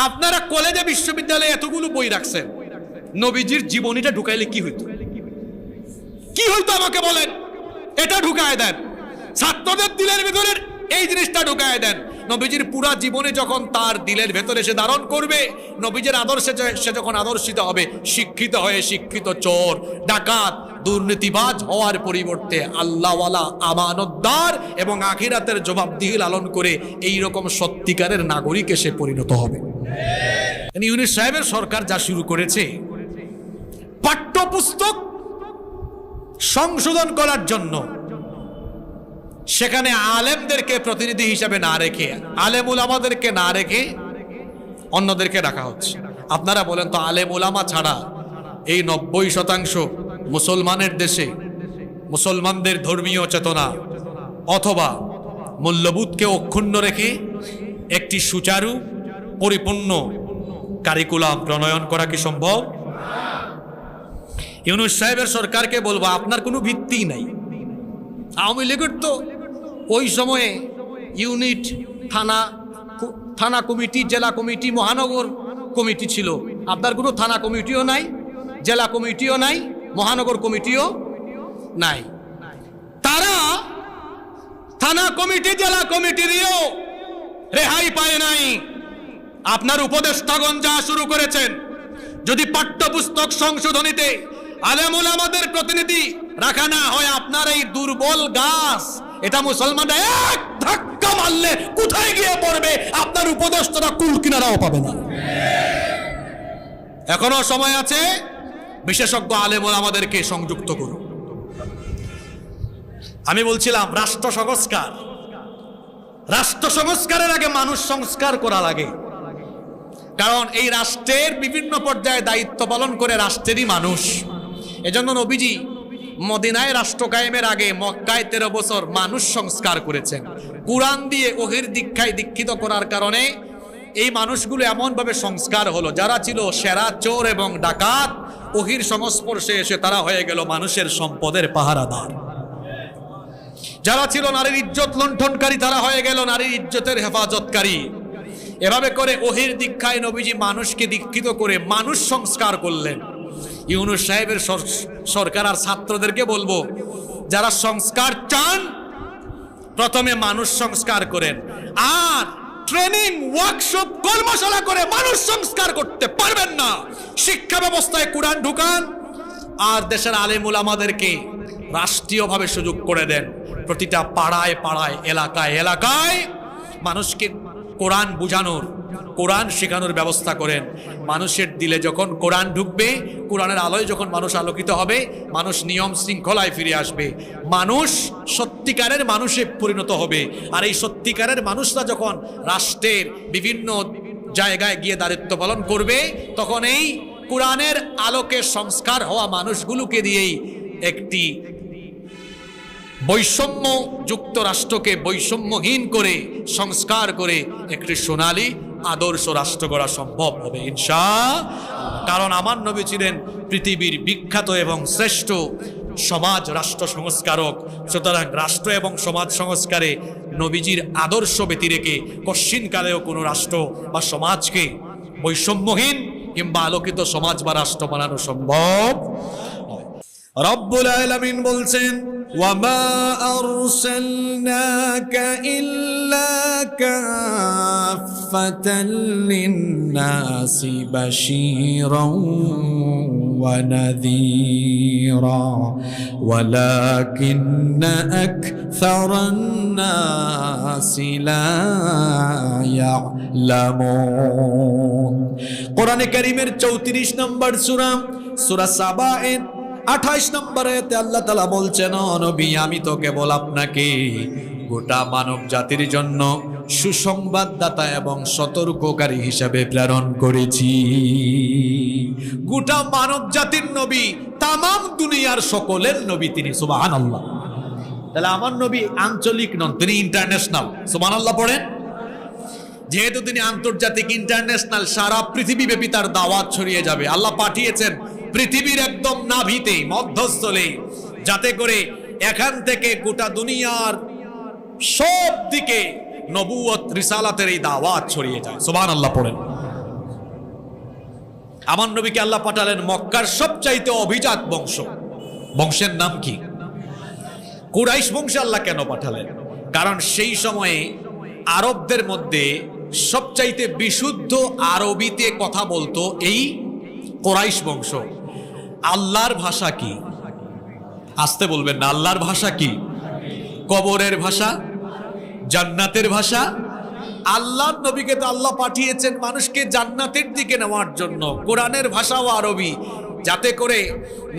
আপনারা কলেজে বিশ্ববিদ্যালয়ে এতগুলো বই রাখছেন, নবীজির জীবনীটা ঢুকাইলে কি হইতো? কি হইতো আমাকে বলেন। এটা ঢুকায় দেন, ছাত্রদের দিলের ভিতরে এই জিনিসটা ঢুকায় দেন। নবীজির পুরা জীবনে যখন তার দিলের ভেতরে সে ধারণ করবে, নবীজির আদর্শে সে যখন আদর্শিত হবে, শিক্ষিত হয়ে শিক্ষিত চোর, ডাকাত, দুর্নীতিবাজ হওয়ার পরিবর্তে আল্লাহওয়ালা, আমানতদার এবং আখিরাতের জবাবদিহি লালন করে এই রকম সত্যিকারের নাগরিকে সে পরিণত হবে। ইউনূস সাহেবের সরকার যা শুরু করেছে, পাঠ্যপুস্তক সংশোধন করার জন্য সেখানে আলেমদেরকে প্রতিনিধি হিসাবে না রেখে, আলেম উলামাদেরকে না রেখে অন্যদেরকে রাখা হচ্ছে। আপনারা বলেন তো, আলেম উলামা ছাড়া এই 90% মুসলমানের দেশে মুসলমানদের ধর্মীয় চেতনা অথবা মূল্যবোধকে অক্ষুণ্ণ রেখে একটি সুচারু পরিপূর্ণ কারিকুলাম প্রণয়ন করা কি সম্ভব? ইউনূস সাহেবের সরকারকে বলবো, আপনার কোনো ভিত্তি নাই। আওয়ামী লীগের তো ওই সময়ে ইউনিট, থানা কমিটি, জেলা কমিটি, মহানগর কমিটি ছিল। আপনার কোনো থানা কমিটিও নাই, জেলা কমিটিও নাই, মহানগর কমিটিও নাই। তারা থানা কমিটি, জেলা কমিটিরও রেহাই পায় নাই। আপনার উপদেষ্টাগণ যা শুরু করেছেন, যদি পাঠ্যপুস্তক সংশোধনীতে আলেমুল আমাদের প্রতিনিধি রাখা না হয়, আপনার এই দুর্বল গাছ, এটা মুসলমানরা এক ধাক্কা মারলে কোথায় গিয়ে পড়বে, আপনার উপদেষ্টারা কুল কিনারাও পাবে না। এখনো সময় আছে, বিশেষজ্ঞ আলেমুল আমাদেরকে সংযুক্ত করুন। আমি বলছিলাম রাষ্ট্র সংস্কার, রাষ্ট্র সংস্কারের আগে মানুষ সংস্কার করা লাগে। কারণ এই রাষ্ট্রের বিভিন্ন পর্যায়ে দায়িত্ব পালন করে রাষ্ট্রেরই মানুষ। এজন্য নবীজি মদিনায় রাষ্ট্র কায়েমের আগে মক্কায় 13 বছর মানুষ সংস্কার করেছেন। কুরআন দিয়ে ওহির দীক্ষায় দীক্ষিত করার কারণে এই মানুষগুলো এমনভাবে সংস্কার হলো, যারা ছিল সেরা চোর এবং ডাকাত, ওহির সংস্পর্শে এসে তারা হয়ে গেল মানুষের সম্পদের পাহারাদার। যারা ছিল নারীর ইজ্জত লুণ্ঠনকারী, তারা হয়ে গেল নারীর ইজ্জতের হেফাজতকারী। এভাবে করে ওহির দীক্ষায় নবীজি মানুষকে দীক্ষিত করে মানুষ সংস্কার করলেন। ইউনূস সাহেবের সরকার আর ছাত্রদেরকে বলবো, যারা সংস্কার চান প্রথমে মানুষ সংস্কার করেন, আর ট্রেনিং, ওয়ার্কশপ, কর্মশালা করে মানুষ সংস্কার করতে পারবেন না। শিক্ষা ব্যবস্থায় কোরআন ঢুকান, আর দেশের আলেম উলামাদেরকে রাষ্ট্রীয়ভাবে সুযোগ করে দেন। প্রতিটা পাড়ায় পাড়ায়, এলাকায় এলাকায় মানুষকে কোরআন বুঝানোর, কোরআন শেখানোর ব্যবস্থা করেন। মানুষের দিলে যখন কোরআন ঢুকবে, কোরআনের আলোয় যখন মানুষ আলোকিত হবে, মানুষ নিয়ম শৃঙ্খলায় ফিরে আসবে, মানুষ সত্যিকারের মানুষে পরিণত হবে। আর এই সত্যিকারের মানুষরা যখন রাষ্ট্রের বিভিন্ন জায়গায় গিয়ে দায়িত্ব পালন করবে, তখন এই কোরআনের আলোকে সংস্কার হওয়া মানুষগুলোকে দিয়েই একটি বৈষম্য যুক্ত রাষ্ট্রকে বৈষম্যহীন করে সংস্কার করে একটি সোনালী আদর্শ রাষ্ট্র গড়া সম্ভব হবে ইনশাআল্লাহ। কারণ আমার নবী ছিলেন পৃথিবীর বিখ্যাত এবং শ্রেষ্ঠ সমাজ রাষ্ট্র সংস্কারক। সুতরাং রাষ্ট্র এবং সমাজ সংস্কারে নবীজির আদর্শ ব্যতি রেখে কশ্চিনকালেও কোনো রাষ্ট্র বা সমাজকে বৈষম্যহীন কিংবা আলোকিত সমাজ বা রাষ্ট্র বানানো সম্ভব নয়। রব্বুল আলামিন বলছেন, ওয়ামা আরসালনাকা ইল্লা কাফাতাল লিন্নাসি বাশীরাও ওয়া নাযীরা ওয়ালাকিন্না আকসারান নাসি লা ইয়ালামুন। কোরআনে কারীমের 34 নম্বর সূরা, সূরা সাবা-এর 28 নম্বর আয়াতে আল্লাহ তাআলা বলছেন, ও নবী, আমি তো কেবল আপনাকে গোটা মানব জাতির জন্য সুসংবাদদাতা এবং সতর্ককারী হিসাবে প্রেরণ করেছি। গোটা মানব জাতির নবী, তামাম দুনিয়ার সকলের নবী তিনি। সুবহানাল্লাহ। তাহলে আমার নবী আঞ্চলিক নন, তিনি ইন্টারন্যাশনাল। সুবহানাল্লাহ পড়েন। যেহেতু তিনি আন্তর্জাতিক, ইন্টারন্যাশনাল, সারা পৃথিবীব্যাপী তার দাওয়াত ছড়িয়ে যাবে। আল্লাহ পাঠিয়েছেন পৃথিবীর একদম নাভিতে, মধ্যস্থলে, যাতে করে এখান থেকে গোটা দুনিয়ার সব দিকে নবুয়ত রিসালাতের এই দাওয়াত ছড়িয়ে যায়। সুবহানাল্লাহ পড়েন। আমার নবীকে আল্লাহ পাঠালেন মক্কার সবচাইতে অভিজাত বংশ। বংশের নাম কি? কুরাইশ বংশে আল্লাহ কেন পাঠালেন? কারণ সেই সময়ে আরবদের মধ্যে সবচাইতে বিশুদ্ধ আরবিতে কথা বলতো এই কুরাইশ বংশ। আল্লাহর ভাষা কি? আসতে বলবেন না। আল্লাহর ভাষা কি? কবরের ভাষা, জান্নাতের ভাষা। আল্লাহর নবীকে তো আল্লাহ পাঠিয়েছেন মানুষকে জান্নাতের দিকে নেওয়ার জন্য। কোরআনের ভাষাও আরবি, যাতে করে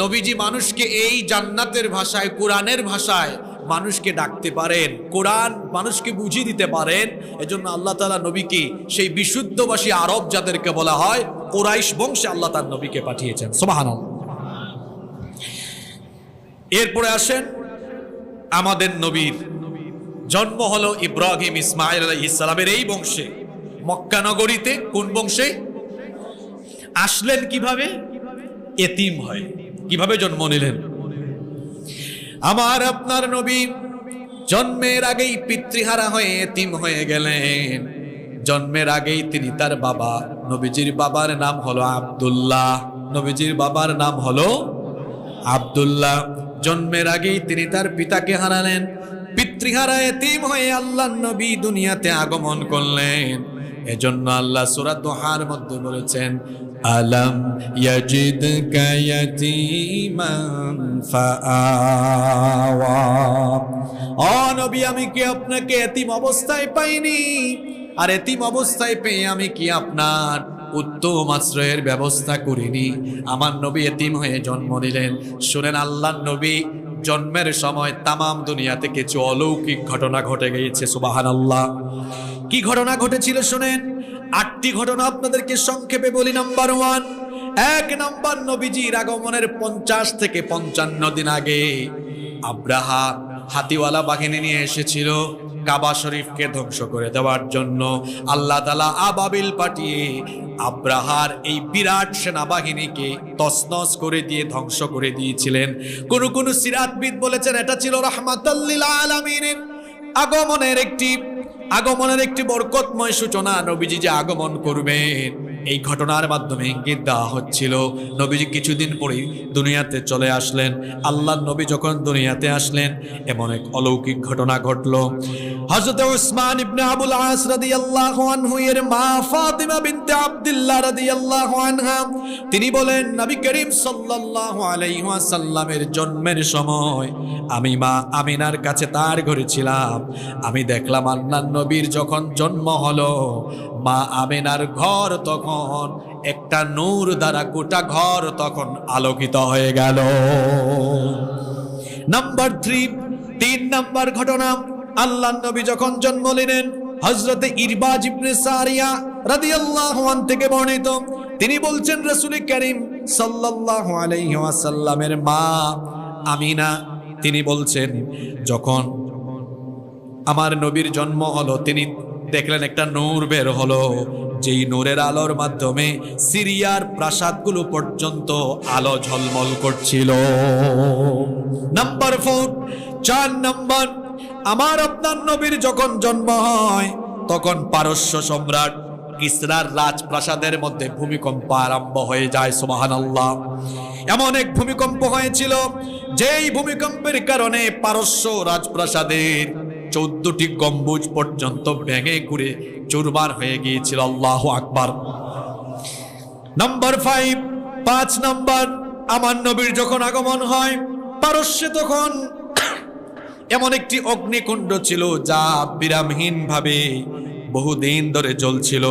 নবীজি মানুষকে এই জান্নাতের ভাষায়, কোরআনের ভাষায় মানুষকে ডাকতে পারেন, কোরআন মানুষকে বুঝিয়ে দিতে পারেন। এজন্য আল্লাহ তাআলা নবীকে, সেই বিশুদ্ধভাষী আরব যাদেরকে বলা হয়, কুরাইশ বংশে আল্লাহ তার নবীকে পাঠিয়েছেন। সুবহানাল্লাহ। এরপরে আসেন, আমাদের নবীর জন্ম হলো ইব্রাহিম ইসমাইল আলাইহিস সালামের এই বংশে, মক্কা নগরীতে। কোন বংশে? আসলেন কিভাবে? এতিম হয়। কিভাবে জন্ম নিলেন? আমার আপনার নবী জন্মের আগেই পিতৃহারা হয়ে এতিম হয়ে গেলেন। জন্মের আগেই তিনি তার বাবা, নবীজির বাবার নাম হলো আব্দুল্লাহ। নবীজির বাবার নাম হলো আব্দুল্লাহ। জন্মের আগেই তিনি তার পিতাকে হারালেন। পিতৃহারা এতিম হয়ে আল্লাহর নবী দুনিয়াতে আগমন করলেন। এজন্য আল্লাহ সূরা তোহার মধ্যে বলেছেন, আলাম ইয়াজিদকা ইয়াতীমান ফাআওয়া। ও নবী, আমি কি আপনাকে এতিম অবস্থায় পাইনি? আর এতিম অবস্থায় পেয়ে আমি কি আপনার উত্তম আশ্রয়ের ব্যবস্থা করিনি? আমার নবী এতিম হয়ে জন্ম নিলেন। শুনেন, আল্লাহর নবী জন্মের সময় তামাম দুনিয়াতে কিছু অলৌকিক ঘটনা ঘটে গিয়েছে। সুবহানাল্লাহ। কি ঘটনা ঘটেছিল শুনেন। 8টি ঘটনা আপনাদেরকে সংক্ষেপে বলি। নাম্বার 1, 1 নাম্বার, নবীজির আগমনের 50 থেকে 55 দিন আগে আব্রাহা হাতিওয়ালা বাহিনী নিয়ে এসেছিল কাবা শরীফকে ধ্বংস করে দেওয়ার জন্য। আল্লাহ তাআলা আবাবিল পাঠিয়ে আব্রাহার এই বিরাট সেনাবাহিনীকে তছনছ করে দিয়ে ধ্বংস করে দিয়েছিলেন। কোন সিরাতবিদ বলেছেন এটা ছিল রাহমাতাল লিল আলামিনের আগমনের একটি বরকতময় সূচনা। নবীজি যে আগমন করবেন, এই ঘটনার মাধ্যমে ইঙ্গিত দেওয়া হচ্ছিল। নবীজি কিছুদিন পরেই দুনিয়াতে চলে আসলেন। আল্লাহর নবী যখন দুনিয়াতে আসলেন, এমন এক অলৌকিক ঘটনা ঘটলো। হযরত উসমান ইবনে আবুল আস রাদিয়াল্লাহু আনহু এর মা ফাতিমা বিনতে আব্দুল্লাহ রাদিয়াল্লাহু আনহা, তিনি বলেন, নবী করিম সাল্লাল্লাহু আলাইহি ওয়াসাল্লামের জন্মের সময় আমি মা আমিনার কাছে তার ঘরে ছিলাম। আমি দেখলাম আল্লাহর নবীর যখন জন্ম হলো, মা আমিনার ঘর তখন একটা নূর দ্বারা গোটা ঘর তখন আলোকিত হয়ে গেল। নাম্বার 3 নাম্বার ঘটনা, আল্লাহর নবী যখন জন্ম নিলেন, হযরতে ইরবাজ ইবনে সারিয়া রাদিয়াল্লাহু আনহু থেকে বর্ণিত, তিনি বলছেন রাসূল করিম সাল্লাল্লাহু আলাইহি ওয়াসাল্লামের মা আমিনা তিনি বলছেন, যখন আমার নবীর জন্ম হলো, তিনি দেখলেন একটা নূর বের হলো, যেই নূরের আলোর মাধ্যমে সিরিয়ার প্রাসাদগুলো পর্যন্ত আলো ঝলমল করছিল। নাম্বার 4 নাম্বার, আমার আপনার নবীর যখন জন্ম হয়, তখন পারস্য সম্রাট কিসরার রাজপ্রাসাদের মধ্যে ভূমিকম্প আরম্ভ হয়ে যায়। সুবহানাল্লাহ। এমন এক ভূমিকম্প হয়েছিল, যেই ভূমিকম্পের কারণে পারস্য রাজপ্রাসাদের 14টি গম্বুজ পর্যন্ত ভেঙে ঘুরে চুরমার হয়ে গিয়েছিল। আল্লাহু আকবার। নাম্বার 5 নাম্বার, আমার নবীর যখন আগমন হয়, পারস্যে তখন এমন একটি অগ্নিকুণ্ড ছিল, যা বিরামহীন ভাবে বহুদিন ধরে জ্বলছিল।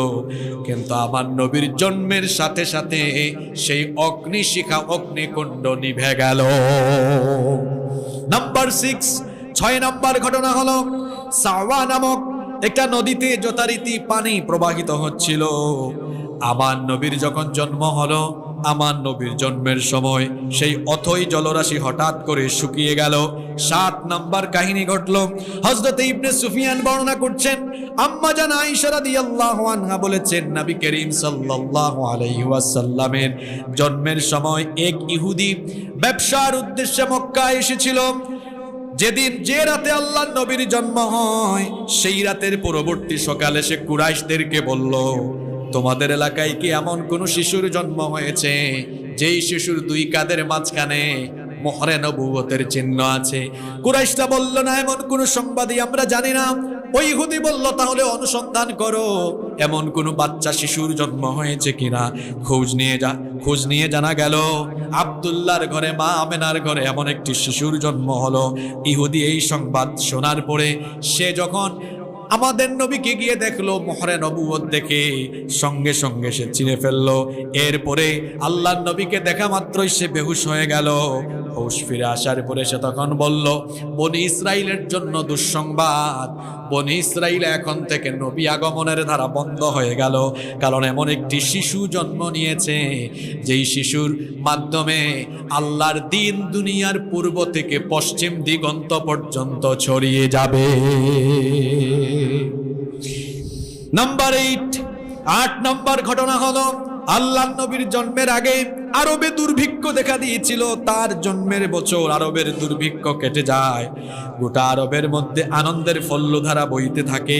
কিন্তু আমার নবীর জন্মের সাথে সাথে সেই অগ্নিশিখা অগ্নিকুণ্ড নিভে গেল। নাম্বার 6 নাম্বার ঘটনা হলো, সাওয়া নামক একটা নদীতে যথারীতি পানি প্রবাহিত হচ্ছিল। আমার নবীর যখন জন্ম হলো, আমার নবীর জন্মের সময় সেই অথই জলরাশি হঠাৎ করে শুকিয়ে গেল। 7 নাম্বার কাহিনী ঘটলো, হযরত ইবনে সুফিয়ান বর্ণনা করছেন, আম্মা জান আয়েশা রাদিয়াল্লাহু আনহা বলেছেন, নবী করিম সাল্লাল্লাহু আলাইহি ওয়াসাল্লামের জন্মের সময় এক ইহুদি ব্যবসার উদ্দেশ্যে মক্কা এসেছিল। যে রাতে আল্লাহর নবীর জন্ম হয়, সেই রাতের পরবর্তী সকালে সে কুরাইশদেরকে বলল তোমাদের এলাকায় কি এমন কোন শিশুর জন্ম হয়েছে যেই শিশুর দুই কাঁধের মাঝখানে মোহরে নবুয়তের চিহ্ন আছে? কুরাইশরা বলল, না, এমন কোন সংবাদই আমরা জানি না। ওই ইহুদি বলল, তাহলে অনুসন্ধান করো, এমন কোন বাচ্চা শিশুর জন্ম হয়েছে কিনা খোঁজ নিয়ে জানা গেল আব্দুল্লাহর ঘরে, মা আমেনার ঘরে এমন একটি শিশুর জন্ম হলো। ইহুদি এই সংবাদ শোনার পরে সে যখন আমাদের নবীকে গিয়ে দেখলো, মোহরে নবুয়ত দেখে সঙ্গে সঙ্গে সে চিনে ফেললো। এরপরে আল্লাহর নবীকে দেখা মাত্রই সে বেহুশ হয়ে গেল। হুঁশ ফিরে আসার পরে সে তখন বলল, বনি ইসরাইলের জন্য দুঃসংবাদ, বনি ইসরাইল এখন থেকে নবী আগমনের ধারা বন্ধ হয়ে গেল। কারণ এমন একটি শিশু জন্ম নিয়েছে যেই শিশুর মাধ্যমে আল্লাহর দিন দুনিয়ার পূর্ব থেকে পশ্চিম দিগন্ত পর্যন্ত ছড়িয়ে যাবে। নাম্বার 8 নম্বর ঘটনা হলো, আল্লাহর নবীর জন্মের আগে আরবে দুর্ভিক্ষ দেখা দিয়েছিল। তার জন্মের বছর আরবের দুর্ভিক্ষ কেটে যায়, গোটা আরবের মধ্যে আনন্দের ফল্লধারা বইতে থাকে।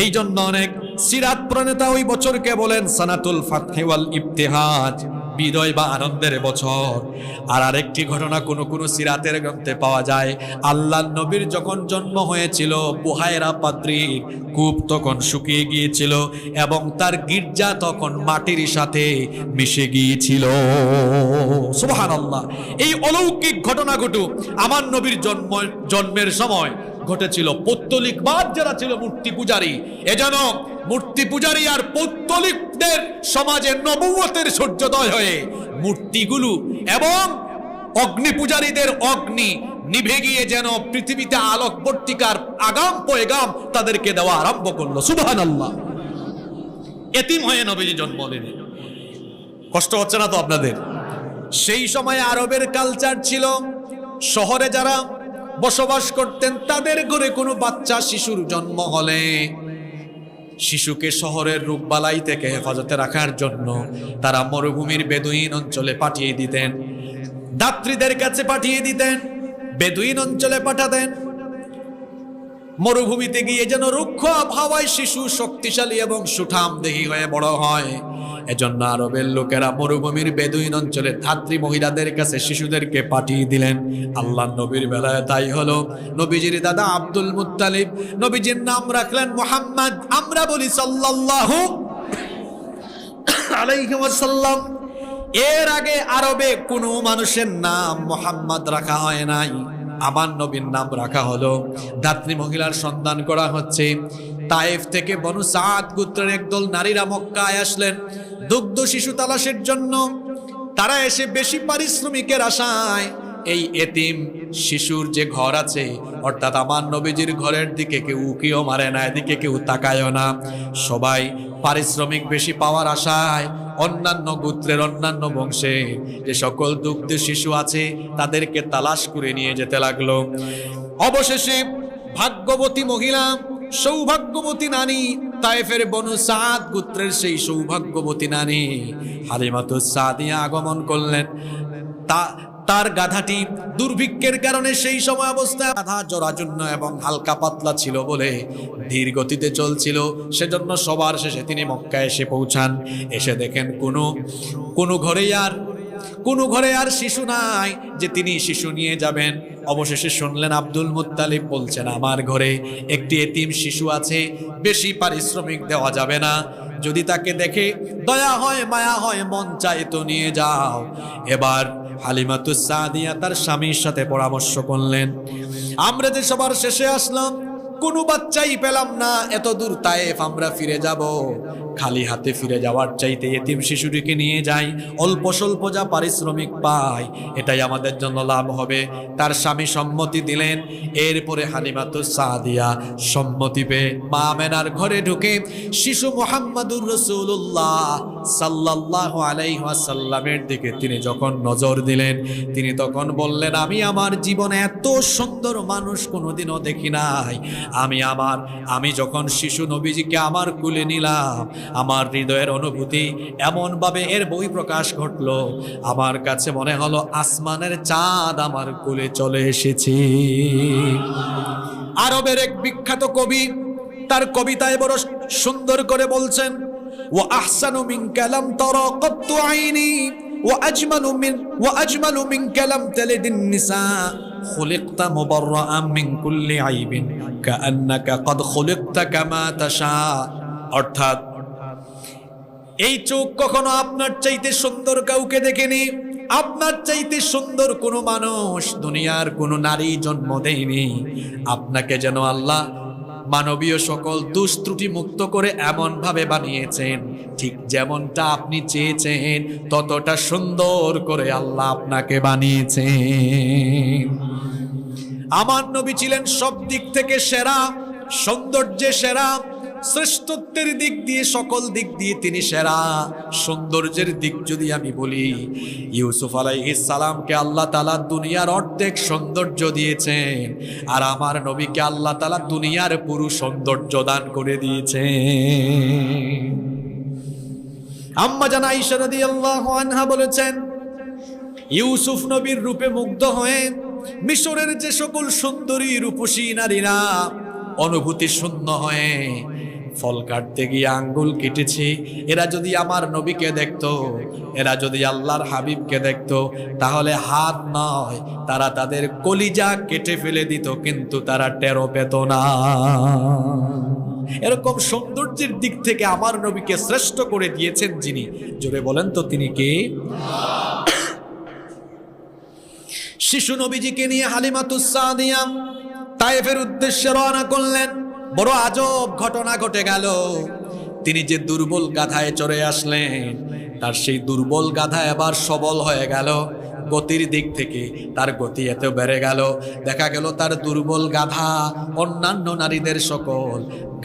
এই জন্য অনেক সিরাত প্রণেতা ওই বছরকে বলেন সানাতুল ফাতহি ওয়াল ইবতিহাজ, বিজয় বা আনন্দের বছর। আর আরেকটি ঘটনা কোন কোন সিরাতের গ্রন্থে পাওয়া যায়, আল্লাহর নবীর যখন জন্ম হয়েছিল বুহায়রা পাদ্রীর কূপ তখন শুকিয়ে গিয়েছিল এবং তার গির্জা তখন মাটির সাথে মিশে গিয়েছিল। সুবহানাল্লাহ। এই অলৌকিক ঘটনাগুলো আমার নবীর জন্মের সময় ঘটেছিল। পৌত্তলিকবাদ যারা ছিল মূর্তি পূজারী, এজন্য মূর্তি পূজারী আর পৌত্তলিকদের সমাজে নবুয়তের সূর্যোদয় হয়ে মূর্তিগুলো এবং অগ্নি পূজারীদের অগ্নি নিভে গিয়ে যেন পৃথিবীতে আলোকবর্তিকার আগাম পয়গাম তাদেরকে দেওয়া আরম্ভ করলো। সুবহানাল্লাহ। এতিম হয়ে নবীজি জন্ম নিলেন। কষ্ট হচ্ছে না তো আপনাদের? সেই সময় আরবের কালচার ছিল, শহরে যারা বসবাস করতেন তাদের ঘরে কোনো বাচ্চা শিশুর জন্ম হলে শিশুকে শহরের রোগবালাই থেকে হেফাজতে রাখার জন্য তারা মরুভূমির বেদুইন অঞ্চলে পাঠিয়ে দিতেন, দাত্রীদের কাছে পাঠিয়ে দিতেন, বেদুইন অঞ্চলে পাঠাতেন। মরুভূমিতে গিয়ে যেন রুক্ষ আবহাওয়ায় শিশু শক্তিশালী এবং সুঠামদেহী হয়ে বড় হয়। এজন্য আরবের লোকেরা মরুভূমির বেদুইন অঞ্চলে ধাত্রী মহিলাদের কাছে শিশুদেরকে পাঠিয়ে দিলেন। আল্লাহ নবীর বেলায় তাই হলো। নবীজির দাদা আব্দুল মুত্তালিব, নবীজির নাম রাখলেন মুহাম্মদ, আমরা বলি সাল্লাল্লাহু আলাইহি ওয়াসাল্লাম। এর আগে আরবে কোনো মানুষের নাম মুহাম্মদ রাখা হয় নাই, আমার নবীর নাম রাখা হলো। ধাত্রী মহিলার সন্ধান করা হচ্ছে। তায়েফ থেকে বনু সাদ গোত্রের একদল নারীরা মক্কায় আসলেন দুগ্ধ শিশু তালাশের জন্য। তারা এসে বেশি পারিশ্রমিকের আশায় এই এতিম শিশুর যে ঘর আছে, অর্থাৎ আমার নবীজির ঘরের দিকে কেউ উকিও মারে না, এদিকে কেউ তাকায়ও না। সবাই পারিশ্রমিক বেশি পাওয়ার আশায় অন্যান্য গোত্রের অন্যান্য বংশে যে সকল দুগ্ধ শিশু আছে তাদেরকে তালাশ করে নিয়ে যেতে লাগলো। অবশেষে ভাগ্যবতী মহিলা, সৌভাগ্যবতী নারী, তায়েফের বনু সাদ গোত্রের সেই সৌভাগ্যবতী নারী হালিমাতুস সাদিয়া আগমন করলেন। তার গাধাটি দুর্ভিক্ষের কারণে সেই সময় অবস্থায় গাধা জরাজীর্ণ এবং হালকা পাতলা ছিল বলে ধীর গতিতে চলছিল। সেজন্য সবার শেষে তিনি মক্কায় এসে পৌঁছান। এসে দেখেন কোনো ঘরে আর শিশু নাই যে তিনি শিশু নিয়ে যাবেন। অবশেষে শুনলেন আব্দুল মুত্তালিব বলছেন, আমার ঘরে একটি এতিম শিশু আছে, বেশি পারিশ্রমিক দেওয়া যাবে না, যদি তাকে দেখে দয়া হয় মায়া হয় মন চায় তো নিয়ে যাও। এবার হালিমাতুস সাদিয়া তার স্বামীর সাথে পরামর্শ করলেন, আমরা যে সবার শেষে আসলাম, কোনো বাচ্চাই পেলাম না, এত দূর তায়েফ আমরা ফিরে যাব, খালি হাতে ফিরে যাওয়ার চাইতে এতিম শিশুটিকে নিয়ে যাই, অল্প স্বল্প যা পারিশ্রমিক পাই এটাই আমাদের জন্য লাভ হবে। তার স্বামী সম্মতি দিলেন। এরপরে হালিমাতুস সাদিয়া সম্মতি পেয়ে মা আমেনার ঘরে ঢুকে শিশু মুহাম্মাদুর রাসূলুল্লাহ সাল্লাল্লাহু আলাইহি ওয়াসাল্লামের দিকে তিনি যখন নজর দিলেন, তিনি তখন বললেন, আমি আমার জীবনে এত সুন্দর মানুষ কোনোদিনও দেখি নাই। আমি যখন শিশু নবীজিকে আমার কুলে নিলাম, আমার হৃদয়ের অনুভূতি এমনভাবে এর বহিঃপ্রকাশ ঘটলো, আমার কাছে মনে হলো আসমানের চাঁদ আমার কোলে চলে এসেছে। আরবের এক বিখ্যাত কবি তার কবিতায় বড় সুন্দর করে বলছেন, ওয়া আহসানু মিনকা লাম তারা কাত্তু আইনি ওয়া আজমালু মিনকা লাম তালিদিন নিসা খুলিকতা মুবাররাআন মিন কুল্লি আইবিন কাআন্নাকা ক্বাদ খুলিকতা কামা তাশা। অর্থাৎ এই চোখ কখনো আপনার চাইতে সুন্দর কাউকে দেখেনি, আপনার চাইতে সুন্দর কোনো মানুষ দুনিয়ার কোনো নারী জন্ম দেয়নি। আপনাকে যেন আল্লাহ মানবীয় সকল দুষ্ত্রুটি মুক্ত করে এমন ভাবে বানিয়েছেন, ঠিক যেমনটা আপনি চেয়েছেন ততটা সুন্দর করে আল্লাহ আপনাকে বানিয়েছেন। আমার নবী ছিলেন সব দিক থেকে সেরা, সৌন্দর্যে সেরা, শ্রেষ্ঠত্বের দিক দিয়ে সকল দিক দিয়ে তিনি সেরা। সৌন্দর্যের দিক যদি আমি বলি, ইউসুফ আলাইহিস সালামকে আল্লাহ তাআলা দুনিয়ার অর্ধেক সৌন্দর্য দিয়েছেন, আর আমার নবীকে আল্লাহ তাআলা দুনিয়ার পুরো সৌন্দর্য দান করে দিয়েছেন। আম্মা জান আয়েশা রাদিয়াল্লাহু আনহা বলেছেন, ইউসুফ নবীর রূপে মুগ্ধ হয়ে মিশরের যে সকল সুন্দরী রূপসী নারীরা অনুভূতি শূন্য হয়ে ফল কাটতে গিয়ে আঙ্গুল কেটেছে, এরা যদি আমার নবীকে দেখতো, এরা যদি আল্লাহর হাবিবকে দেখতো, তাহলে হাত নয় তারা তাদের কলিজা কেটে ফেলে দিত, কিন্তু তারা টেরও পেত না। এরকম সৌন্দর্যের দিক থেকে আমার নবীকে শ্রেষ্ঠ করে দিয়েছেন যিনি, জোরে বলেন তো তিনি কে? শিশু নবীজিকে নিয়ে হালিমাতুস সাদিয়া তায়েফের উদ্দেশ্যে রওনা করলেন। বড় আজব ঘটনা ঘটে গেল। তিনি যে দুর্বল গাধায় চড়ে আসলেন, তার সেই দুর্বল গাধা এবার সবল হয়ে গেল। গতির দিক থেকে তার গতি এত বেড়ে গেল, দেখা গেল তার দুর্বল গাধা অন্যান্য নারীদের সকল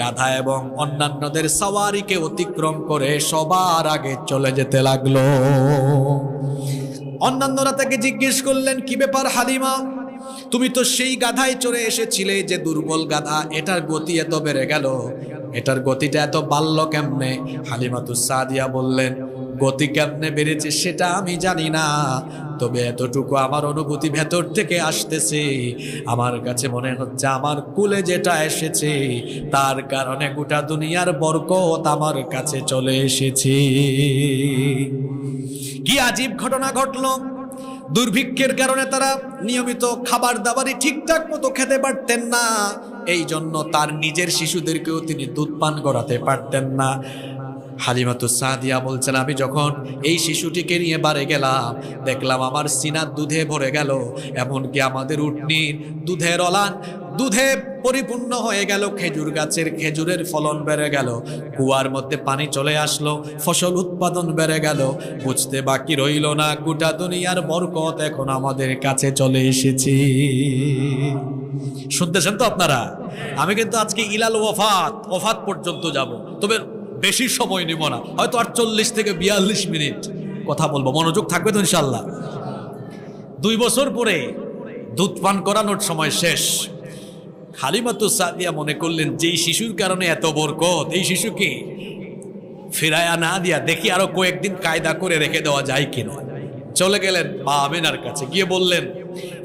গাধা এবং অন্যান্যদের সাওয়ারিকে অতিক্রম করে সবার আগে চলে যেতে লাগলো। অন্যান্যরা তাকে জিজ্ঞেস করলেন, কি ব্যাপার হালিমা, তুমি তো সেই গাধায় চড়ে এসেছিলে যে দুর্বল গাধা, এটার গতি এত বেড়ে গেল, এটার গতিটা এত বাড়ল কেমনে? হালিমাতুস সাদিয়া বললেন, গতি কেমনে বেড়েছে সেটা আমি জানি না, তবে এতটুকু আমার অনুভূতি ভেতর থেকে আসতেছে, আমার কাছে মনে হচ্ছে আমার কুলে যেটা এসেছে তার কারণে গোটা দুনিয়ার বরকত আমার কাছে চলে এসেছে। কি আজীব ঘটনা ঘটলো। দুর্ভিক্ষের কারণে তারা নিয়মিত খাবার দাবারই ঠিকঠাক মতো খেতে পারতেন না, এই জন্য তার নিজের শিশুদেরকেও তিনি দুধ পান করাতে পারতেন না। হালিমাতুস সাদিয়া বলছেন, আমি যখন এই শিশুটিকে নিয়ে বাড়ি গেলাম, দেখলাম আমার সিনা দুধে ভরে গেল, এমনকি আমাদের উটনির দুধের অলান দুধে পরিপূর্ণ হয়ে গেল, খেজুর গাছের খেজুরের ফলন বেড়ে গেল, কুয়ার মধ্যে পানি চলে আসলো, ফসল উৎপাদন বেড়ে গেল, বুঝতে বাকি রইল না গোটা দুনিয়ার বরকত এখন আমাদের কাছে চলে এসেছে। শুনতেছেন তো আপনারা? আমি কিন্তু আজকে ইলাল ওয়াফাত পর্যন্ত যাব, তবে বেশি সময় নিব না, হয়তো 48 থেকে 42 মিনিট কথা বলবো, মনোযোগ থাকবে তো ইনশাল্লাহ। 2 বছর পরে দুধ পান করানোর সময় শেষ। হালিমাতুস সাদিয়া মনে করলেন, যেই শিশুর কারণে এত বরকত, এই শিশুকে ফিরায়া না দিয়া দেখি আরো কয়েকদিন কায়দা করে রেখে দেওয়া যায় কিনা। চলে গেলেন মা আমিনার কাছে, গিয়ে বললেন,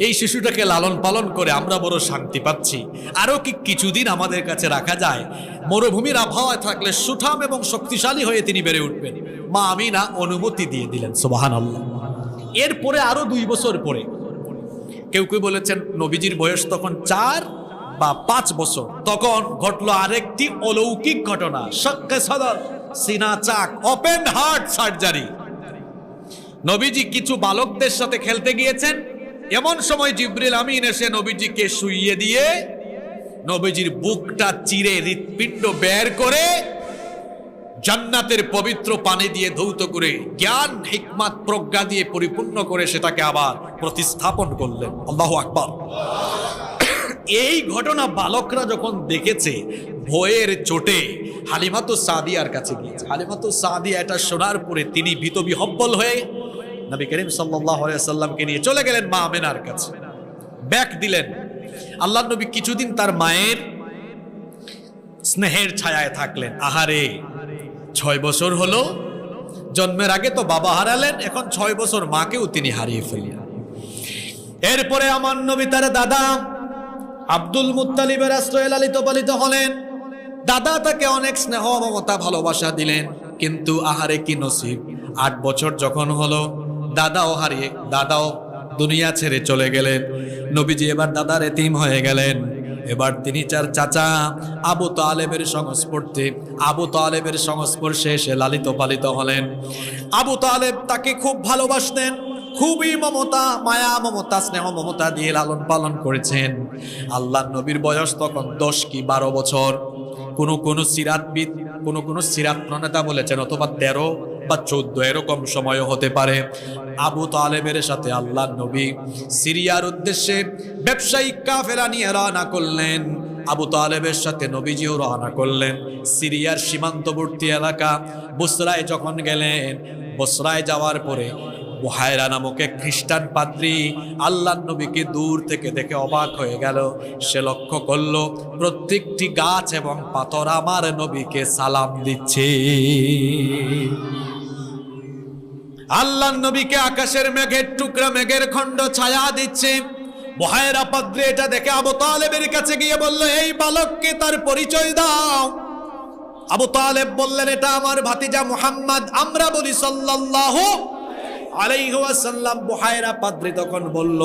এই শিশুটাকে লালন পালন করে আমরা বড় শান্তি পাচ্ছি, আরো কি কিছুদিন আমাদের কাছে রাখা যায়? মরুভূমির আবহাওয়ায় থাকলে সুঠাম এবং শক্তিশালী হয়ে তিনি বেড়ে উঠবেন। মা আমিনা অনুমতি দিয়ে দিলেন, সুবহানাল্লাহ। এরপরে আরো 2 বছর পরে, কেউ কেউ বলেছেন নবীজির বয়স তখন 4 বা 5 বছর, তখন ঘটলো আরেকটি অলৌকিক ঘটনা, শাক্কে সাদর, সিনা চাক, ওপেন হার্ট সার্জারি। নবীজি কিছু বালকদের সাথে খেলতে গিয়েছেন, এমন সময় জিবরিল আমিন এসে নবীজিকে শুইয়ে দিয়ে নবীজির বুকটা চিরে হৃৎপিণ্ড বের করে জান্নাতের পবিত্র পানি দিয়ে ধৌত করে জ্ঞান হিকমত প্রজ্ঞা দিয়ে পরিপূর্ণ করে সেটাকে আবার প্রতিস্থাপন করলেন। আল্লাহু আকবার। এই ঘটনা বালকরা যখন দেখেছে, ভয়ের চোটে হালিমাতুস সাদিয়ার কাছে গিয়েছে। হালিমাতুস সাদিয়া এটা শোনার পরে তিনি ভীত বিহব্বল হয়ে নবী করিম সাল্লাল্লাহু আলাইহি ওয়াসাল্লামকে নিয়ে চলে গেলেন মা আমিনার কাছে, ব্যাক দিলেন। আল্লাহর নবী কিছুদিন তার মায়ের স্নেহের ছায়ায় থাকলেন। আহারে, 6 বছর হলো, জন্মের আগে তো বাবা হারালেন, এখন 6 বছর মাকেও তিনি হারিয়ে ফেললেন। এরপরে আমার নবী তার দাদা আব্দুল মুত্তালিবের আশ্রয়ে লালিত পালিত হলেন। দাদা তাকে অনেক স্নেহ মমতা ভালোবাসা দিলেন। কিন্তু আহারে কি নসিব, 8 বছর যখন হলো দাদাও দুনিয়া ছেড়ে চলে গেলেন। নবীজি এবার দাদার এতিম হয়ে গেলেন। এবার তিনি চার চাচা আবু তালেবের সংস্পর্শে এসে লালিত পালিত হলেন। আবু তালেব তাকে খুব ভালোবাসতেন, খুবই মায়া মমতা স্নেহ মমতা দিয়ে লালন পালন করেছেন। আল্লাহর নবীর বয়স তখন 10 কি 12 বছর। কোন সিরাত প্রণেতা বলেছেন অথবা 13 বা 14 এরকম সময়ও হতে পারে। আবু তালেবের সাথে আল্লাহর নবী সিরিয়ার উদ্দেশ্যে ব্যবসায়িক কাফেলা নিয়ে রওনা করলেন। আবু তালেবের সাথে নবীজিও রওনা করলেন সিরিয়ার সীমান্তবর্তী এলাকা বসরায়। যখন গেলেন, বসরায় যাওয়ার পরে বুহায়রা নামক এক খ্রিস্টান পাদ্রী আল্লাহর নবীকে দূর থেকে দেখে অবাক হয়ে গেল। সে লক্ষ্য করলো প্রত্যেকটি গাছ এবং পাথর আমার নবীকে সালাম দিচ্ছে। আল্লাহর নবীকে আকাশের মেঘের টুকরা, মেঘের খণ্ড ছায়া দিচ্ছে। বুহায়রা পাদ্রী এটা দেখে আবু তালেবের কাছে গিয়ে বলল, এই বালককে তার পরিচয় দাও। আবু তালেব বললেন, এটা আমার ভাতিজা মুহাম্মদ, আমরা বলি সাল্লাল্লাহু আলাইহি ওয়াসাল্লাম। বুহায়রা পাদ্রী তখন বলল,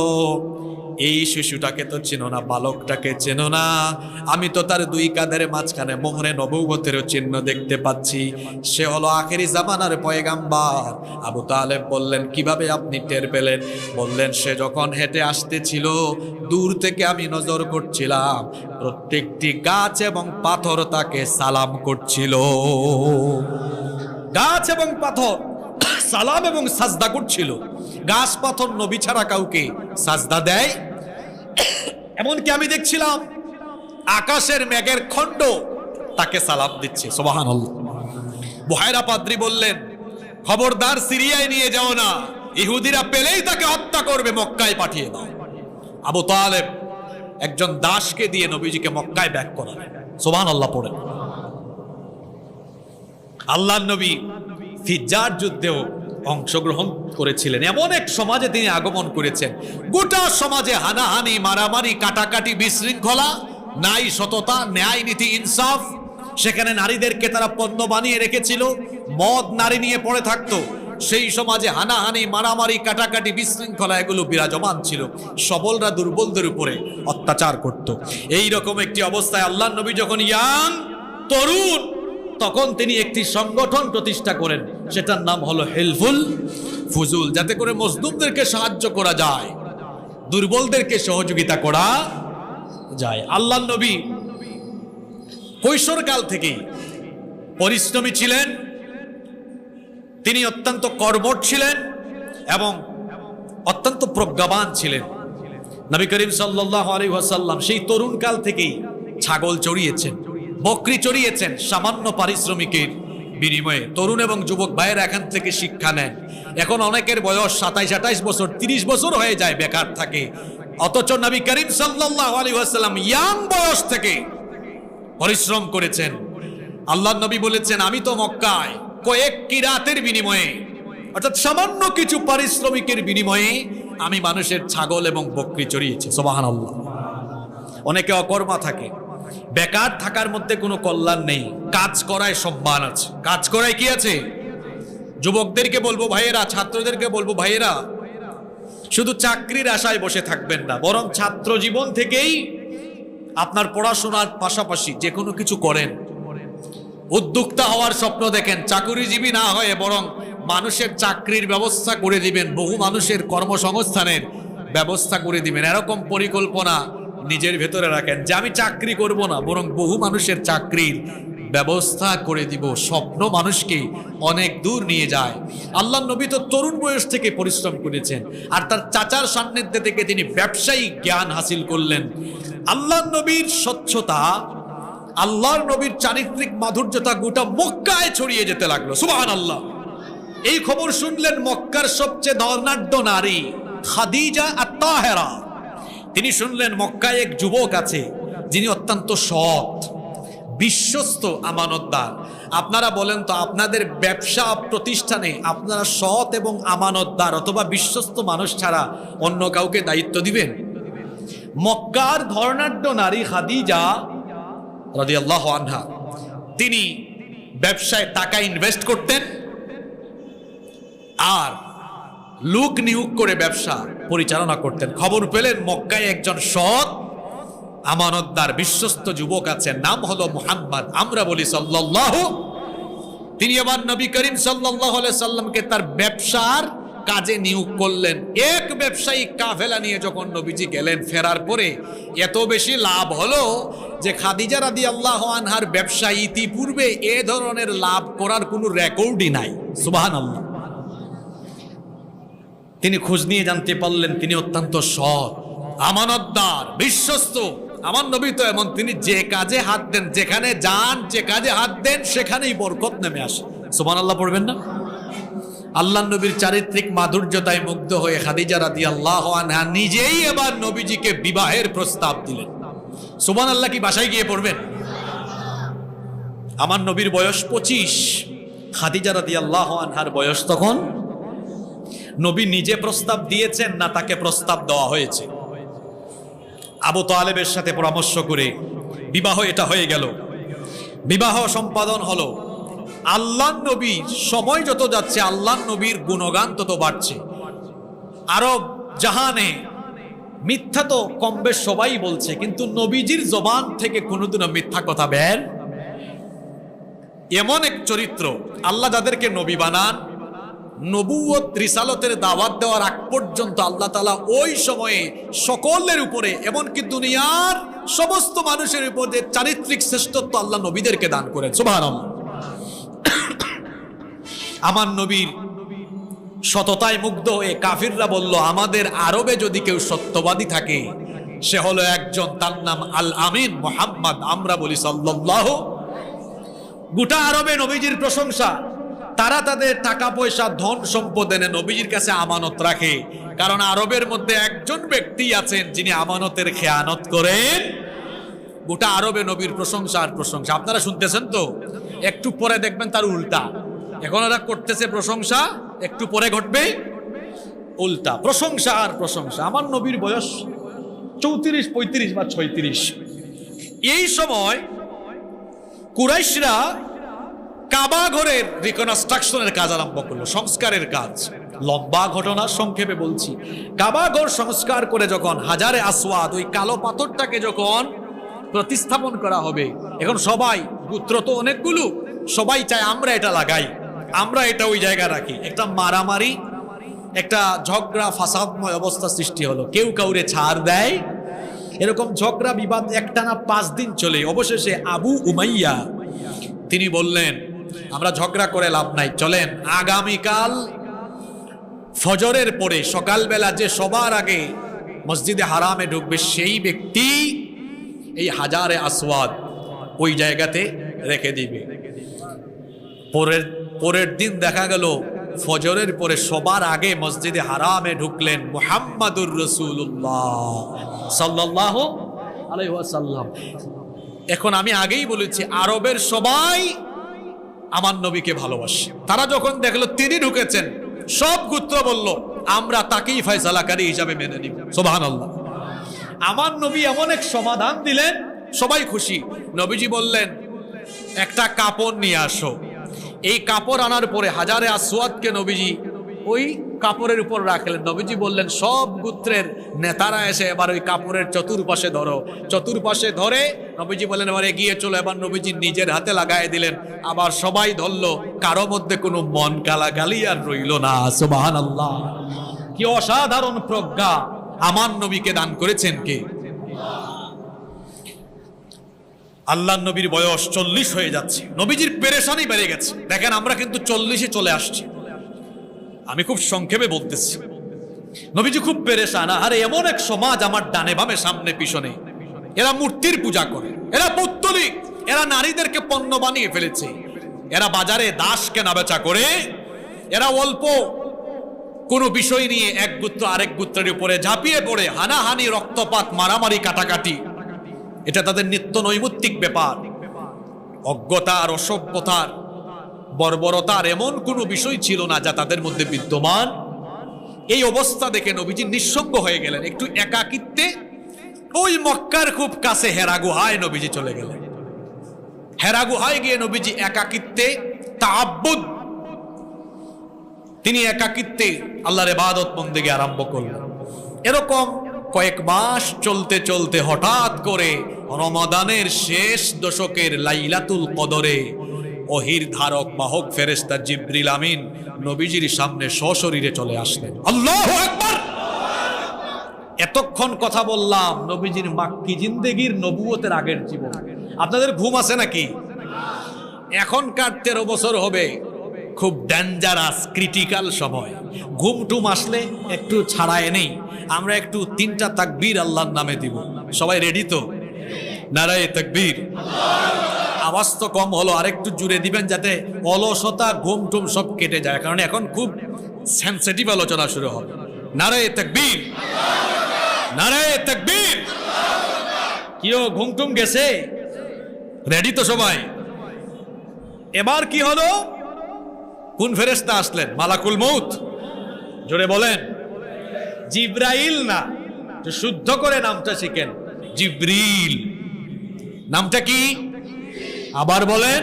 এই শিশুটাকে তো চেনো না, বালকটাকে চেনো না? আমি তো তার 2 কাঁধের মাঝখানে মোহরে নবুয়তের চিহ্ন দেখতে পাচ্ছি। সে হলো আখেরি জামানার পয়গাম্বার। আবু তালেব বললেন, কিভাবে আপনি টের পেলেন? বললেন, সে যখন হেঁটে আসতেছিল দূর থেকে আমি নজর করছিলাম, প্রত্যেকটি গাছ এবং পাথর তাকে সালাম করছিল। গাছ এবং পাথর সালাম এবং সাজদা করছিল। গাছ পাথর নবী ছাড়া কাউকে সাজদা দেয়? এমনকি আমি দেখছিলাম আকাশের মেঘের খণ্ড তাকে সালাম দিচ্ছে। সুবহানাল্লাহ। বুহায়রা পাদ্রী বললেন, খবরদার সিরিয়ায় নিয়ে যাও না, ইহুদিরা পেলেই তাকে হত্যা করবে, মক্কায় পাঠিয়ে দাও। আবু তালেব একজন দাসকে দিয়ে নবীজিকে মক্কায় ব্যাক করালেন। সুবহানাল্লাহ পড়েন। আল্লাহর নবী ফিজ্জার যুদ্ধেও অংশগ্রহণ করেছিলেন। এমন এক সমাজে তিনি আগমন করেছেন, গোটা সমাজে হানাহানি, মারামারি, কাটাকাটি, বিশৃঙ্খলা, নাই সততা, ন্যায় নীতি, ইনসাফ। সেখানে নারীদেরকে তারা পণ্য বানিয়ে রেখেছিল, মদ নারী নিয়ে পড়ে থাকতো। সেই সমাজে হানাহানি, মারামারি, কাটাকাটি, বিশৃঙ্খলা এগুলো বিরাজমান ছিল। সবলরা দুর্বলদের উপরে অত্যাচার করত। এই রকম একটি অবস্থায় আল্লাহর নবী যখন তরুণ, তখন তিনি একটি সংগঠন প্রতিষ্ঠা করেন। সেটার নাম হলো হিলফুল ফুজুল, যাতে করে মজলুমদেরকে সাহায্য করা যায়, দুর্বলদেরকে সহযোগিতা করা যায়। আল্লাহর নবী কৈশোরকাল থেকেই পরিশ্রমী ছিলেন, তিনি অত্যন্ত কর্মঠ ছিলেন এবং অত্যন্ত প্রজ্ঞাবান ছিলেন। নবী করিম সাল্লাল্লাহু আলাইহি ওয়াসাল্লাম সেই তরুণকাল থেকেই ছাগল চড়িয়েছেন, বকরি চড়িয়েছেন সামান্য পারিশ্রমিকের বিনিময়ে। তরুণ এবং যুবক ভাইয়েরা এখান থেকে শিক্ষা নেন। এখন অনেকের বয়স 27-28 বছর, 30 বছর হয়ে যায়, বেকার থাকে। অথচ নবী করিম সাল্লাল্লাহু আলাইহি ওয়াসাল্লাম ইয়াং বয়স থেকে পরিশ্রম করেছেন। আল্লাহর নবী বলেছেন, আমি তো মক্কায় কয়েক কিরাতের বিনিময়ে, অর্থাৎ সামান্য কিছু পারিশ্রমিকের বিনিময়ে আমি মানুষের ছাগল এবং বকরি চড়িয়েছি। সুবহানাল্লাহ। অনেকে অকর্মা থাকে, বেকার থাকার মধ্যে কোনো কল্যাণ নেই, কাজ করায় সম্মান আছে, কাজ করায় কি আছে? যুবকদেরকে বলবো ভাইয়েরা, ছাত্রদেরকে বলবো ভাইয়েরা, শুধু চাকরির আশায় বসে থাকবেন না, বরং ছাত্র জীবন থেকেই আপনার পড়াশোনার পাশাপাশি যে কোনো কিছু করেন, উদ্যোক্তা হওয়ার স্বপ্ন দেখেন, চাকরিজীবী না হয়ে বরং মানুষের চাকরির ব্যবস্থা করে দিবেন, বহু মানুষের কর্মসংস্থানের ব্যবস্থা করে দিবেন, এরকম পরিকল্পনা নিজের ভেতরে রাখেন যে আমি চাকরি করব না, বরং বহু মানুষের চাকরির ব্যবস্থা করে দিব। স্বপ্ন মানুষকে অনেক দূর নিয়ে যায়। আল্লাহর নবী তো তরুণ বয়স থেকে পরিশ্রম করেছেন, আর তার চাচার সান্নিধ্যে থেকে তিনি ব্যবসায়িক জ্ঞান হাসিল করলেন। আল্লাহর নবীর স্বচ্ছতা, আল্লাহর নবীর চারিত্রিক মাধুর্যতা গোটা মক্কায় ছড়িয়ে যেতে লাগলো। সুবহানাল্লাহ। এই খবর শুনলেন মক্কার সবচেয়ে ধনাঢ্য নারী খাদিজা আত-তাহেরা। তিনি শুনলেন মক্কায় এক যুবক আছে যিনি অত্যন্ত সৎ, বিশ্বস্ত, আমানতদার। আপনারা বলেন তো, আপনাদের ব্যবসা প্রতিষ্ঠানে আপনারা সৎ এবং আমানতদার অথবা বিশ্বস্ত মানুষ ছাড়া অন্য কাউকে দায়িত্ব দিবেন? মক্কার ধনাঢ্য নারী খাদিজা রাদিয়াল্লাহু আনহা তিনি ব্যবসায় টাকা ইনভেস্ট করতেন আর লোক নিয়োগ করে ব্যবসা পরিচালনা করতেন। খবর পেলেন মক্কায় একজন সৎ আমানতদার বিশ্বস্ত যুবক আছেন, নাম হলো মুহাম্মদ, আমরা বলি সাল্লাল্লাহু। তিনি আবার নবী করিম সাল্লাল্লাহু আলাইহি সাল্লামকে তার ব্যবসার কাজে নিয়োগ করলেন। এক ব্যবসায়িক কাফেলা নিয়ে যখন নবীজি গেলেন, ফেরার পরে এত বেশি লাভ হলো যে খাদিজা রাদিয়াল্লাহু আনহার ব্যবসা ইতিপূর্বে এ ধরনের লাভ করার কোনো রেকর্ডই নাই। সুবহানাল্লাহ। তিনি খোঁজ নিয়ে জানতে পারলেন তিনি অত্যন্ত সৎ, আমানতদার, বিশ্বস্ত। আমার নবী তো এমন, তিনি যে কাজে হাত দেন, যেখানে যান, যে কাজে হাত দেন, সেখানেই বরকত নেমে আসে। সুবহানাল্লাহ পড়বেন না? আল্লাহ নবীর চারিত্রিক মাধুর্যতায় মুগ্ধ হয়ে খাদিজা রাদিয়াল্লাহু আনহা নিজেই এবার নবীজিকে বিবাহের প্রস্তাব দিলেন। সুবহানাল্লাহ কি বাসায় গিয়ে পড়বেন? আমার নবীর বয়স 25, খাদিজা রাদিয়াল্লাহু আনহার বয়স তখন। নবী নিজে প্রস্তাব দিয়েছেন না তাকে প্রস্তাব দেওয়া হয়েছে? আবু তালেবের সাথে পরামর্শ করে বিবাহ এটা হয়ে গেল। বিবাহ সম্পাদন হলো। আল্লাহ নবীর সময় যত যাচ্ছে আল্লাহ নবীর গুণগান তত বাড়ছে। আরব জাহানে মিথ্যা তো কম বেশ সবাই বলছে, কিন্তু নবীজির জবান থেকে কোনোদিনও মিথ্যা কথা বের। এমন এক চরিত্র, আল্লাহ যাদেরকে নবী বানান, নবুয়ত রিসালতের দাওয়াত দেওয়ার আগ পর্যন্ত আল্লাহ তাআলা ওই সময়ে সকলের উপরে, এমনকি দুনিয়ার সমস্ত মানুষের উপর যে চারিত্রিক শ্রেষ্ঠত্ব আল্লাহ নবীদেরকে দান করেন। সুবহানাল্লাহ। আমার নবীর সততায় মুগ্ধ হয়ে কাফিররা বলল, আমাদের আরবে যদি কেউ সত্যবাদী থাকে সে হলো একজন, তার নাম আল আমিন মুহাম্মদ, আমরা বলি সাল্লাল্লাহু। গোটা আরবে নবীজির প্রশংসা। তারা তাদের টাকা পয়সা ধন সম্পদ এনে নবীজির কাছে আমানত রাখে, কারণ আরবের মধ্যে একজন ব্যক্তি আছেন যিনি আমানতের খেয়ানত করেন। গোটা আরবে নবীর প্রশংসা আর প্রশংসা। আপনারা শুনতেছেন তো? একটু পরে দেখবেন তার উল্টা। এখন ওরা করতেছে প্রশংসা, একটু পরে ঘটবে উল্টা। প্রশংসা আর প্রশংসা। আমার নবীর বয়স 34, 35 বা 36। এই সময় কুরাইশরা কাবা ঘরের রিকনস্ট্রাকশনের কাজ আরম্ভ করলো, সংস্কারের কাজ। লম্বা ঘটনা, সংক্ষেপে বলছি। কাবা ঘর সংস্কার করে যখন হাজারে আসওয়াদ, ওই কালো পাথরটাকে যখন প্রতিস্থাপন করা হবে, এখন সবাই, গোত্র তো অনেকগুলো, সবাই চায় আমরা এটা লাগাই, আমরা এটা ওই জায়গায় রাখি। একটা মারামারি, একটা ঝগড়া ফাসাদময় অবস্থা সৃষ্টি হলো। কেউ কাউরে ছাড় দেয়। এরকম ঝগড়া বিবাদ একটানা 5 দিন চলে। অবশেষে আবু উমাইয়া তিনি বললেন, আমরা ঝগড়া করে লাভ নাই, চলেন আগামীকাল ফজরের পরে সকালবেলা যে সবার আগে মসজিদে হারামে ঢুকবে সেই ব্যক্তি এই হাজারে আসওয়াদ ওই জায়গাতে রেখে দিবে। পরের দিন দেখা গেল ফজরের পরে সবার আগে মসজিদে হারামে ঢুকলেন মুহাম্মাদুর রাসূলুল্লাহ সাল্লাল্লাহু আলাইহি ওয়াসাল্লাম। এখন আমি আগেই বলেছি, আরবের সবাই আমার নবীকে ভালোবাসে। তারা যখন দেখলো তিনি ঢুকেছেন, সব গোত্র বলল আমরা তাকেই ফয়সালাকারী হিসাবে মেনে নিব। সুবহানাল্লাহ। আমার নবী এমন এক সমাধান দিলেন, সবাই খুশি। নবীজি বললেন, একটা কাপড় নিয়ে আসো। এই কাপড় আনার পরে হাজারে আসওয়াদকে নবীজি ওই কাপড়ের উপর রাখলেন। নবীজি বললেন, সব গোত্রের নেতারা এসে এবার ওই কাপড়ের চতুর্পাশে ধরো। চতুর্পাশে ধরে নবীজি বললেন, এবার এগিয়ে চলো। এবার নবীজি নিজের হাতে লাগাই দিলেন। আবার সবাই ধরলো। কারো মধ্যে কোনো মন গালাগালি আর রইল না। সুবহানাল্লাহ। কি অসাধারণ প্রজ্ঞা আমার নবীকে দান করেছেন কে? আল্লাহ নবীর বয়স 40 হয়ে যাচ্ছে। নবীজির পেরেশানি বেড়ে গেছে। দেখেন, আমরা কিন্তু 40-এ চলে আসছি। আমি খুব সংক্ষেপে বলতেছি, নবীজি খুব পেরেশান। আরে এমন এক সমাজ আমার ডানে বামে সামনে পিছনে, এরা মূর্তির পূজা করে, এরা পৌত্তলিক, এরা নারীদেরকে পণ্য বানিয়ে ফেলেছে, এরা বাজারে দাস কেনা বেচা করে, এরা অল্প কোনো বিষয় নিয়ে এক গোত্র আরেক গোত্রের উপরে ঝাঁপিয়ে পড়ে হানাহানি, রক্তপাত, মারামারি, কাটাকাটি। এটা তাদের নিত্য নৈমিত্তিক ব্যাপার। অজ্ঞতার, অসভ্যতার, বর্বরতার এমন কোনো বিষয় ছিল না যা তাদের মধ্যে বিদ্যমান। এই অবস্থা দেখে নবীজি নিঃসঙ্গ হয়ে গেলেন। একটু একাকিত্বে ওই মক্কার খুব কাছে হেরা গুহায় নবীজি চলে গেলেন। হেরা গুহায় গিয়ে নবীজি একাকিত্বে তাআব্বুদ, তিনি একাকিত্বে আল্লাহর ইবাদত বন্দেগী আরম্ভ করলেন। এরকম কয়েক মাস চলতে চলতে হঠাৎ করে রমাদানের শেষ দশকের লাইলাতুল কদরে ওহির ধারক বাহক ফেরেশতা জিবরিল আমিন নবীজির সামনে সশরীরে চলে আসলেন। আল্লাহু আকবার। এতক্ষণ কথা বললাম নবীজির মাক্কি জিন্দেগির নবুয়তের আগের জীবন। আপনাদের ঘুম আছে নাকি? এখনকার 13 বছর হবে খুব ডেঞ্জারাস ক্রিটিক্যাল সময়। ঘুম টুম আসলে একটু ছাড়ায় নেই, আমরা একটু 3টা তাকবীর আল্লাহর নামে দিব। সবাই রেডি তো? নারায়ে তাকবীর। আওয়াজ তো কম হলো, আরেকটু জুড়ে দিবেন যাতে অলসতা ঘুম টুম সব কেটে যায়, কারণ এখন খুব সেনসিটিভ আলোচনা শুরু হবে। নারায়ে তাকবীর, নারায়ে তাকবীর। কিও ঘুম টুম গেছে? রেডি তো সবাই? এবার কি হলো? কোন ফেরেশতা আসলেন? মালাকুল মউত। জোরে বলেন। জিব্রাইল না, তো শুদ্ধ করে নামটা শিখেন। জিব্রিল। নামটা কি? আবার বলেন।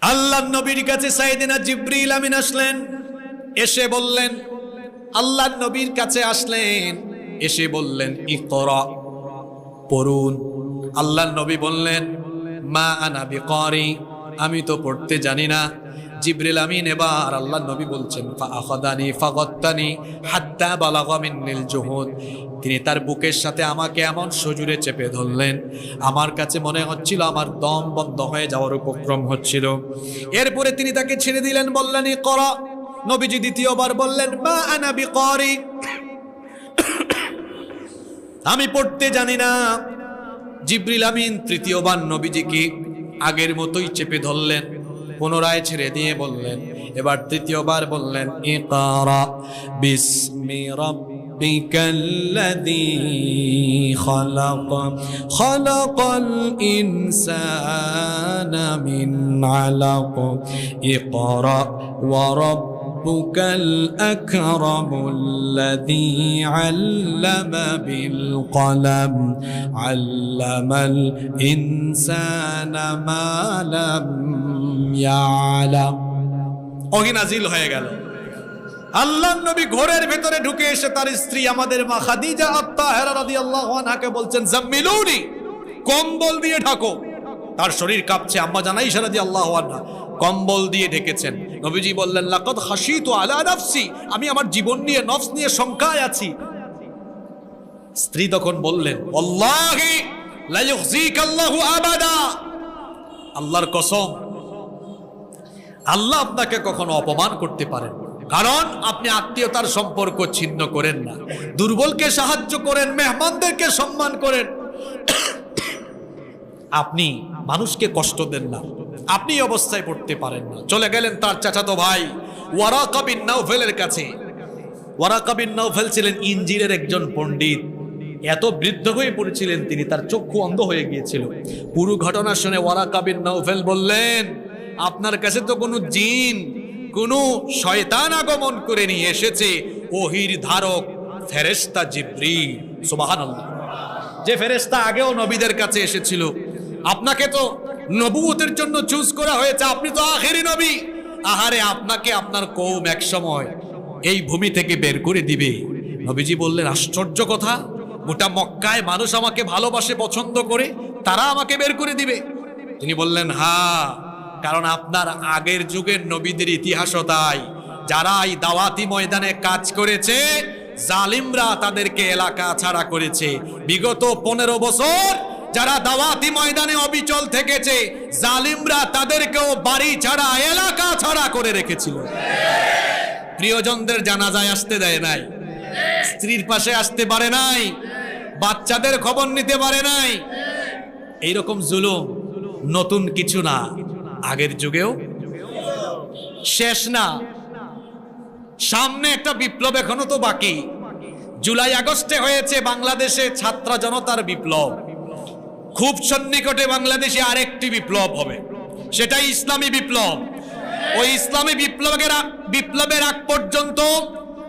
আল্লাহর নবীর কাছে সাইয়েদনা জিব্রিল আমিন আসলেন। এসে বললেন, আল্লাহর নবীর কাছে আসলেন, এসে বললেন ইকরা, পড়ুন। আল্লাহর নবী বললেন মা আনা বিকারি, আমি তো পড়তে জানি না। জিবরিল আমিন এবার আল্লাহর নবী বলছেন ফাআখাদানি ফাগাত্তানি হাত্তা বালাগা মিন্নিল জুহুদ, তিনি তার বুকের সাথে আমাকে এমন সজোরে চেপে ধরলেন, আমার কাছে মনে হচ্ছিল আমার দম বন্ধ হয়ে যাওয়ার উপক্রম হচ্ছিল। এরপরে তিনি তাকে ছেড়ে দিলেন, বললেন ইকরা। নবীজি দ্বিতীয়বার বললেন মা আনা বিকারি, আমি পড়তে জানি না। জিবরিল আমিন তৃতীয়বার নবীজিকে আগের মতোই চেপে ধরলেন, পুনরায় ছেড়ে দিয়ে বললেন, এবার তৃতীয়বার বললেন ইকরা বিসমি রাব্বিকাল্লাযী খালাক খালাকাল ইনসানা মিন আলাক ইকরা ওয়া রাব্বুকাল আকরামুল্লাযী আল্লামা বিল কলম আল্লামাল ইনসানা মা লাম ইয়ালাম। ওহী নাজিল হয়ে গেল। আল্লাহর নবী ঘরের ভেতরে ঢুকে এসে তার স্ত্রী আমাদের মা খাদিজা আত-তাহেরা রাদিয়াল্লাহু আনহাকে বলছেন জাম্মিলুনি, কম্বল দিয়ে ঢাকো। তার শরীর কাঁপছে। আম্মা জান আয়েশা রাদিয়াল্লাহু আনহা কম্বল দিয়ে ঢেকেছেন। নবীজি বললেন লাকাদ খাশিতু আলা নাফসি, আমি আমার জীবন নিয়ে নফস নিয়ে শঙ্কায় আছি। স্ত্রী তখন বললেন ওয়াল্লাহি লা ইউখজিকাল্লাহু আবাদা, আল্লাহর কসম আল্লাহ আপনাকে কখনো অপমান করতে পারেন, কারণ আপনি আত্মীয়তার সম্পর্ক ছিন্ন করেন না, দুর্বলকে সাহায্য করেন, মেহমানদেরকে সম্মান করেন, আপনি মানুষকে কষ্ট দেন না, আপনি অবস্থায় পড়তে পারেন না। চলে গেলেন তার চাচাতো ভাই ওয়ারাকা বিন নাওফেলের কাছে। ওয়ারাকা বিন নাওফেল ছিলেন ইনজিলের একজন পণ্ডিত। এত বৃদ্ধ হয়ে পড়েছিলেন তিনি, তার চক্ষু অন্ধ হয়ে গিয়েছিল। পুরো ঘটনা শুনে ওয়ারাকা বিন নাওফেল বললেন, আপনার কাছে তো কোনো জিন, কোনো শয়তান আগমন করে নিয়ে এসেছে, ওহির ধারক ফেরেশতা জিবরিল। সুবহানাল্লাহ। যে ফেরেশতা আগেও নবীদের কাছে এসেছিল। আপনাকে তো নবুয়তের জন্য চুজ করা হয়েছে, আপনি তো আখেরি নবী। আহারে, আপনাকে আপনার কওম এক সময় এই ভূমি থেকে বের করে দিবে। নবীজি বললেন আশ্চর্য কথা, গোটা মক্কায় মানুষ আমাকে ভালোবাসে, পছন্দ করে, তারা আমাকে বের করে দিবে? তিনি বললেন হ্যাঁ, কারণ আপনার আগের যুগের নবীদের ইতিহাসও তাই। যারা এই দাওয়াতি ময়দানে কাজ করেছে, জালিমরা তাদেরকে এলাকা ছাড়া করেছে। বিগত 15 বছর যারা দাওয়াতি ময়দানে অবিচল থেকেছে, জালিমরা তাদেরকেও বাড়ি ছাড়া, এলাকা ছাড়া করে রেখেছিল। প্রিয়জনদের জানাজায় আসতে দেয় নাই, স্ত্রীর পাশে আসতে পারে নাই, বাচ্চাদের খবর নিতে পারে নাই। এইরকম জুলুম নতুন কিছু না, আগের যুগেও শেষ না। সামনে একটা বিপ্লব এখনো তো বাকি। জুলাই আগস্টে হয়েছে বাংলাদেশে ছাত্র জনতার বিপ্লব, খুব সন্নিকটে বাংলাদেশে আরেকটি বিপ্লব হবে, সেটাই ইসলামী বিপ্লব। ওই ইসলামী বিপ্লবের আগ পর্যন্ত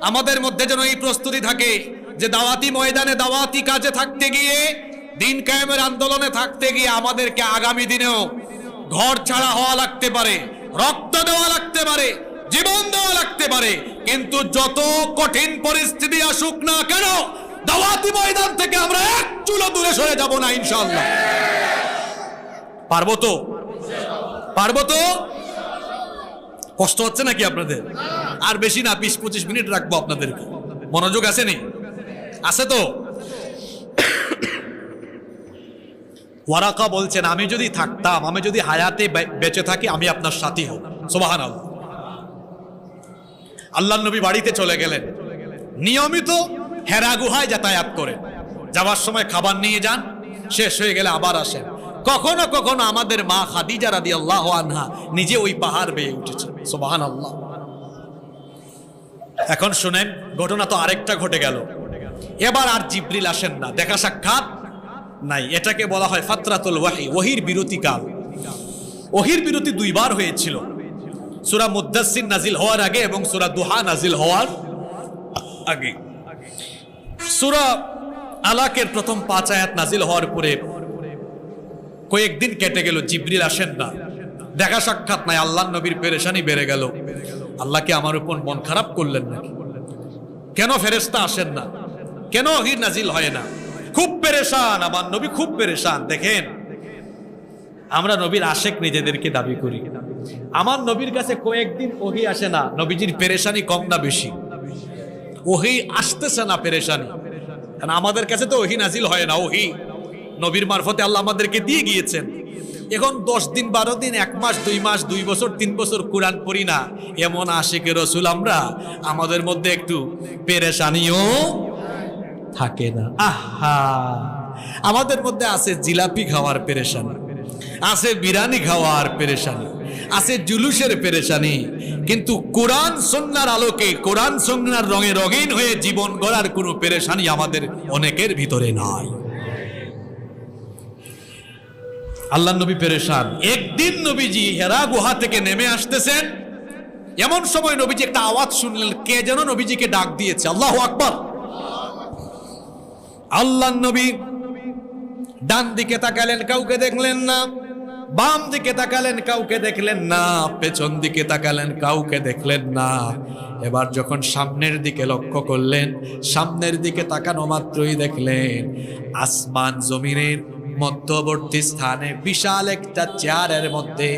আমাদের মধ্যে যেন এই প্রস্তুতি থাকে যে দাওয়াতি ময়দানে দাওয়াতি কাজে থাকতে গিয়ে দিন কায়েমের আন্দোলনে থাকতে গিয়ে আমাদেরকে আগামী দিনেও ঘর ছাড়া হওয়া লাগতে পারে, রক্ত দেওয়া লাগতে পারে, জীবন দেওয়া লাগতে পারে, কিন্তু যত কঠিন পরিস্থিতি আসুক না কেন দাওয়াতি ময়দান থেকে আমরা এক চুলো দূরে সরে যাব না ইনশাআল্লাহ। পারবো তো? পারবো তো? কষ্ট হচ্ছে নাকি আপনাদের? আর বেশি না, 20-25 মিনিট রাখবো আপনাদেরকে। মনোযোগ আছে নি? আছে তো? ওয়ারাকা বলছেন, আমি যদি থাকতাম, আমি যদি হায়াতে বেঁচে থাকি, আমি আপনার সাথী হব। সুবহানাল্লাহ। আল্লাহর নবী বাড়িতে চলে গেলেন। নিয়মিত হেরা গুহায় যাতায়াত করে, যাওয়ার সময় খাবার নিয়ে যান, শেষ হয়ে গেলে আবার আসেন। কখনো কখনো আমাদের মা খাদিজা রাদিয়াল্লাহু আনহা নিজে ওই পাহাড় বেয়ে উঠেছেন। সুবহানাল্লাহ। এখন শুনেন, ঘটনা তো আরেকটা ঘটে গেল। এবার আর জিবরিল আসেন না, দেখা সাক্ষাৎ নাই। এটাকে বলা হয় ফাতরাতুল ওয়াহি, ওহির বিরতিকাল। ওহির বিরতি দুইবার হয়েছিল, সূরা মুদ্দাসসির নাজিল হওয়ার আগে এবং সূরা দুহা নাজিল হওয়ার আগে। সূরা আলাকের প্রথম 5 আয়াত নাজিল হওয়ার পরে কয়েকদিন কেটে গেল, জিবরিল আসেন না, দেখা সাক্ষাৎ নাই। আল্লাহর নবীর পেরেশানি বেড়ে গেল। আল্লাহ কি আমার উপর মন খারাপ করলেন নাকি? কেন ফেরেশতা আসেন না? কেন ওহী নাজিল হয় না? খুব পেরেশান আমার নবী, খুব পেরেশান। দেখেন, আমরা নবীর আশেক নিজেদেরকে দাবি করি, আমার নবীর কাছে কয়েকদিন ওহী আসে না, নবীজির পেরেশানি কম না বেশি? ওহী আসতেছে না, পেরেশানি। কারণ আমাদের কাছে তো ওহী নাজিল হয় না, ওহী নবীর মারফতে আল্লাহ আমাদেরকে দিয়ে গিয়েছেন। এখন 10 দিন 12 দিন 1 মাস 2 মাস 2 বছর 3 বছর কোরআন পড়ি না, এমন আশিকে রসুল আমরা, আমাদের মধ্যে একটু পেরেশানিও থাকে না? আহা, আমাদের মধ্যে আছে জিলাপি খাওয়ার পেরেশানি, আছে বিরিয়ানি খাওয়ার পেরেশানি, আছে জুলুসের পেরেশানি, কিন্তু কোরআন সুন্নাহর আলোকে, কোরআন সুন্নাহর রঙে রঙিন হয়ে জীবন গড়ার কোনো পেরেশানি আমাদের অনেকের ভিতরে নাই। আল্লাহ নবী পেরেশান। একদিন নবীজি হেরা গুহা থেকে নেমে আসতেছেন, এমন সময় নবীজি একটা আওয়াজ শুনলেন, কে যেন নবীজিকে ডাক দিয়েছে। আল্লাহু আকবার। আল্লাহ নবী ডান দিকে তাকালেন, কাউকে দেখলেন না। বাম দিকে তাকালেন, কাউকে দেখলেন না। পেছন দিকে তাকালেন, কাউকে দেখলেন না। এবার যখন সামনের দিকে লক্ষ্য করলেন, সামনের দিকে তাকানো মাত্রই দেখলেন আসমান জমিনের মধ্যবর্তী স্থানে বিশাল একটা চেয়ারের মধ্যে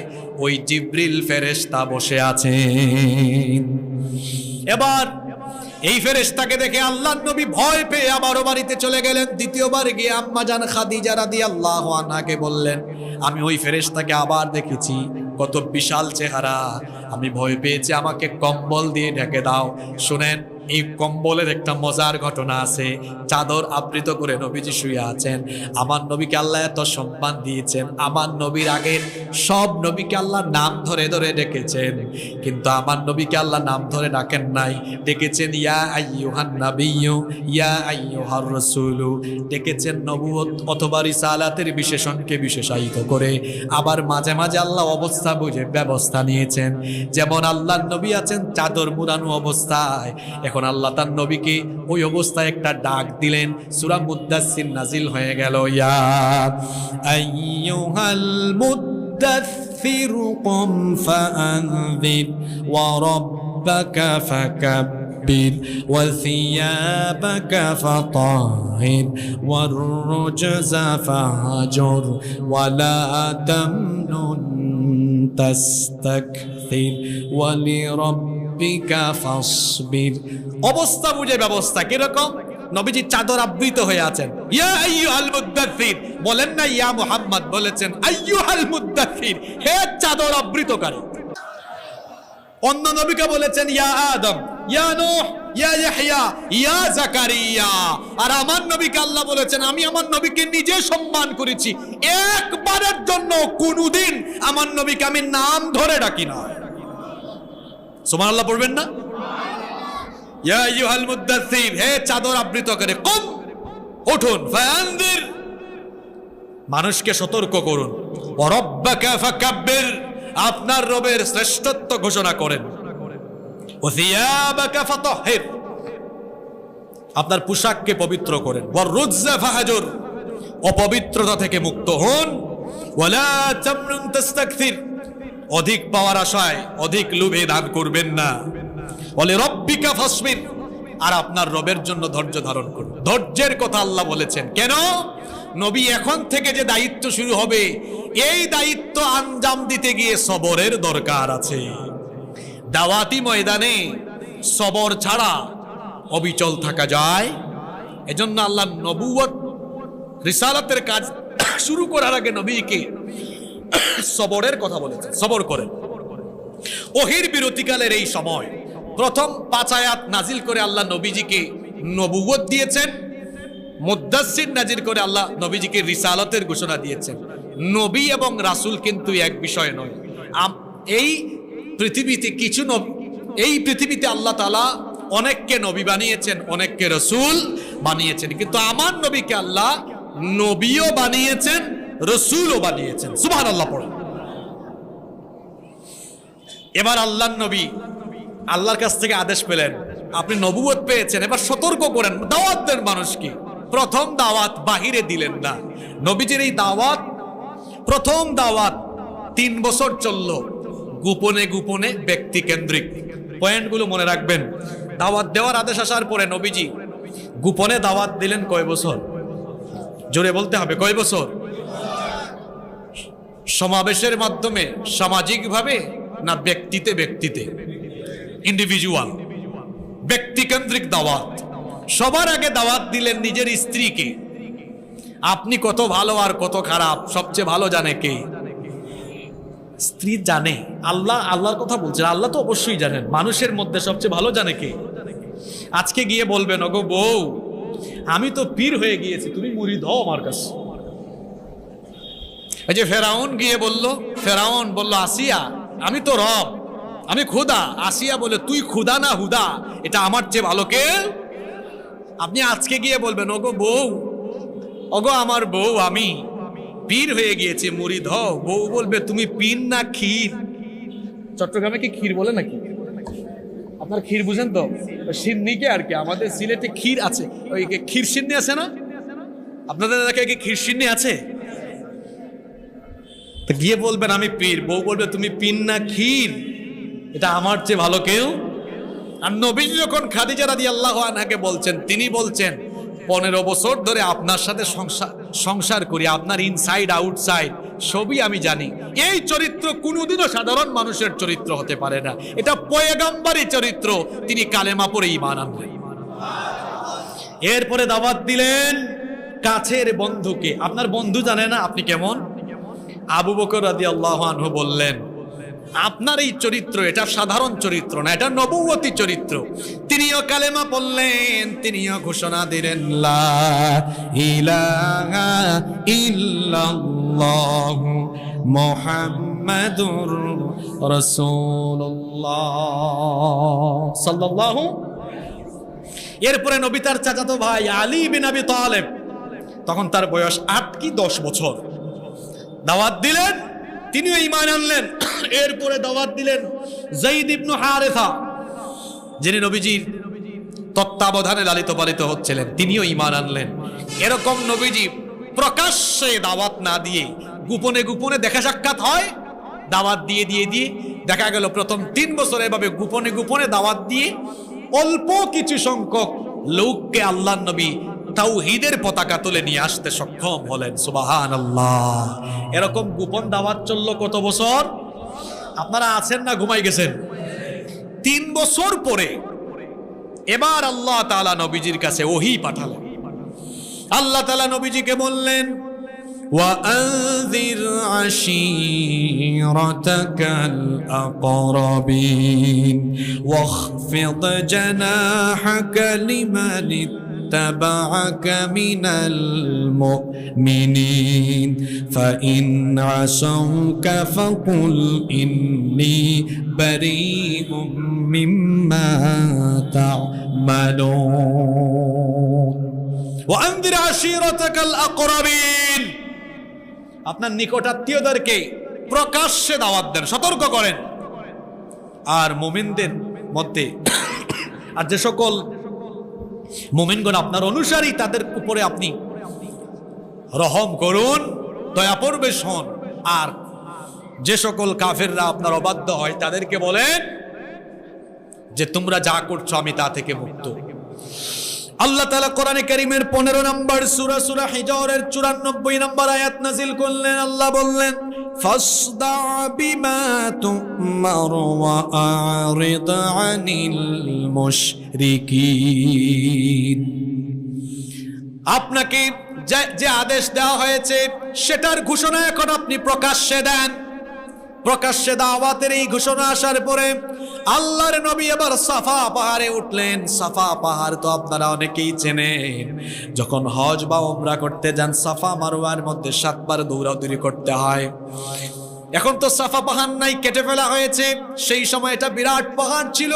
ওই জিবরিল ফেরেশতা বসে আছেন। এবার এই ফেরেশতাকে দেখে আল্লাহর নবী ভয় পেয়ে আবারও বাড়িতে চলে গেলেন। দ্বিতীয়বার গিয়ে আম্মা জান খাদিজা রাদিয়াল্লাহু আনহাকে বললেন, আমি ওই ফেরেশতাকে আবার দেখেছি, কত বিশাল চেহারা, আমি ভয় পেয়েছি, আমাকে কম্বল দিয়ে ঢেকে দাও। শুনেন, এই কম্বলের একটা মজার ঘটনা আছে। চাদর আবৃত করে নবীজি শুয়ে আছেন। আমার নবীকে আল্লাহ এত সম্মান দিয়েছেন, আমার নবীর আগের সব নবীকে আল্লাহ নাম ধরে ধরে ডেকেছেন, কিন্তু আমার নবীকে আল্লাহ নাম ধরে ডাকেন নাই, ডেকেছেন ইয়া আইয়ুহান নাবিয়্যু, ইয়া আইয়ুহার রাসূলু, ডেকেছেন নবুয়ত অথবা রিসালাতের বিশেষণকে বিশেষায়িত করে। আবার মাঝে মাঝে আল্লাহ অবস্থা বুঝে ব্যবস্থা নিয়েছেন। যেমন আল্লাহর নবী আছেন চাদর মুড়ানো অবস্থায়, এখন আল্লাহ তার নবীকে ওই অবস্থায় একটা ডাক দিলেন। সূরা মুদ্দাসসির নাজিল হয়ে গেল, ইয়া আইয়ুহাল মুদ্দাসসির কুম ফাআনযির ওয়া রাব্বাকা ফাকাব্বির ওয়া সিয়াবাকা ফাতাহির ওয়ার রুজজা ফাহজুর ওয়া লা তামনুন তাস্তাকথির ওয়া লিরাব্বিকা ফাসবির। অবস্থা বুঝে ব্যবস্থা। কিরকম? নবীজি চাদর আবৃত হয়ে আছেন। ইয়া আইয়ুহাল মুদ্দাসসির বলেন না ইয়া মুহাম্মদ, বলেছেন আইয়ুহাল মুদ্দাসসির, হে চাদর আবৃতকারী। অন্য নবীকে বলেছেন ইয়া আদম, ইয়া নূহ, ইয়া ইয়াহইয়া, ইয়া যাকারিয়া। আর আমার নবীকে আল্লাহ বলেছেন, আমি আমার নবীকে নিজে সম্মান করেছি, একবারের জন্য কোনদিন আমার নবীকে আমি নাম ধরে ডাকি না। সুবহানাল্লাহ পড়বেন না? ইয়া আইয়ুহাল মুদ্দাসসির, হে চাদর আবৃত করে, কুম, উঠুন, ফাআনযির, মানুষকে সতর্ক করুন, ওয়া রাব্বাকা ফাকাব্বির, আপনার রবের শ্রেষ্ঠত্ব ঘোষণা করেন, ওয়া সিয়াবাকা ফাতাহহির, আপনার পোশাককে পবিত্র করেন, ওয়া রুজজা ফাহজুর, অপবিত্রতা থেকে মুক্ত হন। ওয়ালা তামনুন তাস্তাকসির, অধিক পাওয়ার আশায় অধিক লোভে দান করবেন না। ওয়ালি রাব্বিকা ফাসবির, আর আপনার রবের জন্য ধৈর্য ধারণ করুন। ধৈর্যের কথা আল্লাহ বলেছেন কেন? নবী এখন থেকে যে দায়িত্ব শুরু হবে, এই দায়িত্ব আঞ্জাম দিতে গিয়ে সবরের দরকার আছে। দাওয়াতি ময়দানে সবর ছাড়া অবিচল থাকা যায়? এজন্য আল্লাহ নবুয়ত রিসালাতের কাজ শুরু করার আগে নবীকে সবরের কথা বলেছেন, সবর করেন। ওহির বিরতিকালের এই সময় প্রথম 5 আয়াত নাজিল করে আল্লাহ নবীজিকে নবুয়ত দিয়েছেন। মুদ্দাসসির নাজিল করে আল্লাহ নবীজিকে রিসালাতের ঘোষণা দিয়েছেন। নবী এবং রাসূল কিন্তু এক বিষয় নয়। এই পৃথিবীতে এই পৃথিবীতে আল্লাহ তাআলা অনেককে নবী বানিয়েছেন, অনেককে রাসূল বানিয়েছেন, কিন্তু আমার নবীকে আল্লাহ নবীও বানিয়েছেন, রাসূলও বানিয়েছেন। সুবহানাল্লাহ পড়েন। এবার আল্লাহর নবী আল্লাহর কাছ থেকে আদেশ পেলেন, আপনি নবুয়ত পেয়েছেন, এবার সতর্ক করেন, দাওয়াত দেন মানুষকে। প্রথম দাওয়াত বাহিরে দিলেন না। নবীজির এই দাওয়াত, প্রথম দাওয়াত 3 বছর চলল, গোপনে গোপনে, ব্যক্তি কেন্দ্রিক। পয়েন্টগুলো মনে রাখবেন। দাওয়াত দেওয়ার আদেশ আসার পরে নবীজি গোপনে দাওয়াত দিলেন কয় বছর? জোরে বলতে হবে, কয় বছর? সমাবেশের মাধ্যমে, সামাজিকভাবে, না ব্যক্তিতে ব্যক্তিতে? ইন্ডিভিজুয়াল, ব্যক্তিকেন্দ্রিক দাওয়াত। সবার আগে দাওয়াত দিলেন নিজের স্ত্রীকে। আপনি কত ভালো আর কত খারাপ সবচেয়ে ভালো জানে কে? স্ত্রী জানে। আল্লাহর কথা বলছেন, আল্লাহ তো অবশ্যই জানেন। মানুষের মধ্যে সবচেয়ে ভালো জানে কে? আজকে গিয়ে বলবেন, ওগো বউ, আমি তো পীর হয়ে গিয়েছি, তুমি মুরিদ হও আমার কাছে। এই যে ফেরাউন গিয়ে বলল, ফেরাউন বলল, আসিয়া আমি তো রব, আমি খুদা। আসিয়া বলে, তুই খুদা না হুদা, এটা আমার চেয়ে ভালো কে? আপনি আজকে গিয়ে বলবেন, ওগো বউ, ওগো আমার বউ, আমি পীর হয়ে গিয়েছি, মুরিদ হও। বউ বলবে, তুমি পীর না ক্ষীর? চট্টগ্রামে কি ক্ষীর বলে নাকি? আপনার ক্ষীর বুঝেন তো? সিন্নিকে আর কি, আমাদের সিলেটে ক্ষীর আছে, ওই ক্ষীর সিন্নি আছে না? আপনাদের এলাকায় কি ক্ষীর সিন্নি আছে? তো গিয়ে বলবেন আমি পীর। বউ বলবে, তুমি পীর না ক্ষীর, এটা আমার চেয়ে ভালো কেউ? আর নবীজি যখন খাদিজা রাদিয়াল্লাহু আনহাকে বলছেন, তিনি বলছেন, 15 বছর ধরে আপনার সাথে সংসার করি, আপনার ইনসাইড আউটসাইড সবই আমি জানি। এই চরিত্র কোনোদিনও সাধারণ মানুষের চরিত্র হতে পারে না, এটা পয়গম্বরী চরিত্র। তিনি কালেমা পড়ে ঈমান আনলেন। এরপরে দাওয়াত দিলেন কাছের বন্ধুকে। আপনার বন্ধু জানে না আপনি কেমন? আবু বকর রাদিয়াল্লাহু আনহু বললেন, আপনার এই চরিত্র এটা সাধারণ চরিত্র না, এটা নবুয়তি চরিত্র। তিনিও কালেমা পড়লেন, তিনিও ঘোষণা দিলেন, লা ইলাহা ইল্লাল্লাহু মুহাম্মাদুর রাসূলুল্লাহ সাল্লাল্লাহু। এরপরে নবী তার চাচাতো ভাই আলী বিন আবি তালেব, তখন তার বয়স 8 কি 10 বছর, দাওয়াত দিলেন, তিনিও ঈমান আনলেন। এরপরে দাওয়াত দিলেন যায়েদ ইবনে হারেসা, যিনি নবীজির তত্ত্বাবধানে লালিত পালিত হচ্ছিলেন, তিনিও ঈমান আনলেন। এরকম নবীজি প্রকাশ্যে দাওয়াত না দিয়ে গোপনে গোপনে দেখা সাক্ষাৎ হয়, দাওয়াত দিয়ে দেখা গেল প্রথম 3 বছর এভাবে গোপনে গোপনে দাওয়াত দিয়ে অল্প কিছু সংখ্যক লোককে আল্লাহর নবী তাওহীদের পতাকা তুলে নিয়ে আসতে সক্ষম হলেন। সুবহানাল্লাহ। এরকম গোপন দাওয়াত চলল কত বছর? আপনারা আছেন না ঘুমাই গেছেন? 3 বছর পরে এবার আল্লাহ তাআলা নবীজির কাছে ওহী পাঠালেন। আল্লাহ তাআলা নবীজিকে বললেন, وأنذر عشيرتك الأقربين واخفض جناحك لمن اتبعك من المؤمنين فإن عصوك فقل إني بريء مما تعملون وأنذر عشيرتك الأقربين। আপনার নিকটাত্মীয়দেরকে প্রকাশ্যে দাওয়াত দেন, সতর্ক করেন। আর মুমিনদের মধ্যে, আর যে সকল মুমিনগণ আপনার অনুসারী, তাদের উপরে আপনি রহম করুন, দয়া পরবেশন। আর যে সকল কাফেররা আপনার অবাধ্য হয় তাদেরকে বলেন যে তোমরা যা করছো আমি তা থেকে মুক্ত। আল্লাহ তাআলা কোরআনে কারীমের 15 নম্বর সূরা সূরা হিজরের 94 নম্বর আয়াত নাযিল করলেন। আল্লাহ বললেন ফাসদা বিমা তুমার ওয়া আরিদ আনিল মুশরিকিন। আপনাকে যে আদেশ দেওয়া হয়েছে সেটার ঘোষণা এখন আপনি প্রকাশ্যে দেন। প্রকাশ্যে দাওয়াতের এই ঘোষণা আসার পরে আল্লাহর নবী এবার সাফা পাহাড়ে উঠলেন। সাফা পাহাড় তো আপনারা অনেকেই চেনেন, যখন হজ বা উমরা করতে যান সাফা মারওয়ার মধ্যে 7 বার দৌড়াদৌড়ি করতে হয়। এখন তো সাফা পাহাড় নাই, কেটে ফেলা হয়েছে। সেই সময় এটা বিরাট পাহাড় ছিল।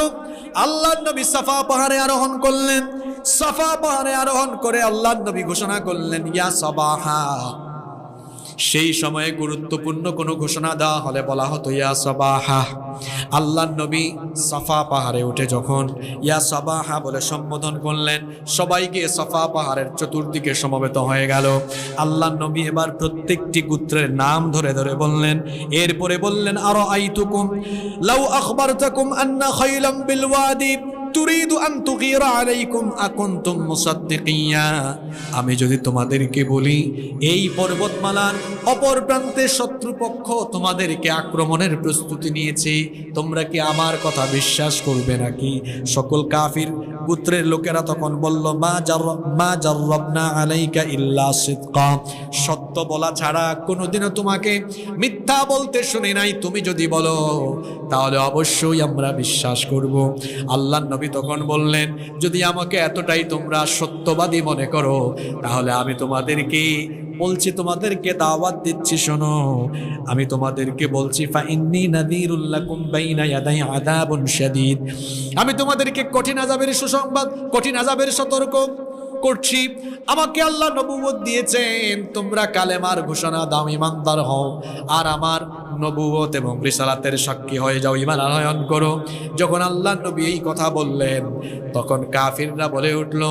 আল্লাহর নবী সাফা পাহাড়ে আরোহণ করলেন। সাফা পাহাড়ে আরোহণ করে আল্লাহর নবী ঘোষণা করলেন ইয়া সাবাহা। সেই সময়ে গুরুত্বপূর্ণ কোনো ঘোষণা দেওয়া হলে বলা হতো ইয়া সাবাহা। আল্লাহর নবী সাফা পাহাড়ে উঠে যখন ইয়া সাবাহা বলে সম্বোধন করলেন, সবাই গিয়ে সাফা পাহাড়ের চতুর্দিকে সমবেত হয়ে গেল। আল্লাহর নবী এবার প্রত্যেকটি গোত্রের নাম ধরে ধরে বললেন। এরপরে বললেন আরো আইতুকুম লাউ আখবারতাকুম আন্না খাইলাম বিল ওয়াদি তুরিদু আন তুগীরা আলাইকুম আকুনতুম মুসাদ্দিকিয়া। আমি যদি তোমাদেরকে বলি এই পর্বতমালার অপর প্রান্তে শত্রুপক্ষ তোমাদেরকে আক্রমণের প্রস্তুতি নিয়েছে, তোমরা কি আমার কথা বিশ্বাস করবে নাকি? সকল কাফির গোত্রের লোকেরা তখন বলল মা জাররাবনা আলাইকা ইল্লা সিদকা। সত্য বলা ছাড়া কোনোদিনও তোমাকে মিথ্যা বলতে শুনি নাই। তুমি যদি বলো তাহলে অবশ্যই আমরা বিশ্বাস করব। আল্লাহর নবী তখন বললেন যদি আমাকে এতটাই তোমরা সত্যবাদী মনে করো তাহলে আমি তোমাদেরকে বলছি, তোমাদেরকে দাওয়াত দিচ্ছি, শোনো আমি তোমাদেরকে বলছি ফাইন্নী নাযীরুল লাকুম বাইনা ইয়াদাই আযাবুন শাদীদ। আমি তোমাদেরকে কঠিন আযাবের সুসংবাদ, কঠিন আযাবের সতর্ক করছি। আমাকে আল্লাহ নবুয়ত দিয়েছেন, তোমরা কালেমার ঘোষণা দাও, ঈমানদার হও, আর আমার নবুয়ত এবং রিসালাতের সাক্ষী হয়ে যাও, ঈমান আনয়ন করো। যখন আল্লাহ নবী এই কথা বললেন তখন কাফিররা বলে উঠল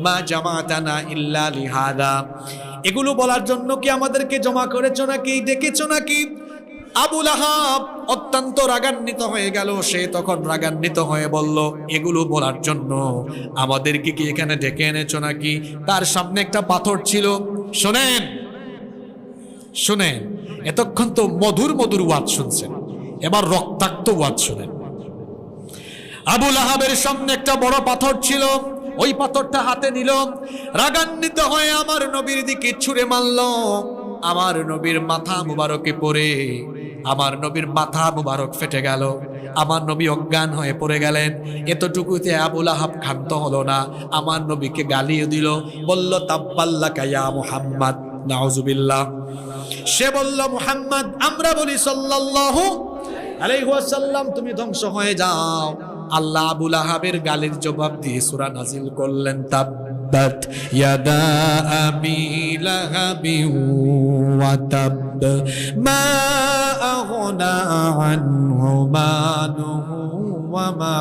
মা জামাতানা ইল্লা লিহাদা। এগুলো বলার জন্য কি আমাদেরকে জমা করেছো নাকি, ডেকেছো নাকি? আবু লাহাব অত্যন্ত রাগান্বিত হয়ে গেল। সে তখন রাগান্বিত হয়ে বলল এগুলো বলার জন্য আমাদেরকে কি এখানে ডেকে এনেছো নাকি? তার সামনে একটা পাথর ছিল। শোনেন শুনেন, এতক্ষণ তো মধুর মধুর ওয়াজ শুনছেন, এবার রক্তাক্ত ওয়াজ শুনেন। আবু লাহাবের সামনে একটা বড় পাথর ছিল। ওই পাথরটা হাতে নিল, রাগান্বিত হয়ে আমার নবীর দিকে ছুঁড়ে মারল। আমার নবীর মাথা মুবারকে পড়ে আমার নবীর মাথা মুবারক ফেটে গেল। আমার নবী অজ্ঞান হয়ে পড়ে গেলেন। এতটুকুতে আবু লাহাব ক্ষান্ত হলো না, আমার নবীকে গালিও দিল, বলল তাব্বাল্লাকা ইয়া মুহাম্মদ। নাউজুবিল্লাহ। সে বলল মুহাম্মদ, আমরা বলি সাল্লাল্লাহু আলাইহি ওয়াসাল্লাম, তুমি ধ্বংস হয়ে যাও। আল্লাহ আবু লাহাবের গালির জবাব দিয়ে সূরা নাজিল করলেন তাব্বাত ইয়াদা আবি লাহাবি ওয়া তাব মা আগনা আনহু মালুহু ওয়া মা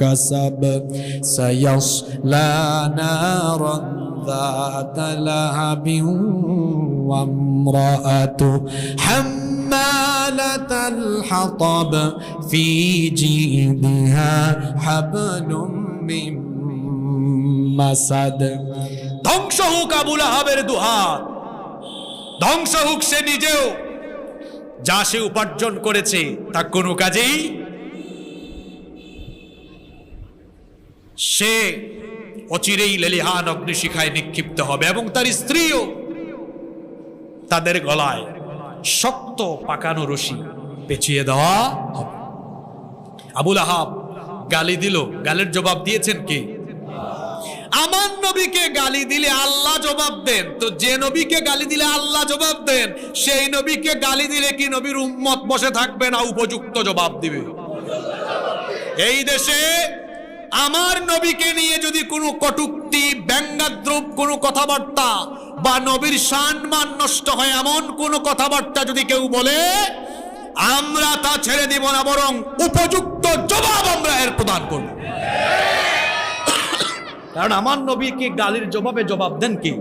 কাসাব সায়াসলা নারান ذات لهب وامرأته حمالة الحطب في جيدها حبل من مسد। ধ্বংস হোক আবু লাহাবের দুহাত, ধ্বংস হোক সে নিজেও। যা সে উপার্জন করেছে তা কোনো কাজেই সে অচিরেই লেলিহান অগ্নিশিখায় নিক্ষিপ্ত হবে এবং তার স্ত্রীও। তাদের গলায় শক্ত পাকানো রশি পেঁচিয়ে দেওয়া হবে। আবু লাহাব গালি দিল, গালের জবাব দিয়েছেন কি? আমার নবীকে গালি দিলে আল্লাহ জবাব দেন। তো যে নবীকে গালি দিলে আল্লাহ জবাব দেন, সেই নবীকে গালি দিলে কি নবীর উম্মত বসে থাকবে না উপযুক্ত জবাব দিবে? এই দেশে আমার নবীকে নিয়ে যদি কোনো কটূক্তি, ব্যঙ্গাদ্রুপ কোনো কথাবার্তা বা নবীর সম্মান নষ্ট হয় এমন কোনো কথাবার্তা যদি কেউ বলে, আমরা তা ছেড়ে দিব না, বরং উপযুক্ত জবাব আমরা এর প্রদান করব। কারণ আমার নবীকে গালির জবাবে জবাব দেন কি?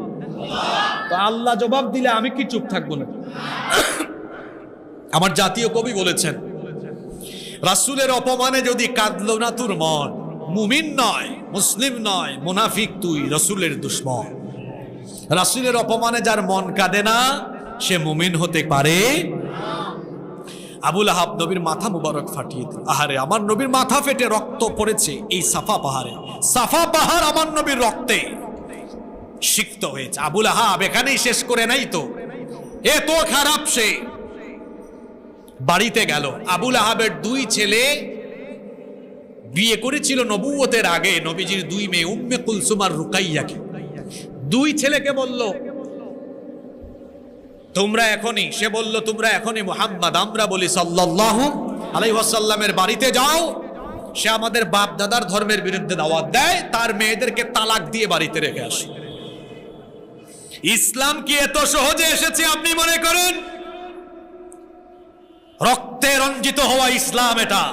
তো আল্লাহ জবাব দিলে আমি কি চুপ থাকবো না? আমার জাতীয় কবি বলেছেন, রাসূলের অপমানে যদি কাঁদলো না তোর মন, মুমিন নয়, মুসলিম নয়, মুনাফিক তুই, রাসূলের দুশমন। রাসূলের অপমানে যার মন কাঁদে না সে মুমিন হতে পারে। আবু লাহাব নবীর মাথা মুবারক ফাটিয়ে দিল। আহারে, আমার নবীর মাথা ফেটে রক্ত পড়েছে এই সাফা পাহাড়ে। সাফা পাহাড় আমার নবীর রক্তে সিক্ত হয়েছে। আবু লাহাব এখানেই শেষ করে নাই তো, এত খারাপ সে। বাড়িতে গেল। আবু লাহাবের দুই ছেলে বিয়ে করেছিল নবুয়তের আগে নবীজির দুই মেয়ে উম্মে কুলসুম আর রুকাইয়াকে। দুই ছেলেকে বলল তোমরা এখনই, সে বলল তোমরা এখনই মুহাম্মদ, আমরা বলি সাল্লাল্লাহু আলাইহি ওয়াসাল্লামের বাড়িতে যাও। সে আমাদের বাপ দাদার ধর্মের বিরুদ্ধে দাওয়াত দেয়, তার মেয়েদেরকে তালাক দিয়ে বাড়িতে রেখে আসে। ইসলাম কি এত সহজে এসেছে আপনি মনে করেন? রক্তে রঞ্জিত হওয়া ইসলাম এটা।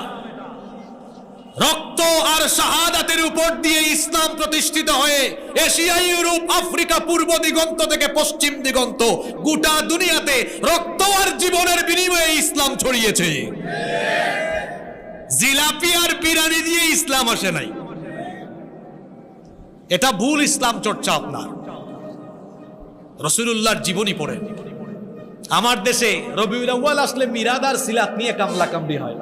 রক্ত আর শাহাদাতের উপর দিয়ে ইসলাম প্রতিষ্ঠিত হয়ে এশিয়া, ইউরোপ, আফ্রিকা, পূর্ব দিগন্ত থেকে পশ্চিম দিগন্ত গোটা দুনিয়াতে রক্ত আর জীবনের বিনিময়ে ইসলাম ছড়িয়েছে। জিলাপি আর বিরিয়ানি দিয়ে ইসলাম আসে নাই। এটা ভুল ইসলাম চর্চা আপনার। রাসূলুল্লাহর জীবনী পড়েন। আমার দেশে রবিউল আউয়াল আসলে মিরাদ আর সিলাত নিয়ে কামলা কামড়ি হয়।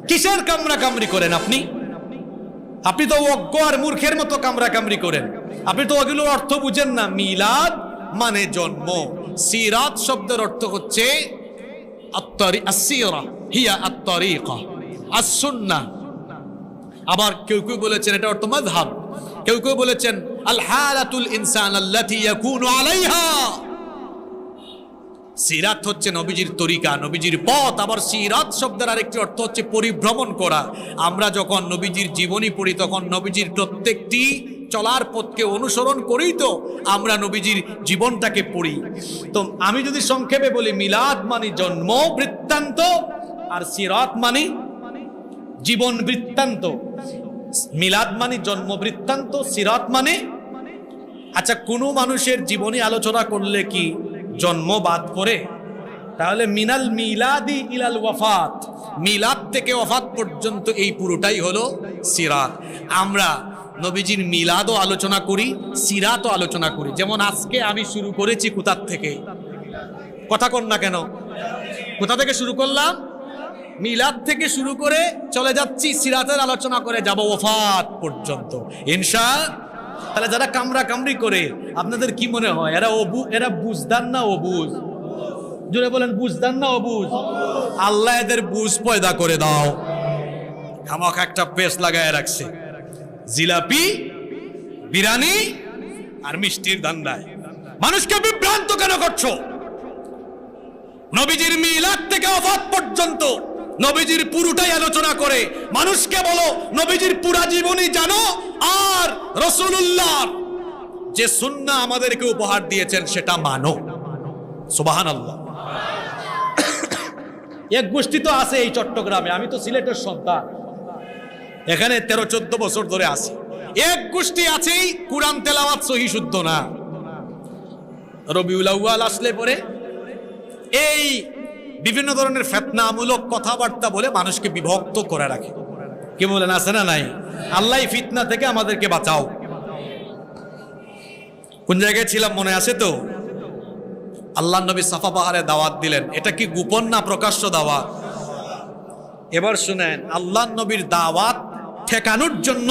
কিসের কামরা কামড়ি করেন আপনি? আপনি তো অজ্ঞ আর মূর্খের মতো কামরা কামড়ি করেন। আপনি তো ওগুলোর অর্থ বুঝেন না। মিলাদ মানে জন্ম, সিরাত শব্দের অর্থ হচ্ছে আস-সিরা হিয়া আত-তারিকা আস-সুন্নাহ। আবার কেউ কেউ বলেছেন এটা অর্থ মাযহাব, কেউ কেউ বলেছেন আল হালাতুল ইনসান আল্লাতী ইয়াকুনু আলাইহা। সিরাত হচ্ছে নবীজির তরিকা, নবীজির পথ। আবার সিরাত শব্দের আরেকটি অর্থ হচ্ছে পরিভ্রমণ করা। আমরা যখন নবীজির জীবনী পড়ি তখন নবীজির প্রত্যেকটি চলার পথকে অনুসরণ করেই তো আমরা নবীজির জীবনটাকে পড়ি। তো আমি যদি সংক্ষেপে বলি, মিলাদ মানে জন্ম বৃত্তান্ত আর সিরাত মানে জীবন বৃত্তান্ত। মিলাদ মানে জন্ম বৃত্তান্ত, সিরাত মানে, আচ্ছা কোনো মানুষের জীবনী আলোচনা করলে কি জন্ম বাদ পড়ে? তাহলে মিনাল মিলাদি ইলাল ওয়াফাত, মিলাদ থেকে ওয়াফাত পর্যন্ত এই পুরোটাই হলো সিরাত। আমরা নবীজির মিলাদও আলোচনা করি, সিরাতও আলোচনা করি। যেমন আজকে আমি শুরু করেছি কোথা থেকে, কথা কন না কেন, কোথা থেকে শুরু করলাম? মিলাদ থেকে শুরু করে চলে যাচ্ছি সিরাতের আলোচনা করে যাব ওয়াফাত পর্যন্ত ইনশাআল্লাহ। তাহলে যারা কামরা কামড়ি করে আপনাদের কি মনে হয় এরা বুঝদান না অবুঝ? জোরে বলেন, বুঝদান না অবুঝ? আল্লাহ এদের বুঝ পয়দা করে দাও। আমাকে একটা পেশ লাগায় রাখছে জিলাপি, বিরিয়ানি আর মিষ্টির ধান্দায়। মানুষকে বিভ্রান্ত কেন করছো? নবীজির মিলাদ থেকে ওয়াফাত পর্যন্ত নবীজির পুরোটাই আলোচনা করে মানুষকে বলো নবীজির পুরা জীবনী জানো, আর রাসূলুল্লাহ যে সুন্নাহ আমাদেরকে উপহার দিয়েছেন সেটা মানো। সুবহানাল্লাহ। এক গোষ্ঠী তো আছে এই চট্টগ্রামে, আমি তো সিলেটের সন্তান, এখানে 13-14 বছর ধরে আছি। এক গোষ্ঠী আছেই কুরআন তেলাওয়াত সহি শুদ্ধ না। রবিউল আউয়াল আসলে পরে এই বিভিন্ন ধরনের ফিতনামূলক কথাবার্তা বলে মানুষকে বিভক্ত করে রাখে। কি বলেন, আছে না নাই? আল্লাহ ফিতনা থেকে আমাদেরকে বাঁচাও। কোন জায়গায় ছিলাম মনে আছে তো? আল্লাহ নবী সাফা পাহাড়ে দাওয়াত দিলেন। এটা কি গোপন না প্রকাশ্য দাওয়াত? এবার শুনেন, আল্লাহ নবীর দাওয়াত ঠেকানোর জন্য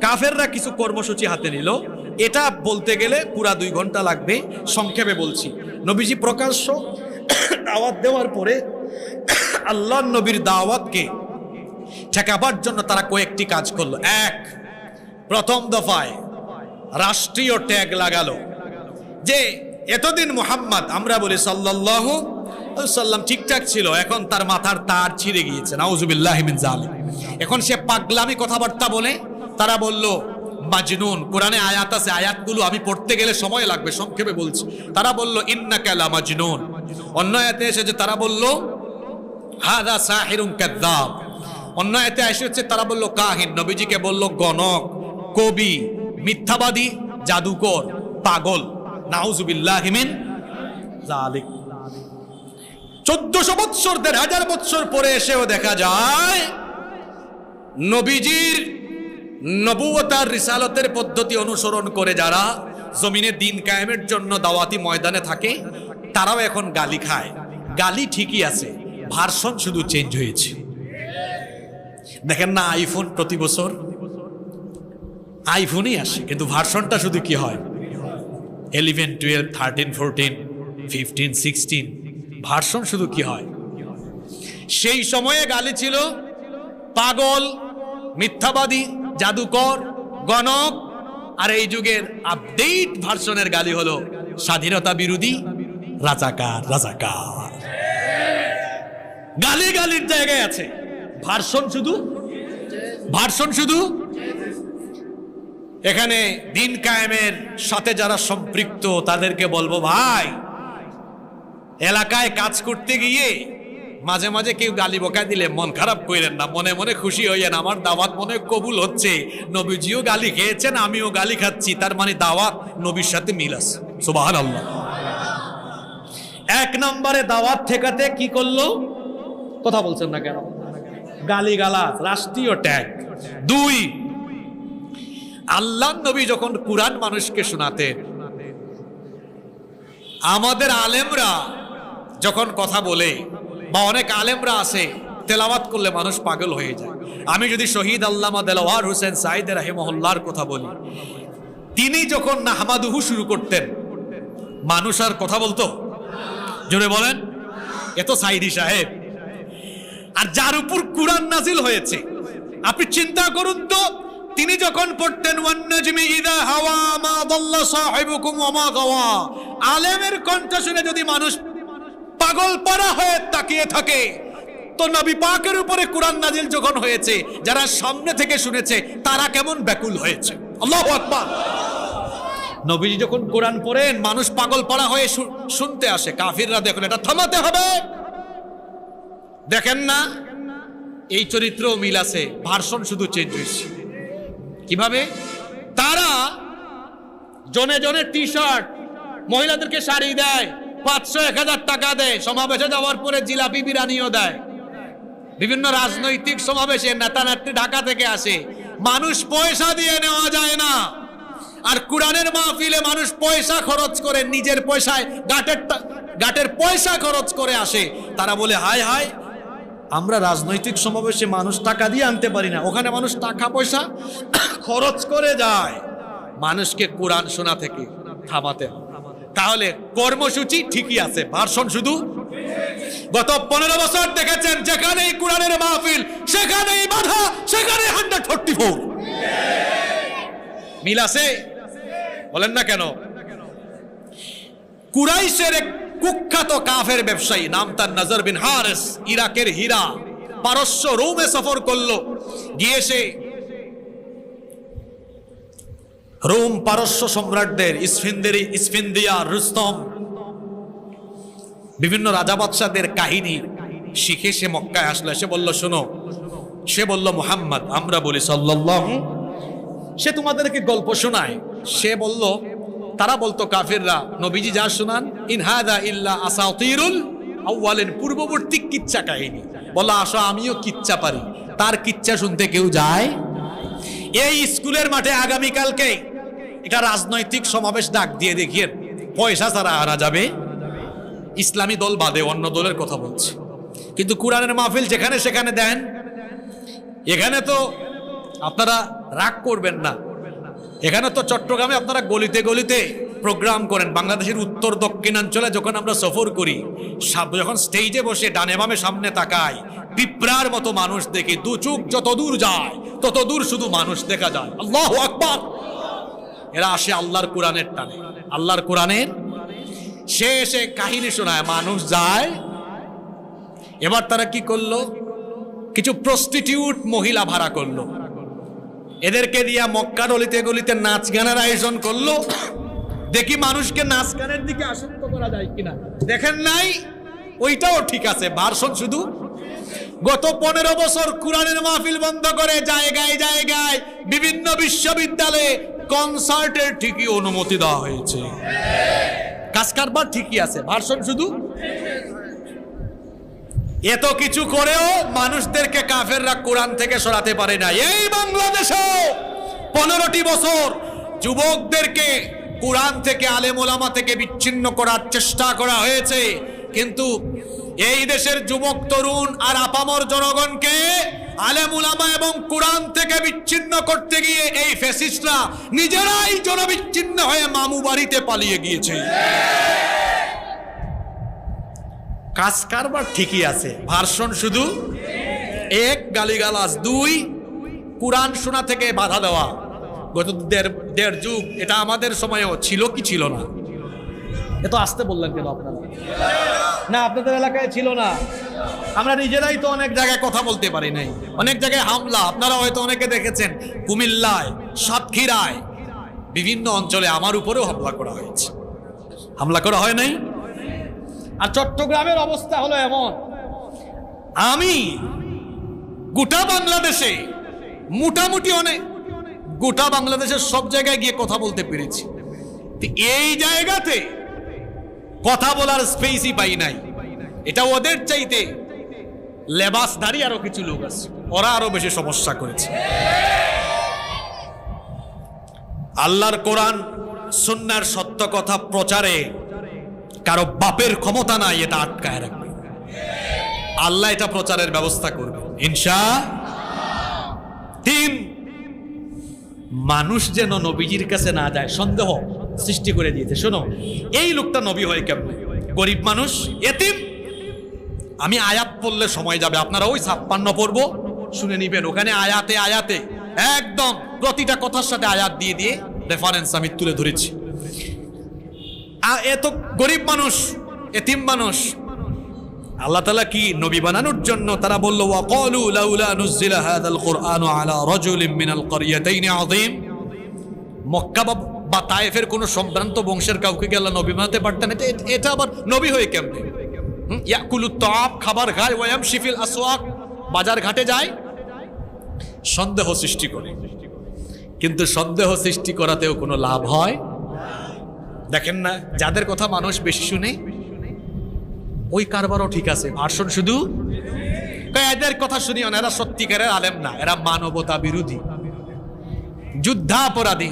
কাফেররা কিছু কর্মসূচি হাতে নিল। এটা বলতে গেলে পুরা 2 ঘন্টা লাগবে, সংক্ষেপে বলছি। নবীজি প্রকাশ্য দাওয়াত দেওয়ার পরে আল্লাহ নবীর দাওয়াতকে ঠেকাবার জন্য তারা কয়েকটি কাজ করলো। এক, প্রথম দফায় রাষ্ট্রীয় ট্যাগ লাগালো যে এতদিন মুহাম্মদ, আমরা বলি সাল্লাল্লাহু আলাইহি সাল্লাম, ঠিকঠাক ছিল, এখন তার মাথার তার ছিঁড়ে গিয়েছে, নাউযুবিল্লাহি মিন যালিক। এখন সে পাগলামি কথাবার্তা বলে। তারা বলল মাজনুন। কোরআনে আয়াত আছে, আয়াতগুলো আমি পড়তে গেলে সময় লাগবে, সংক্ষেপে বলছি। তারা বলল ইন্নাকা লা মাজনুন। অন্য আয়াতে এসেছে তারা বলল হাযা সাহিরুন কাযযাব। অন্য আয়াতে এসেছে তারা বলল কাহিন। নবীজিকে বলল গণক, কবি, মিথ্যাবাদী, জাদুকর, পাগল। নাউযুবিল্লাহি মিন যালিক। 1400 বৎসর 1000 বৎসর পরে এসেও দেখা যায় নবীজির নবুয়তার রিসালতের পদ্ধতি অনুসরণ করে যারা জমিনে দিন কায়েমের জন্য দাওয়াতি ময়দানে থাকে তারাও এখন গালি খায়। গালি ঠিকই আছে, ভার্সন শুধু চেঞ্জ হয়েছে। দেখেন না, আইফোন প্রতি বছর আইফোনই আসে, কিন্তু ভার্সনটা শুধু কি হয় 11, 12, 13, 14, 15, 16 ভার্সন শুধু কি হয়। সেই সময়ে গালি ছিল পাগল, মিথ্যাবাদী, জাদুকর, গণক। আর এই যুগের আপডেট ভার্সনের গালি হলো স্বাধীনতা বিরোধী, রাজাকার। রাজাকার গালি গালির জায়গায় আছে, ভার্সন শুধু। এখানে দিন কায়েমের সাথে যারা সম্পৃক্ত তাদেরকে বলবো, ভাই এলাকায় কাজ করতে গিয়ে মাঝে মাঝে কেউ গালি বকা দিলে মন খারাপ করেন না, মনে মনে খুশি হইয়েন। আমার দাওয়াত মনে কবুল হচ্ছে, নবীজিও গালি খেয়েছেন, আমিও গালি খাচ্ছি, তার মানে দাওয়াত নবীর সাথে মিল আছে। সুবহানাল্লাহ। 1 নম্বরে দাওয়াত ঠেকাতে কি করলো? কথা বলছেন না কেন? গালিগালাজ, রাষ্ট্রীয় ট্যাগ। 2, আল্লাহ নবী যখন কুরআন মানুষকে শোনাতেন, আমাদের আলেমরা যখন কথা বলে বা অনেক আলেমরা আছে তেলাওয়াত করলে মানুষ পাগল হয়ে যায়। আমি যদি শহীদ আল্লামা দেলাওয়ার হোসেন সাইদ রাহিমাহুল্লাহর কথা বলি, তিনি যখন নাহমাদুহু শুরু করতেন মানুষ আর কথা বলতো? জোরে বলেন। এত সাইদি সাহেব, আর যার উপর কুরআন নাজিল হয়েছে, আপনি চিন্তা করুন তো, তিনি যখন পড়তেন ওয়ান নাজমি ইযা হাওয়া মা দাল্লা সাহিবুকুম ওয়া মা গাওয়া, আলেমের কণ্ঠ শুনে যদি মানুষ পাগল পারা হয়ে তাকিয়ে থাকে, তো নবী পাকের উপরে কুরআন নাজিল যখন হয়েছে, যারা সামনে থেকে শুনেছে তারা কেমন ব্যাকুল হয়েছে। আল্লাহু আকবার। নবীজি যখন কোরআন পড়েন মানুষ পাগল পারা হয়ে শুনতে আসে, কাফিররা দেখেন এটা থামাতে হবে। দেখেন না, এই চরিত্রও মিল আছে, ভার্সন শুধু চেঞ্জ হয়েছে। কিভাবে? তারা জনে জনে টি শার্ট, মহিলাদেরকে শাড়ি দেয়, 500-1000 টাকা দেয়, সমাবেশে যাওয়ার পরে জিলাপি বিরিয়ানিও দেয়। বিভিন্ন রাজনৈতিক সমাবেশে নেতা নেত্রী ঢাকা থেকে আসে, মানুষ পয়সা দিয়ে নেওয়া যায় না। আর কুরআনের মাহফিলে মানুষ পয়সা খরচ করে, নিজের পয়সায় গাটের পয়সা খরচ করে আসে। তারা বলে হায় হায়, আমরা রাজনৈতিক সমাবেশে মানুষ টাকা দিয়ে আনতে পারি না, ওখানে মানুষ টাকা পয়সা খরচ করে যায়। মানুষকে কোরআন শোনা থেকে থামাতে হবে। তাহলে কর্মসূচি ঠিকই আছে, ভার্সন শুধু। গত 15 বছর দেখেছেন, যেখানেই কোরআনের মাহফিল সেখানেই বাধা, সেখানে 144 মিল আছে। বলেন না কেন? কুরাইশের এক কুখ্যাত কাফের ব্যবসায়ী, নাম তার নজর বিন হারিস, ইরাকের হীরা, পারস্য রোমে সফর করলো। গিয়ে সে রোম পারস্য সম্রাটদের ইসফিন্দিয়া, রুস্তম, বিভিন্ন রাজা বাদশাদের কাহিনী শিখে সে মক্কায় আসলো। সে বলল শোনো, সে বলল মুহাম্মদ, আমরা বলি সাল্লাল্লাহু, সে তোমাদেরকে গল্প শোনায়। সে বলল, তারা বলতো কাফিররা, নবীজি যা শোনান ইন হাদা ইল্লা আসাতিরুল আউয়ালিন, পূর্ববর্তী কিচ্ছা কাহিনী। বলল আসো আমিও কিচ্ছা পারি। তার কিচ্ছা শুনতে কেউ যায়? এই স্কুলের মাঠে আগামীকালকে এটা রাজনৈতিক সমাবেশ ডাক দিয়ে দেখিয়ে, পয়সা ছাড়া আনা যাবে? ইসলামী দল বাদে অন্য দলের কথা বলছে, কিন্তু কোরআনের মাহফিল যেখানে সেখানে দেন। এখানে তো আপনারা রাগ করবেন না, এখানে তো চট্টগ্রামে আপনারা গলিতে গলিতে প্রোগ্রাম করেন। বাংলাদেশের উত্তর দক্ষিণাঞ্চলে যখন আমরা সফর করি, যখন স্টেজে বসে ডানে বামে সামনে তাকাই, পিঁপড়ার মতো মানুষ দেখি। দু চোখ যত দূর যায় তত দূর শুধু মানুষ দেখা যায়। আল্লাহু আকবার। এরা আসে আল্লাহর কোরআনের টানে, আল্লাহর কোরআনের। সে এসে কাহিনী শোনায়, মানুষ যায়। এবার তারা কি করলো? কিছু প্রস্টিটিউট মহিলা ভাড়া করলো, এদেরকে দিয়া মক্কার অলিতে গলিতে নাচ গানের আয়োজন করলো। দেখি মানুষকে নাচ গানের দিকে আসক্ত করা যায় কিনা। দেখেন নাই, ওইটাও ঠিক আছে, ভার্সন শুধু। গত 15 বছর কোরআনের মাহফিল বন্ধ করে জায়গায় জায়গায় বিভিন্ন বিশ্ববিদ্যালয়ে কনসার্টের ঠিকই অনুমতি দেওয়া হয়েছে। কাজ কারবার ঠিকই আছে, ভার্সন শুধু। এত কিছু করেও মানুষদেরকে কাফেররা কোরআন থেকে সরাতে পারে না। এই বাংলাদেশে 15টি বছর যুবকদেরকে কোরআন থেকে, আলেম ওলামা থেকে বিচ্ছিন্ন করার চেষ্টা করা হয়েছে, কিন্তু এই দেশের যুবক তরুণ আর আপামর জনগণকে আলেম উলামা এবং কোরআন থেকে বিচ্ছিন্ন করতে গিয়ে এই ফ্যাসিস্টরা নিজেরাই জনবিচ্ছিন্ন হয়ে মামু বাড়িতে পালিয়ে গিয়েছে। কাজ কারবার ঠিকই আছে, ভার্সন শুধু। 1, গালিগালাজ। 2, কোরআন শোনা থেকে বাধা দেওয়া। গত দেড় যুগ এটা আমাদের সময়ও ছিল কি ছিল না? এত আসতে বললেন কেন আপনারা? না, আপনাদের এলাকায় ছিল না। আমরা নিজেরাই তো অনেক জায়গায় কথা বলতে পারি নাই, অনেক জায়গায় হামলা। আপনারা হয়তো অনেকে দেখেছেন কুমিল্লায়, সাতক্ষীরায়, বিভিন্ন অঞ্চলে আমার উপরেও হামলা করা হয়েছে। হামলা করা হয় নাই? আর চট্টগ্রামের অবস্থা হলো এমন, আমি গোটা বাংলাদেশে মোটামুটি গোটা বাংলাদেশের সব জায়গায় গিয়ে কথা বলতে পেরেছি। এই জায়গাতে কথা বলার স্পেসই পাই নাই। এটা ওদের চাইতে লেবাসধারী আরো কিছু লোক আছে, ওরা আরো বেশি সমস্যা করেছে। আল্লাহর কোরআন সুন্নাহর সত্য কথা প্রচারে কারো বাপের ক্ষমতা নাই এটা আটকায় রাখবে। আল্লাহ এটা প্রচারের ব্যবস্থা করবে ইনশাআল্লাহ। 3, মানুষ যেন নবীজির কাছে না যায়, সন্দেহ সৃষ্টি করে দিয়েছে। শোনো, এই লোকটা নবী হয় কেমন? গরিব মানুষ, এতিম। আমি আয়াত পড়লে সময় যাবে, আপনারা ওই 56 পড়বো, শুনে নিবেন। ওখানে আয়াতে আয়াতে একদম প্রতিটা কথার সাথে আয়াত দিয়ে দিয়ে রেফারেন্স আমি তুলে ধরেছি। এত গরিব মানুষ, এতিম মানুষ, আল্লাহ তাআলা কি নবী বানানোর জন্য তারা বলল ওয়াকালু লাউলা নুজিলা হাযাল কুরআনু আলা রাজুলিন মিনাল ক্বরিয়াতাইন আযীম। মক্কা বা তায়েফের কোন সম্ভ্রান্ত বংশের কাউকে কি আল্লাহ নবী বানাতে পারতেন? এটা আবার নবী হয়ে কেমনে? ইয়াকুলুত তাআব, খাবার খায়, ওয়া ইয়ামশি ফিল আসওয়াক, বাজার ঘাটে যায়। সন্দেহ সৃষ্টি করে, কিন্তু সন্দেহ সৃষ্টি করাতেও কোনো লাভ হয়? দেখেন না, যাদের কথা মানুষ বেশি শুনে ওই কারবারও ঠিক আছে, ভার্সন শুধু। এদের কথা শুনিও না, এরা সত্যিকারের আলেম না, এরা মানবতা বিরোধী, যুদ্ধাপরাধী।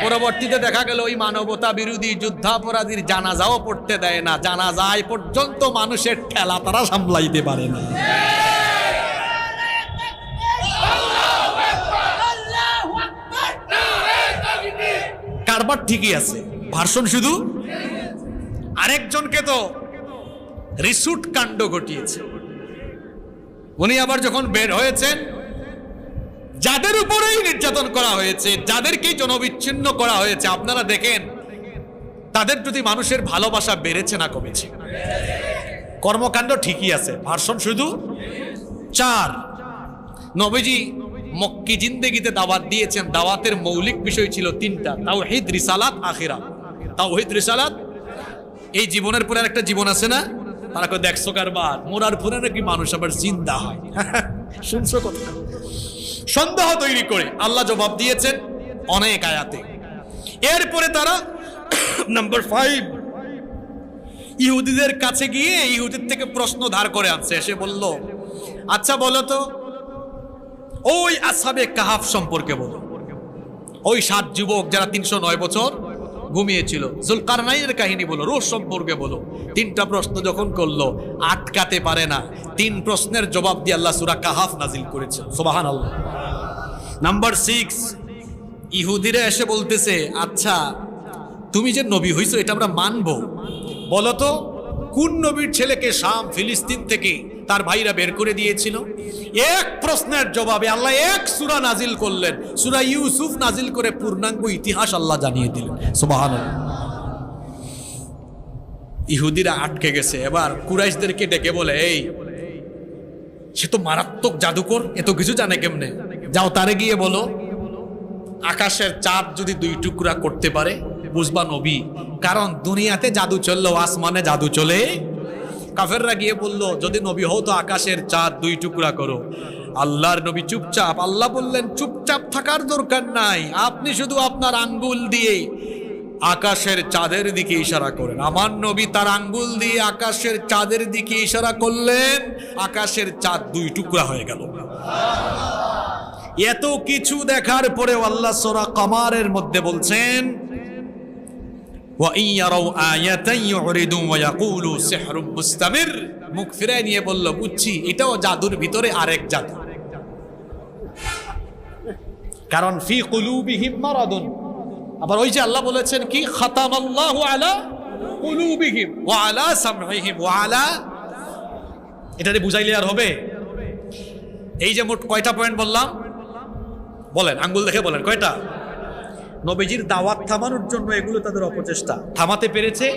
পরবর্তীতে দেখা গেল ওই মানবতা বিরোধী যুদ্ধাপরাধীর জানাজাও পড়তে দেয় না, জানাজায় পর্যন্ত মানুষের ঠেলা তারা সামলাইতে পারে না। কারবার ঠিকই আছে, ভার্সন শুধু। আরেকজনকে তো রিসুট কাণ্ড ঘটিয়েছে। উনি আবার যখন বের হয়েছেন, যাদের উপরেই নির্যাতন করা হয়েছে, যাদেরকেই জনবিচ্ছিন্ন করা হয়েছে, আপনারা দেখেন তাদের প্রতি মানুষের ভালোবাসা বেড়েছে না কমেছে? কর্মকাণ্ড ঠিকই আছে, ভার্সন শুধু। 4, নবীজি মক্কি জিন্দেগিতে দাওয়াত দিয়েছেন। দাওয়াতের মৌলিক বিষয় ছিল 3টা: তাওহীদ, রিসালাত, আখিরাত। তাওহীদ, রিসালাত। এই জীবনের পরে একটা জীবন আছে না? তারা কই দেখছো কারবার, মোরার পরে নাকি মানুষ আবার জিন্দা হয়। শুনছো কথা? সন্দেহ তৈরি করে আল্লাহ জবাব দিয়েছেন অনেক আয়াতে। এরপরে তারা নাম্বার 5, ইহুদিদের কাছে গিয়ে ইহুদির থেকে প্রশ্ন ধার করে আনছে। এসে বলল, আচ্ছা বলো তো, ওই আসহাবে কাহাফ সম্পর্কে বলো। ওই 7 যুবক যারা 309 বছর ঘুমিয়েছিল, জুলকারনাইনের কাহিনী বলো, রোজ সম্পর্কে বলো। 3টা প্রশ্ন যখন করলো, আটকাতে পারে না। 3 প্রশ্নের জবাব দিয়ে আল্লাহ সূরা কাহাফ নাজিল করেছেন। সুবহানাল্লাহ। নাম্বার 6, ইহুদিরা এসে বলতেছে, আচ্ছা তুমি যে নবী হইছো এটা আমরা মানবো, বলো তো কোন নবীর ছেলেকে শাম, ফিলিস্তিন থেকে তার ভাইরা বের করে দিয়েছিল? এক প্রশ্নের জবাবে আল্লাহ 1 সূরা নাজিল করলেন, সূরা ইউসুফ নাজিল করে পূর্ণাঙ্গ ইতিহাস আল্লাহ জানিয়ে দিলেন। সুবহানাল্লাহ। ইহুদিরা আটকে গেছে। এবার কুরাইশদেরকে ডেকে বলে, এই সে তো মারাত্মক জাদুকর, এত কিছু জানে কেমনে? যাও তারে গিয়ে বলো আকাশের চাঁদ যদি 2 টুকরা করতে পারে বুঝবা নবী। কারণ দুনিয়াতে জাদু চললেও আসমানে জাদু চলে। কাফেররা গিয়ে বলল, যদি নবী হও তো আকাশের চাঁদ 2 টুকরা করো। আল্লাহর নবী চুপচাপ। আল্লাহ বললেন চুপচাপ থাকার দরকার নাই, আপনি শুধু আপনার আঙ্গুল দিয়ে আকাশের চাঁদের দিকে ইশারা করেন। আমার নবী তার আঙ্গুল দিয়ে আকাশের চাঁদের দিকে ইশারা করলেন, আকাশের চাঁদ দুই টুকরা হয়ে গেল। এত কিছু দেখার পরে আল্লাহ সূরা কমারের মধ্যে বলছেন ওয়া ইয়ারাউ আয়াতান ইউরিদু ওয়া ইয়াকুলু সিহরুম মুস্তামির। মুখ ফিরায় নিয়ে বলল বুঝছি এটাও জাদুর ভিতরে আরেক জাদু। কারণ ফি কুলুবিহিম মারাদুন। আবার ওই যে আল্লাহ বলেছেন কি খাতামাল্লাহু আলা কুলুবিহিম ওয়া আলা সামঈহিম ওয়া আলা, এটারে বুঝাইলে আর হবে? এই যে মোট কয়টা পয়েন্ট বললাম বলেন, আঙ্গুল দেখে বলেন কয়টা? নবীজির দাওয়াত থামানোর জন্য এগুলো তাদের অপচেষ্টা। থামাতে পেরেছে?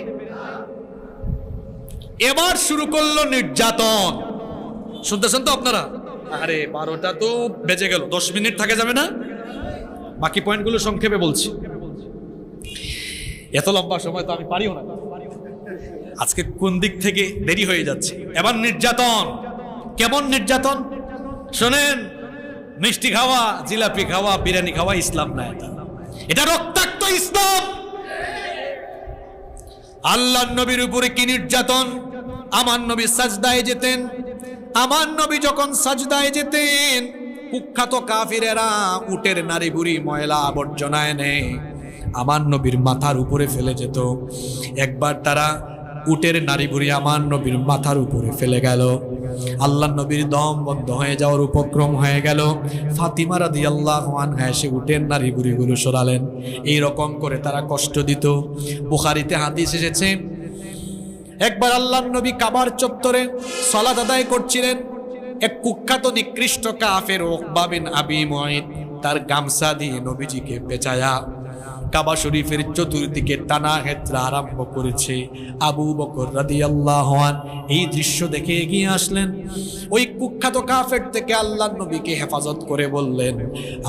এবার শুরু করলো নির্যাতন। শুনতেছেন তো আপনারা? আরে 12টা তো বেজে গেল, 10 মিনিট থাকে যাবে না? বাকি পয়েন্টগুলো সংক্ষেপে বলছি, এত লম্বা সময় তো আমি পারিও না। আজকে কোন দিক থেকে দেরি হয়ে যাচ্ছে। এবার নির্যাতন। কেমন নির্যাতন শোনেন। মিষ্টি খাওয়া, জিলাপি খাওয়া, বিরিয়ানি খাওয়া ইসলাম না, এটা রক্তাক্ত ইসলাম। আল্লাহর নবীর উপরে কি নির্যাতন! আমার নবী সাজদায় যেতেন, আমার নবী যখন সাজদায় যেতেন কুখ্যাত কাফিরেরা উটের নারী বুড়ি ময়লা আবর্জনা এনে আমার নবীর মাথার উপরে ফেলে যেত। একবার তারা উটের নারী বুড়ি আমার নবীর মাথার উপরে ফেলে গেল। আল্লাহ নবীর দম বন্ধ হয়ে যাওয়ার উপক্রম হয়ে গেল। ফাতিমা রাদিয়াল্লাহু আনহা এসে উটের নারী বুড়িগুলো সরালেন। এই রকম করে তারা কষ্ট দিত। বুখারীতে হাদিস এসেছে, একবার আল্লাহ নবী কাবার চত্বরে সালাত আদায় করছিলেন। এক কুখ্যাত নিকৃষ্ট কাফের উকবা বিন আবি মুঈত তার গামছা দিয়ে নবীজিকে পেঁচায়া কাবা শরীফের চতুর্দিকে টানা হেঁচড়া আরম্ভ করেছে। আবু বকর রাদিয়াল্লাহু আনহু এই দৃশ্য দেখে এগিয়ে আসলেন। ওই কুখ্যাত কাফের থেকে আল্লাহর নবীকে হেফাজত করে বললেন,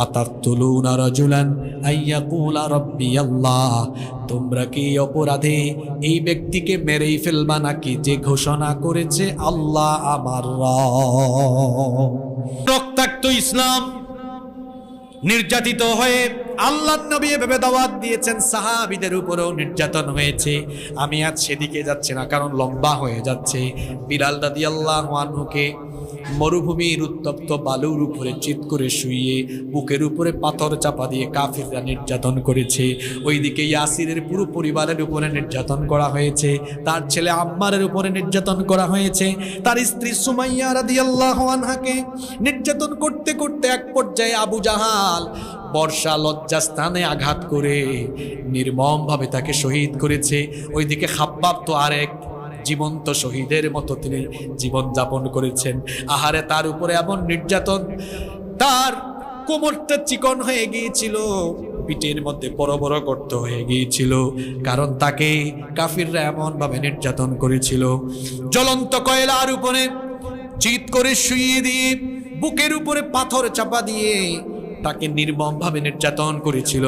আতাকতুলুনা রাজুলান আইয়াকুলা রাব্বি আল্লাহ, তোমরা কি অপরাধে এই ব্যক্তিকে মেরেই ফেলবা নাকি যে ঘোষণা করেছে আল্লাহ আমার রব? রক্তাক্ত ইসলাম। নির্যাতিত হয়ে আল্লাহর নবী এভাবে দাওয়াত দিয়েছেন, সাহাবীদের উপরেও নির্যাতন হয়েছে। আমি আজ সেদিকে যাচ্ছি না কারণ লম্বা হয়ে যাচ্ছে। বিলাল রাদিয়াল্লাহু আনহুকে মরুভূমির উত্তপ্ত বালুর উপরে চিৎ করে শুইয়ে বুকের উপরে পাথর চাপা দিয়ে কাফিররা নির্যাতন করেছে। ওইদিকে ইয়াসিরের পুরো পরিবারের উপরে নির্যাতন করা হয়েছে। তার ছেলে আম্মারের উপরে নির্যাতন করা হয়েছে। তার স্ত্রী সুমাইয়া রাদিয়াল্লাহু আনহাকে নির্যাতন করতে করতে এক পর্যায়ে আবু জাহাল বর্ষা লজ্জাস্থানে আঘাত করে নির্মমভাবে তাকে শহীদ করেছে। ওইদিকে খাব্বাব তো আরেক জীবন্ত শহীদের মতো তিনি জীবন যাপন করেছেন। আহারে তার উপরে এমন নির্যাতন, তার কোমরটা চিকন হয়ে গিয়েছিল, পিঠের মধ্যে বড় বড় গর্ত হয়ে গিয়েছিল, কারণ তাকে কাফিররা এমন ভাবে নির্যাতন করেছিল। জ্বলন্ত কয়লার উপরে চিৎ করে শুইয়ে দিয়ে বুকের উপরে পাথর চাপা দিয়ে তাকে নির্মমভাবে নির্যাতন করেছিল।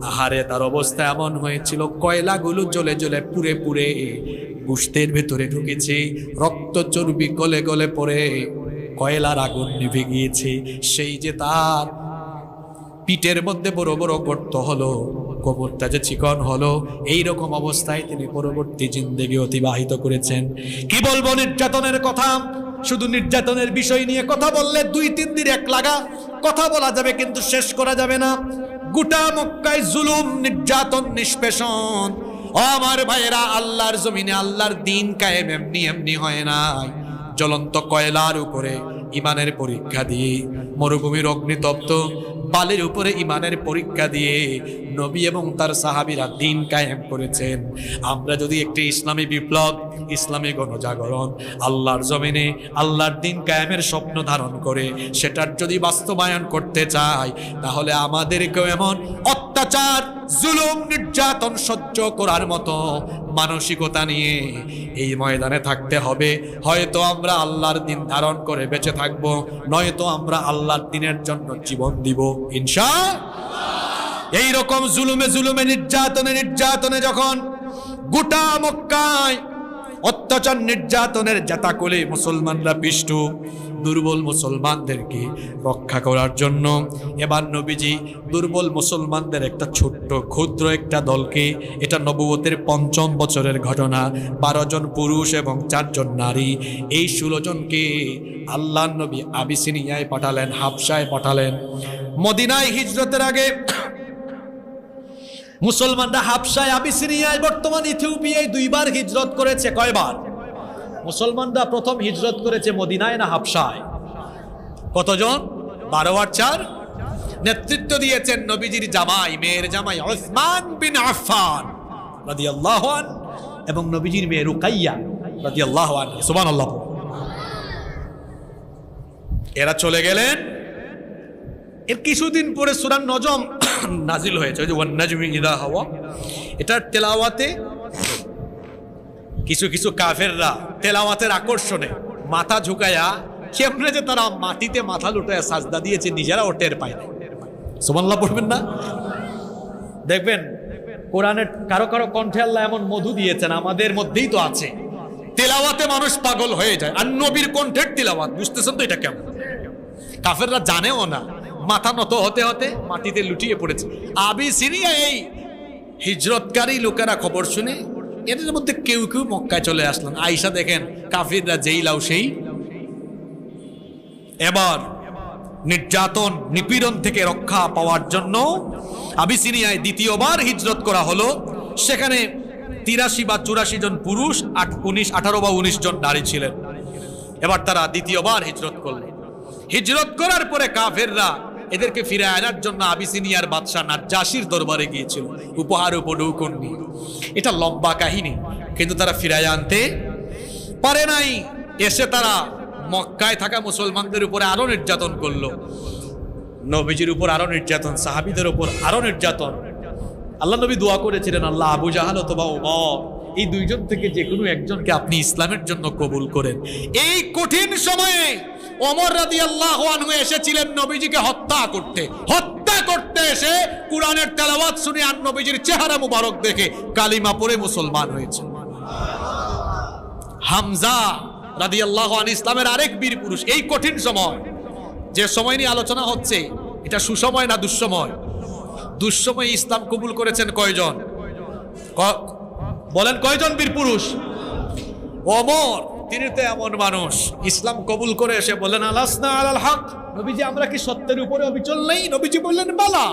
আহারে তার অবস্থা এমন হয়েছিল, কয়লাগুলো জ্বলে জ্বলে পুড়ে পুড়ে গোশতের ভেতরে ঢুকেছে, রক্ত চর্বি গলে গলে পড়ে কয়লার আগুন নিভে গিয়েছে। সেই যে তার পিঠের মধ্যে বড় বড় গর্ত হলো, কোমরটা যে চিকন হলো, এইরকম অবস্থায় তিনি পরবর্তী জিন্দেগি অতিবাহিত করেছেন। কি বলবো নির্যাতনের কথা! শুধু নির্যাতনের বিষয় নিয়ে কথা বললে 2-3 দিন এক লাগা কথা বলা যাবে, কিন্তু শেষ করা যাবে না। গোটা মক্কায় জুলুম, নির্যাতন, নিষ্পেষণ। আমার ভাইয়েরা, আল্লাহর জমিনে আল্লাহর দ্বীন কায়েম এমনি এমনি হয় নাই। জ্বলন্ত কয়লার উপরে ইমানের পরীক্ষা দিয়ে, মরুভূমির অগ্নিতপ্ত বালির উপরে ইমানের পরীক্ষা দিয়ে নবী এবং তার সাহাবীরা দ্বীন কায়েম করেছেন। আমরা যদি একটি ইসলামী বিপ্লব, ইসলামী গণজাগরণ, আল্লাহর জমিনে আল্লাহর দ্বীন কায়েমের স্বপ্ন ধারণ করে সেটার যদি বাস্তবায়ন করতে চাই, তাহলে আমাদেরকেও এমন অত্যাচার, জুলুম, নির্যাতন সহ্য করার মতো মানসিকতা নিয়ে এই ময়দানে থাকতে হবে। হয়তো আমরা আল্লাহর দ্বীন ধারণ করে বেঁচে থাকবো, নয়তো আমরা আল্লাহর দ্বীনের জন্য জীবন দিব ইনশাআল্লাহ। এই রকম জুলুমে জুলুমে, নির্যাতনে নির্যাতনে যখন গোটা মক্কায় অত্যাচার নির্যাতনের জাতাকলে মুসলমানরা পিষ্টু, দুর্বল মুসলমানদেরকে রক্ষা করার জন্য এবার নবীজি দুর্বল মুসলমানদের একটা ছোট্ট ক্ষুদ্র একটা দলকে, এটা নবুয়তের ৫ম বছরের ঘটনা, ১২ জন পুরুষ এবং ৪ জন নারী, এই ১৬ জনকে আল্লাহর নবী আবিসিনিয়ায় পাঠালেন, হাবশায় পাঠালেন। মদিনায় হিজরতের আগে মুসলমানরা হাবশায়, আবিসিনিয়ায়, বর্তমান ইথিওপিয়ায় ২ বার হিজরত করেছে। কয়বার? মুসলমানরা প্রথম হিজরত করেছে মদিনায় না হাবশায়? কতজন? ১২ আর ৪। নেতৃত্ব দিয়েছেন নবীজির জামাই, মেয়ের জামাই উসমান বিন আফফান রাদিয়াল্লাহু আনহু এবং নবীজির মেয়ে রুকাইয়া রাদিয়াল্লাহু আনহা। সুবহানাল্লাহ। এরা চলে গেলেন। এর কিছুদিন পরে সূরা নজম নাজিল হয়েছে, ওই যে ওয়ান নাজমি ইযা হাওয়া। এটার তেলাওয়াতে কিছু কিছু কাফেররা তেলাওয়াতের আকর্ষণে মাথা ঝুঁকায়া কেমনে যে তারা মাটিতে মাথা লুটায়া সাজদা দিয়েছে, নিজেরা টের পায় না। সুবহানাল্লাহ পড়বেন না? দেখবেন কোরআনের কারো কারো কণ্ঠে আল্লাহ এমন মধু দিয়েছেন, আমাদের মধ্যেই তো আছে। তেলাওয়াতে মানুষ পাগল হয়ে যায়, আর নবীর কণ্ঠের তেলাওয়াত, বুঝতেছেন তো এটা কেমন? কাফেররা জানেও না, মাথা নত হতে হতে মাটিতে লুটিয়ে পড়েছে। আবিসিনিয়া এই হিজরতকারী লোকেরা খবর শুনে এদের মধ্যে কেউ কেউ মক্কায় চলে আসলেন। আয়েশা দেখেন কাফিররা যেই লাউ সেই। এবার নির্যাতন নিপীড়ন থেকে রক্ষা পাওয়ার জন্য আবিসিনিয়ায় দ্বিতীয়বার হিজরত করা হলো। সেখানে ৮৩ বা ৮৪ জন পুরুষ, ১৮ বা ১৯ জন নারী ছিলেন। এবার তারা দ্বিতীয়বার হিজরত করলেন। হিজরত করার পরে কাফেররা এদেরকে ফিরে আনার জন্য আবিসিনিয়ার বাদশাহ নাজ্জাশীর দরবারে গিয়েছিল উপহার উপঢৌকন নিয়ে। এটা লম্বা কাহিনী, কিন্তু তারা ফিরায় আনতে পারে নাই। এসে তারা মক্কায় থাকা মুসলমানদের উপরে আরো নির্যাতন করলো, নবীজির উপর আরো নির্যাতন, সাহাবীদের উপর আরো নির্যাতন। আল্লাহ নবী দোয়া করেছিলেন, আল্লাহ আবু জাহাল অথবা ওমর, এই ২ জন থেকে যে কোনো একজনকে আপনি ইসলামের জন্য কবুল করেন। এই কঠিন সময়ে ওমর রাদিয়াল্লাহু আনহু এসেছিলেন নবীজিকে হত্যা করতে এসে কুরআনের তেলাওয়াত শুনে আর নবীজির চেহারা মুবারক দেখে কালিমা পড়ে মুসলমান হয়েছে। হামজা রাদিয়াল্লাহু আনহু ইসলামের আরেক বীর পুরুষ। এই কঠিন সময়, যে সময় নিয়ে আলোচনা হচ্ছে, এটা সুসময় না দুঃসময়? দুঃসময়ে ইসলাম কবুল করেছেন কয়জন? বলেন কয়জন বীর পুরুষ? ওমর, তিনি তো এমন মানুষ, ইসলাম কবুল করে এসে বলেন আলাসনা আলাল হক, নবীজি আমরা কি সত্যের উপরে অবিচল নেই? নবীজি বললেন বালা,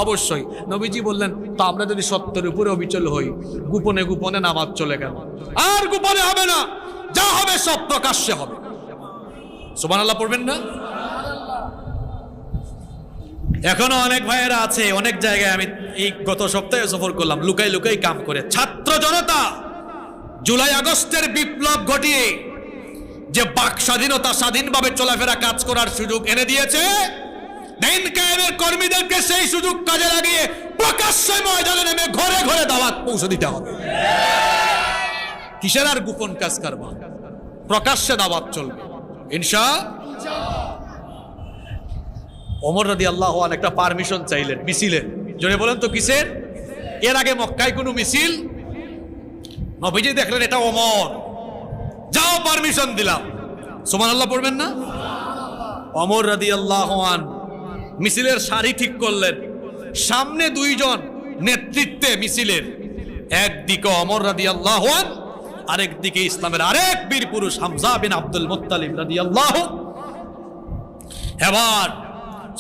অবশ্যই। নবীজি বললেন তো আমরা যদি সত্যের উপরে অবিচল হই, গোপনে গোপনে নামাজ চলে গেল, আর গোপনে হবে না, যা হবে সব প্রকাশ্যে হবে। সুবহানাল্লাহ পড়বেন না? এখনো অনেক ভাইয়েরা আছে, অনেক জায়গায় আমি এই গত সপ্তাহে সফর করলাম, লুকাই লুকাই কাম করে। ছাত্র জনতা জুলাই আগস্টের বিপ্লব ঘটিয়ে যে বাক স্বাধীনতা, স্বাধীনভাবে চলাফেরা কাজ করার সুযোগ এনে দিয়েছে, দিন কায়েমের কর্মীদেরকে সেই সুযোগ কাজে লাগিয়ে প্রকাশ্যে ময়দানে নেমে ঘরে ঘরে দাওয়াত পৌঁছে দিতে হবে। কিসের আর গোপন কাজ কারবার? প্রকাশ্যে দাওয়াত চলবে ইনশাআল্লাহ। ওমর রাদিয়াল্লাহু আনহু একটা পারমিশন চাইলেন মিছিলের। জোরে বলেন তো কিসের? এর আগে মক্কায় কোনো মিছিল, নবীজি দেখলেন এটা ওমর, যাও পারমিশন দিলাম। সুবহানাল্লাহ পড়বেন না? ওমর রাদিয়াল্লাহু আনহু মিছিলের সারি ঠিক করলেন। সামনে ২ জন নেতৃত্বে মিছিলের, একদিকে ওমর রাদিয়াল্লাহু আনহু, আরেক দিকে ইসলামের আরেক বীর পুরুষ হামজা বিন আব্দুল মুত্তালিব রাদিয়াল্লাহু। এবার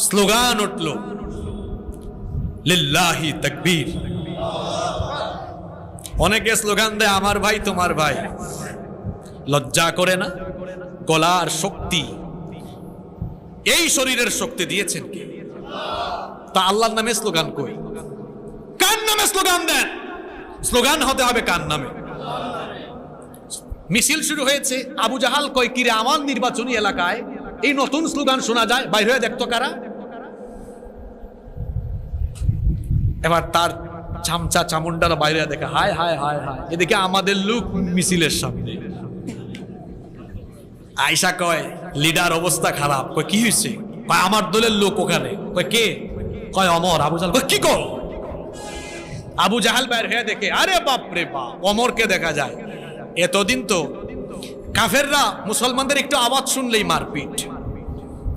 স্লোগান উঠল, লিল্লাহি তাকবীর। অনেকে স্লোগান দেয় আমার ভাই তোমার ভাই, লজ্জা করে না? গলার শক্তি, এই শরীরের শক্তি দিয়েছেন কে? তা আল্লাহর নামে স্লোগান কই? কার নামে স্লোগান দেন? স্লোগান হতে হবে কার নামে? মিছিল শুরু হয়েছে। আবু জাহাল কয়, কিরে আমার নির্বাচনী এলাকায় এই নতুন স্লোগান শোনা যায়, বাইরে হয়ে দেখতো কারা। এবার তার চামচা চামুন্ডারা বাইরে দেখে, হায় হায় হায় হায়, এদিকে আমাদের লোক মিছিলের সামনে। আয়েশা কয়, লিডার অবস্থা খারাপ। কয় কি হয়েছে? কয় আমার দলের লোক ওখানে। কয় কে? কয় ওমর। আবু জাহাল কয় কি কর? আবু জাহাল বাইরে হয়ে দেখে, আরে বাপ রে বাপ, ওমরকে দেখা যায়। এতদিন তো কাফেররা মুসলমানদের একটু আওয়াজ শুনলেই মারপিট,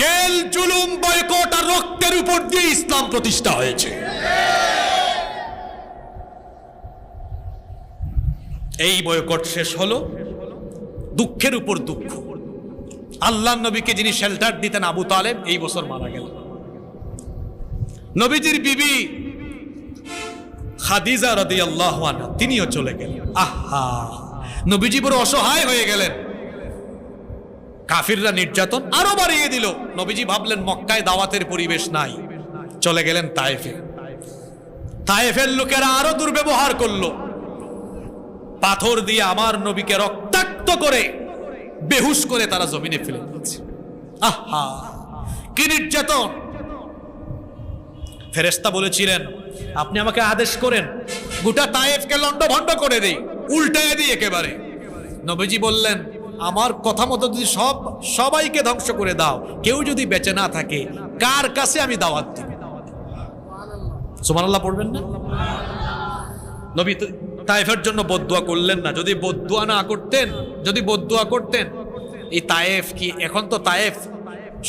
জেল, জুলুম, বয়কট আর রক্তের উপর দিয়ে ইসলাম প্রতিষ্ঠা হয়েছে। এই বয়কট শেষ হলো, দুঃখের উপর দুঃখ। আল্লাহর নবীকে যিনি শেল্টার দিতেন আবু তালেব এই বছর মারা গেল। নবীজির বিবি খাদিজা রাদিয়াল্লাহু আনহা তিনিও চলে গেলেন। আহা, নবীজি বড় অসহায় হয়ে গেলেন। কাফিররা নির্যাতন আরো বাড়িয়ে দিল। নবীজি ভাবলেন মক্কায় দাওয়াতের পরিবেশ নাই, চলে গেলেন তায়েফে। তায়েফের লোকেরা আরো দুর্ব্যবহার করলো, পাথর দিয়ে আমার নবীকে রক্তাক্ত করে বেহুশ করে তারা জমিনে ফেলে দিয়েছে। আহা, কি নির্যাতন! ফেরেশতা বলেছিলেন আপনি আমাকে আদেশ করেন গোটা তায়েফকে লন্ডভন্ড করে দেই, উল্টায় দিই একেবারে। নবীজি বললেন আমার কথা মতো যদি সবাইকে ধ্বংস করে দাও, কেউ যদি বেঁচে না থাকে কার কাছে আমি দাওয়াত দিব? সুবহানাল্লাহ পড়বেন না? নবী তায়েফের জন্য বদদুয়া করলেন না। যদি বদদুয়া করতেন এই তায়েফ কি, এখন তো তায়েফ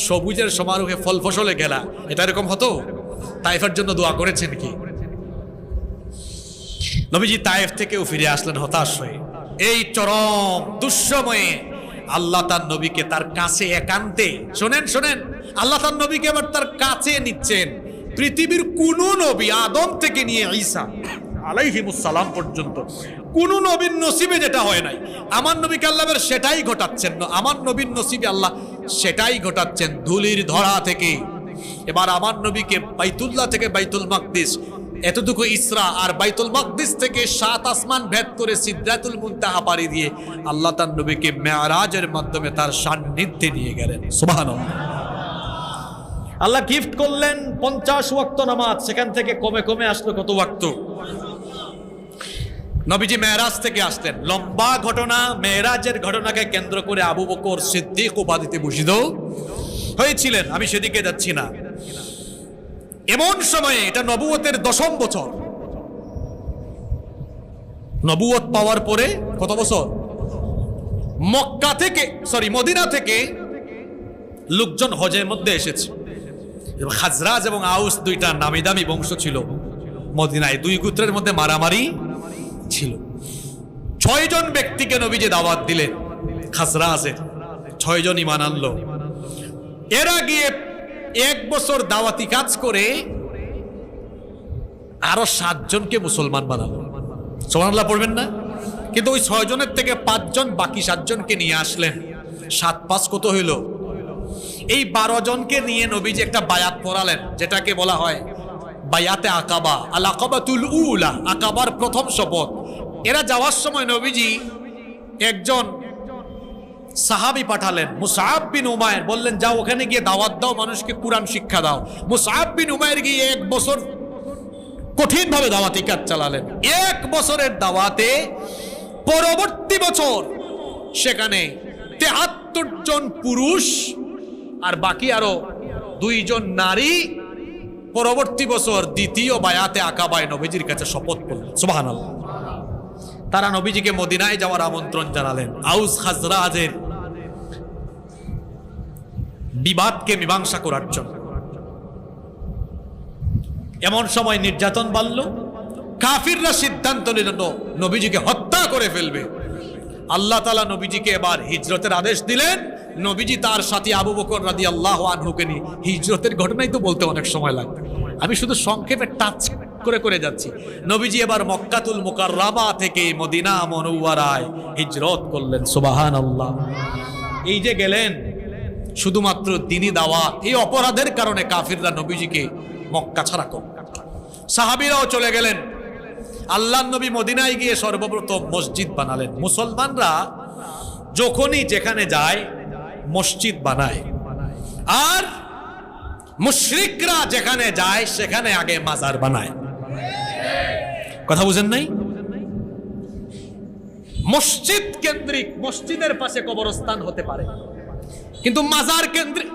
সবুজের সমারোহে ফল ফসলে গেলা, এটা এরকম হতো? তায়েফের জন্য দোয়া করেছেন কি? নবীজি তায়েফ থেকেও ফিরে আসলেন হতাশ হয়ে। এই চরম দুঃসময়ে আল্লাহ তার নবীকে তার কাছে একান্তে, শোনেন, আল্লাহ তার নবীকে আবার তার কাছে নিচ্ছেন। পৃথিবীর কোন নবী আদম থেকে নিয়ে ঈসা আলাইহিমুস সালাম পর্যন্ত কোন নবীর নসিবে যেটা হয় নাই, আমার নবীকে আল্লাহ সেটাই ঘটাচ্ছেন। আমার নবীর নসিবে আল্লাহ সেটাই ঘটাচ্ছেন ধুলির ধরা থেকে। এবার আমার নবীকে বাইতুল্লাহ থেকে বাইতুল মাকদিস, এতটুকু ইসরা, আর বাইতুল মাকদিস থেকে 7 আসমান ভেদ করে সিদরাতুল মুনতাহা পাড়ি দিয়ে আল্লাহ তার নবীকে মেরাজের মাধ্যমে তার সান্নিধ্যে নিয়ে গেলেন। সুবহানাল্লাহ। আল্লাহ গিফট করলেন 50 ওয়াক্ত নামাজ, সেখান থেকে কমে কমে আসলো কত ওয়াক্ত? নবীজি মেরাজ থেকে আসলেন। লম্বা ঘটনা, মেরাজের ঘটনাকে কেন্দ্র করে আবু বকর সিদ্দিক উপাধিতে ভূষিত হয়েছিলেন। আমি সেদিকে যাচ্ছি না। এমন সময়ে, এটা নবুয়তের 10ম বছর, নবুয়ত পাওয়ার পরে কত বছর? মদিনা থেকে লোকজন হজের মধ্যে এসেছে। খাজরাজ এবং আউস দুইটা নামি দামি বংশ ছিল মদিনায়, দুই গোত্রের মধ্যে মারামারি ছিল। 6 জন ব্যক্তিকে নবীজি দাওয়াত দিলেন। খাজরাজের 6 জন ঈমান আনলো। এরা গিয়ে 1 বছর দাওয়াতি কাজ করে আরো 7 জনকে মুসলমান বানালো। সুবহানাল্লাহ পড়বেন না? কিন্তু ওই 6 জনের থেকে 5 জন বাকি 7 জনকে নিয়ে আসলেন। 7 5 কত হইল? এই 12 জনকে নিয়ে নবীজি একটা বায়াত পড়ালেন, যেটাকে বলা হয় বায়াতে আকাবা, আল আকাবাতুল উলা, আকাবার প্রথম শপথ। এরা যাওয়ার সময় নবীজি একজন সাহাবী পাঠালেন, মুসআব বিন উমাইর, বললেন যাও ওখানে গিয়ে দাওয়াত দাও, মানুষকে কুরআন শিক্ষা দাও। মুসআব বিন উমাইর গিয়ে 1 বছর কঠিনভাবে দাওয়াতি কাজ চালালেন। 1 বছরের দাওয়াতে পরবর্তী বছর সেখানে 73 জন পুরুষ আর বাকি আরো 2 জন নারী পরবর্তী বছর দ্বিতীয় বায়াতে আকাবায় নবীজির কাছে শপথ করলেন। সুবহানাল্লাহ। তারা নবীজিকে মদিনায় যাওয়ার আমন্ত্রণ জানালেন, আউস খাজরাজের বিবাদকে মীমাংসা করার জন্য। এমন সময় নির্যাতন বাড়ল। কাফিররা সিদ্ধান্ত নিল নবীজিকে হত্যা করে ফেলবে। আল্লাহ তাআলা নবীজিকে এবার হিজরতের আদেশ দিলেন। নবীজি তার সাথী আবু বকর রাদিয়াল্লাহু আনহুকে নিয়ে, হিজরতের ঘটনাই তো বলতে অনেক সময় লাগবে, আমি শুধু সংক্ষেপে টাচ করে যাচ্ছি। নবীজি এবার মক্কাতুল মুকাররমা থেকে মদিনা মুনাওয়ারায় হিজরত করলেন। সুবহানাল্লাহ। এই যে গেলেন শুধুমাত্র দ্বীনি দাওয়াত, এই অপরাধের কারণে কাফিররা নবীজিকে মক্কা ছাড়া করল। সাহাবীরাও চলে গেলেন। আল্লাহর নবী মদিনায় গিয়ে সর্বপ্রথম মসজিদ বানালেন। মুসলমানরা যখনই যেখানে যায় মসজিদ বানায়, আর মুশরিকরা যেখানে যায় সেখানে আগে মাজার বানায়। কথা বুঝেন নাই? মসজিদ কেন্দ্রিক, মসজিদের পাশে কবরস্থান হতে পারে, কিন্তু মাজার কেন্দ্রিক,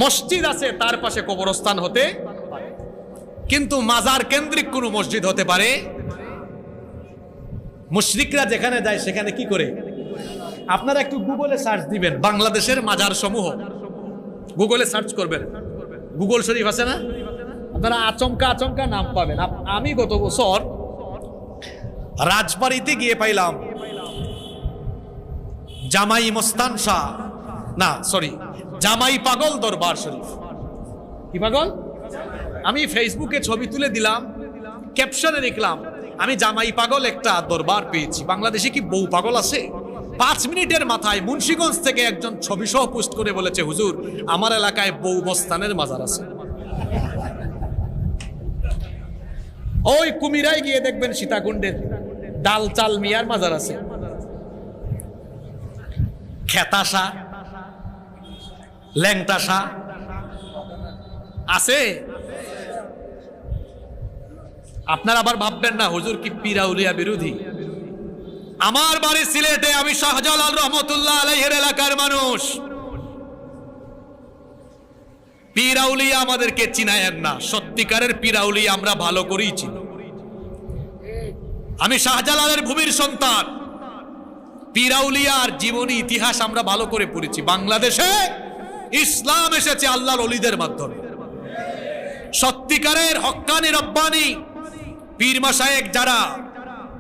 মসজিদ আছে তার পাশে কবরস্থান হতে পারে, কিন্তু মাজার কেন্দ্রিক কোন মসজিদ হতে পারে। মুশরিকরা যেখানে যায় সেখানে কি করে? আপনারা একটু গুগলে সার্চ দিবেন বাংলাদেশের মাজার সমূহ, গুগলে সার্চ করবেন, গুগল শরীফ আছে না, আপনারা আচমকা আচমকা নাম পাবেন। আমি গত বছর রাজবাড়িতে গিয়ে পাইলাম জামাই মস্তান শাহ, না সরি, জামাই পাগল দরবার শরীফ। কি পাগল? আমি ফেসবুকে ছবি তুলে দিলাম, ক্যাপশনে লিখলাম আমি জামাই পাগল একটা দরবার পেয়েছি। বাংলাদেশে কি বউ পাগল আছে? 5 মিনিটের মাথায় মুন্সিগঞ্জ থেকে একজন ছবি সহ পোস্ট করে বলেছে, হুজুর আমার এলাকায় বউ মস্তানের মাজার আছে। ওই কুমিরায় গিয়ে দেখবেন সীতাকুণ্ডের ডাল চাল মিয়ার মাজার আছে। খেতাশা, ল্যাংটাশা আছে। আপনারা আবার ভাববেন না হুজুর কি পীরাউলিয়া বিরোধী। আমার বাড়ি সিলেটে, আমি শাহজালাল রহমতুল্লাহ আলাইহির এলাকার মানুষ। পীরাউলিয়া আমাদেরকে চিনায়েন না, সত্যিকারের পীরাউলিয়া আমরা ভালো করেই চিনি। আমি শাহজালালের ভূমির সন্তান। পীরাউলিয়ার জীবনী ইতিহাস আমরা ভালো করে পড়েছি। বাংলাদেশে ইসলাম এসেছে আল্লাহর ওলিদের মাধ্যমে। সত্যিকারের হক্কানি রব্বানি পীর মাশায়েখ যারা,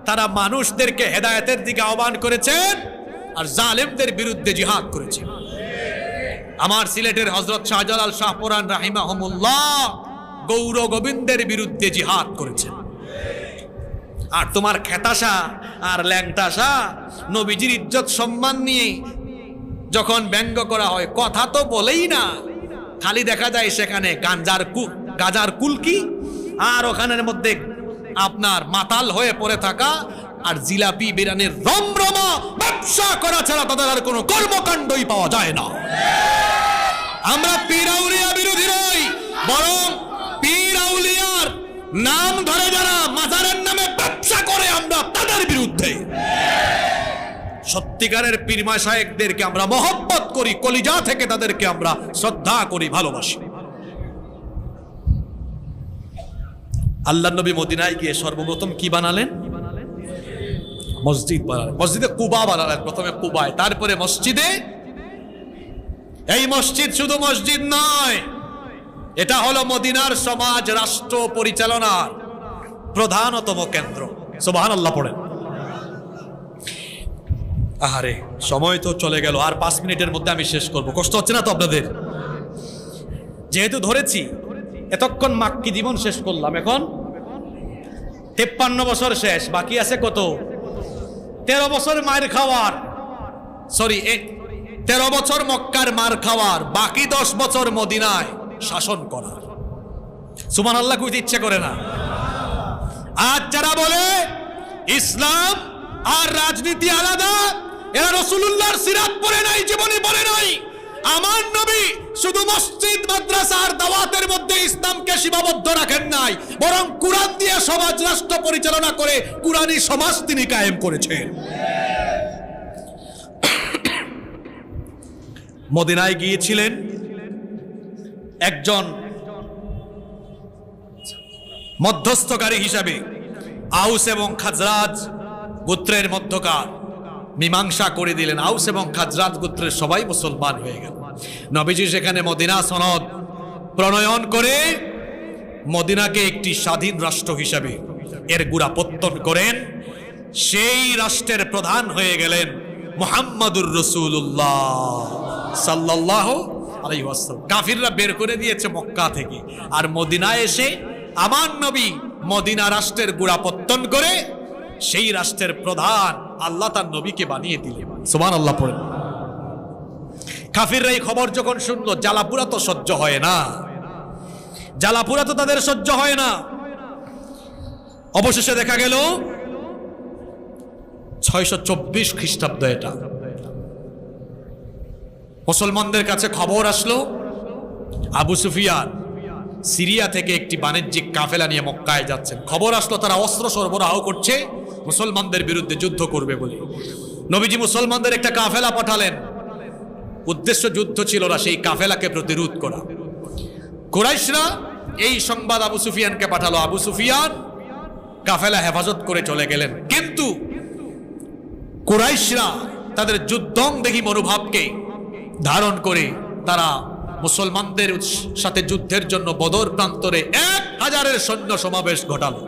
তারা মানুষদেরকে হেদায়েতের দিকে আহ্বান করেছেন আর জালেমদের বিরুদ্ধে জিহাদ করেছেন। আমার সিলেটের হযরত শাহজালাল শাহপুরান রাহিমাহুমুল্লাহ গৌর গোবিন্দের বিরুদ্ধে জিহাদ করেছেন। আর তোমার খেতাশা আর ল্যাংটাশা নবীজির ইজ্জত সম্মান নিয়ে যখন ব্যঙ্গ করা হয়, কথা তো বলেই না, খালি দেখা যায় সেখানে গাজার কুলকি আর ওখানের মধ্যে আপনার মাতাল হয়ে পড়ে থাকা আর জিলাপি বিরানের রমরমা ব্যবসা করা ছাড়া তাদের আর কোনো কর্মকাণ্ডই পাওয়া যায় না। আমরা পীরাউলিয়া বিরোধী নই, বরং পীরাউলিয়ার নাম ধরে যারা মাজারের নামে ব্যবসা করে আমরা তাদের বিরুদ্ধে। সত্যিকারের পীর মাশায়েখদেরকে আমরা মহব্বত করি, কলিজা থেকে তাদেরকে আমরা শ্রদ্ধা করি, ভালোবাসি। আল্লাহর নবী মদিনায় গিয়ে সর্বপ্রথম কি বানালেন? মসজিদ বানালেন। মসজিদে কুবা বানালেন প্রথমে কুবায়, তারপরে মসজিদে। এই মসজিদ শুধু মসজিদ নয়, এটা হলো মদিনার সমাজ রাষ্ট্র পরিচালনার প্রধানতম কেন্দ্র। সুবহানাল্লাহ পড়েন। আহারে সময় তো চলে গেল, আর 5 মিনিটের মধ্যে আমি শেষ করব। কষ্ট হচ্ছে না তো আপনাদের? যেহেতু ধরেছি, এতক্ষণ মাক্কি জীবন শেষ করলাম, এখন 53 বছর শেষ, বাকি আছে কত? 13 বছর মার খাওয়ার, সরি 13 বছর মক্কার মার খাওয়ার, বাকি 10 বছর মদিনায় শাসন করার। সুবহানাল্লাহ কইতে ইচ্ছে করে না? আজ যারা বলে ইসলাম আর রাজনীতি আলাদা, এরা রাসূলুল্লাহর সিরাত পড়ে নাই, জীবনী পড়ে নাই। আমার নবী শুধু মসজিদ মাদ্রাসার দাওয়াতের মধ্যে ইসলামকে সীমাবদ্ধ রাখেন নাই, বরং কুরআন দিয়ে সমাজ রাষ্ট্র পরিচালনা করে কুরআনী সমাজ তিনি কায়েম করেছেন। মদিনায় গিয়েছিলেন একজন মধ্যস্থকারী হিসাবে, আউস এবং খাজরাজ গোত্রের মধ্যকার মীমাংসা করে দিলেন। আউস এবং খাজরাজ গোত্রের সবাই মুসলমান হয়ে গেল। নবীজি সেখানে মদিনা সনদ প্রণয়ন করে মদিনাকে একটি স্বাধীন রাষ্ট্র হিসাবে এর গোড়াপত্তন করেন। সেই রাষ্ট্রের প্রধান হয়ে গেলেন মুহাম্মাদুর রাসূলুল্লাহ সাল্লাল্লাহু আলাইহি ওয়াসাল্লাম। কাফিররা বের করে দিয়েছে মক্কা থেকে, আর মদিনায় এসে আমার নবী মদিনা রাষ্ট্রের গোড়াপত্তন করে সেই রাষ্ট্রের প্রধান আল্লাহ তার নবীকে বানিয়ে দিলেন। সুবহানাল্লাহ পড়েন। কাফিররা এই খবর যখন শুনলো, জ্বালাপুরা তো সহ্য হয় না, জ্বালাপুরা তো তাদের সহ্য হয় না। অবশেষে দেখা গেল 624 খ্রিস্টাব্দ, এটা মুসলমানদের কাছে খবর আসলো আবু সুফিয়ান সিরিয়া থেকে একটি বাণিজ্যিক কাফেলা নিয়ে মক্কায় যাচ্ছেন। খবর আসলো তারা অস্ত্র সরবরাহ করছে মুসলমানদের বিরুদ্ধে যুদ্ধ করবে বলে। নবীজি মুসলমানদের একটা কাফেলা পাঠালেন। উদ্দেশ্য যুদ্ধ ছিল না, সেই কাফেলাকে প্রতিরোধ করা। কুরাইশরা এই সংবাদ আবু সুফিয়ানকে পাঠালো। আবু সুফিয়ান কাফেলা হেফাজত করে চলে গেলেন, কিন্তু কুরাইশরা তাদের যুদ্ধংদেহী মনোভাবকে ধারণ করে তারা মুসলমানদের সাথে যুদ্ধের জন্য বদর প্রান্তরে 1000-এর সৈন্য সমাবেশ ঘটালো।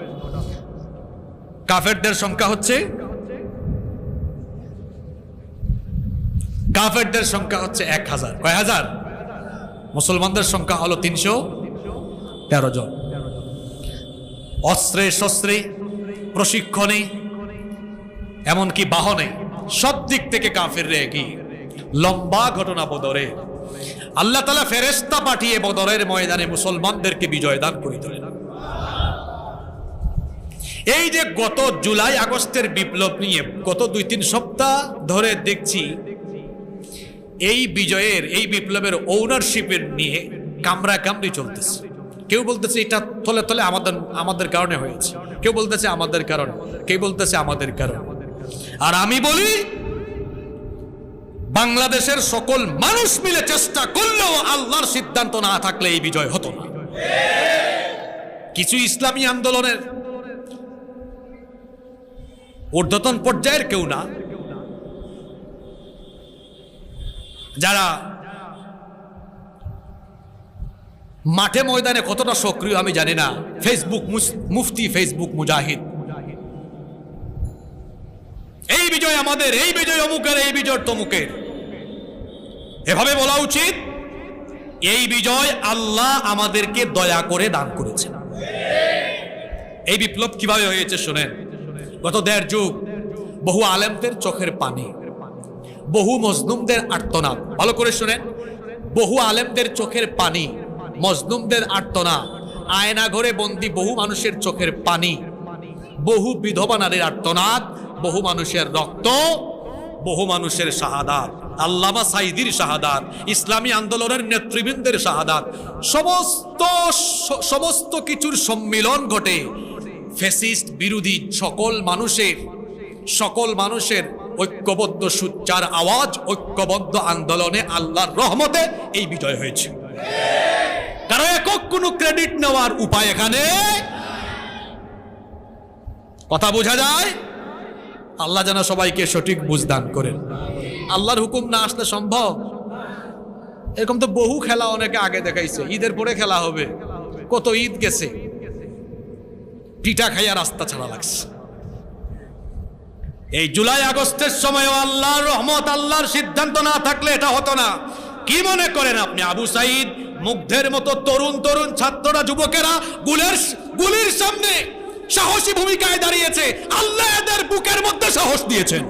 কাফেরদের সংখ্যা হচ্ছে 1000। কয় হাজার? মুসলমানদের সংখ্যা হলো 313 জন। অস্ত্রে শস্ত্রে, প্রশিক্ষণে, এমনকি বাহনে, সব দিক থেকে কাফেররা এগিয়ে। লম্বা ঘটনা বদরে। আল্লাহ তাআলা ফেরেশতা পাঠিয়ে বদরের ময়দানে মুসলমানদেরকে বিজয় দান করে দিলেন। এই যে গত জুলাই আগস্টের বিপ্লব নিয়ে গত 2-3 সপ্তাহ ধরে দেখছি, এই বিজয়ের, এই বিপ্লবের ওনারশিপের নিয়ে কামড়াকামড়ি চলতেছে। কেউ বলতেছে এটা তলে তলে আমাদের কারণে হয়েছে, কেউ বলতেছে আমাদের কারণে, কেউ বলতেছে আমাদের কারণে। আর আমি বলি, বাংলাদেশের সকল মানুষ মিলে চেষ্টা করলেও আল্লাহর সিদ্ধান্ত না থাকলে এই বিজয় হতো না। কিছু ইসলামী আন্দোলনের ঊর্ধ্বতন পর্যায়ের কেউ না, যারা মাঠে ময়দানে কতটা সক্রিয় আমি জানি না, ফেসবুক মুফতি, ফেসবুক মুজাহিদ, এই বিজয় আমাদের, এই বিজয় অমুকের, এই বিজয় তমুকের, এভাবে বলা উচিত। এই বিজয় আল্লাহ আমাদেরকে দয়া করে দান করেছেন। এই বিপ্লব কিভাবে হয়েছে শুনেন। গত 1.5 যুগ বহু আলেমদের চোখের পানি, বহু মজলুমদের আর্তনাদ, ভালো করে শুনেন, বহু আলেমদের চোখের পানি, মজলুমদের আর্তনাদ, আয়না ঘরে বন্দী বহু মানুষের চোখের পানি, বহু বিধবা নারীর আর্তনাদ, বহু মানুষের রক্ত, বহু মানুষের শাহাদাত, আল্লামা সাইদির শাহাদাত, ইসলামী আন্দোলনের নেতৃবৃন্দের শাহাদাত, সমস্ত কিছুর সম্মিলন ঘটে ফ্যাসিস্ট বিরোধী সকল মানুষের ঐক্যবদ্ধ সুচ্চার আওয়াজ, ঐক্যবদ্ধ আন্দোলনে আল্লাহর রহমতে এই বিজয় হয়েছে। কারণ একক কোনো ক্রেডিট নেওয়ার উপায় এখানে, কথা বোঝা যায়। আল্লাহ যেন সবাইকে সঠিক বুঝদান করেন। আল্লাহর হুকুম না আসলে সম্ভব? এরকম তো বহু খেলা অনেকে আগে দেখাইছে, ঈদের পরে খেলা হবে, কত ঈদ গেছে, পিঠা খাইয়া রাস্তা ছাড়া লাগছে। এই জুলাই আগস্টের সময় আল্লাহর রহমত, আল্লাহর সিদ্ধান্ত না থাকলে এটা হতো না। কি মনে করেন আপনি, আবু সাইদ, মুগ্ধের মতো তরুণ ছাত্ররা, যুবকেরা গুলির সামনে সাহসী ভূমিকায় দাঁড়িয়েছে, আল্লাহ এদের বুকের মধ্যে সাহস দিয়েছেন।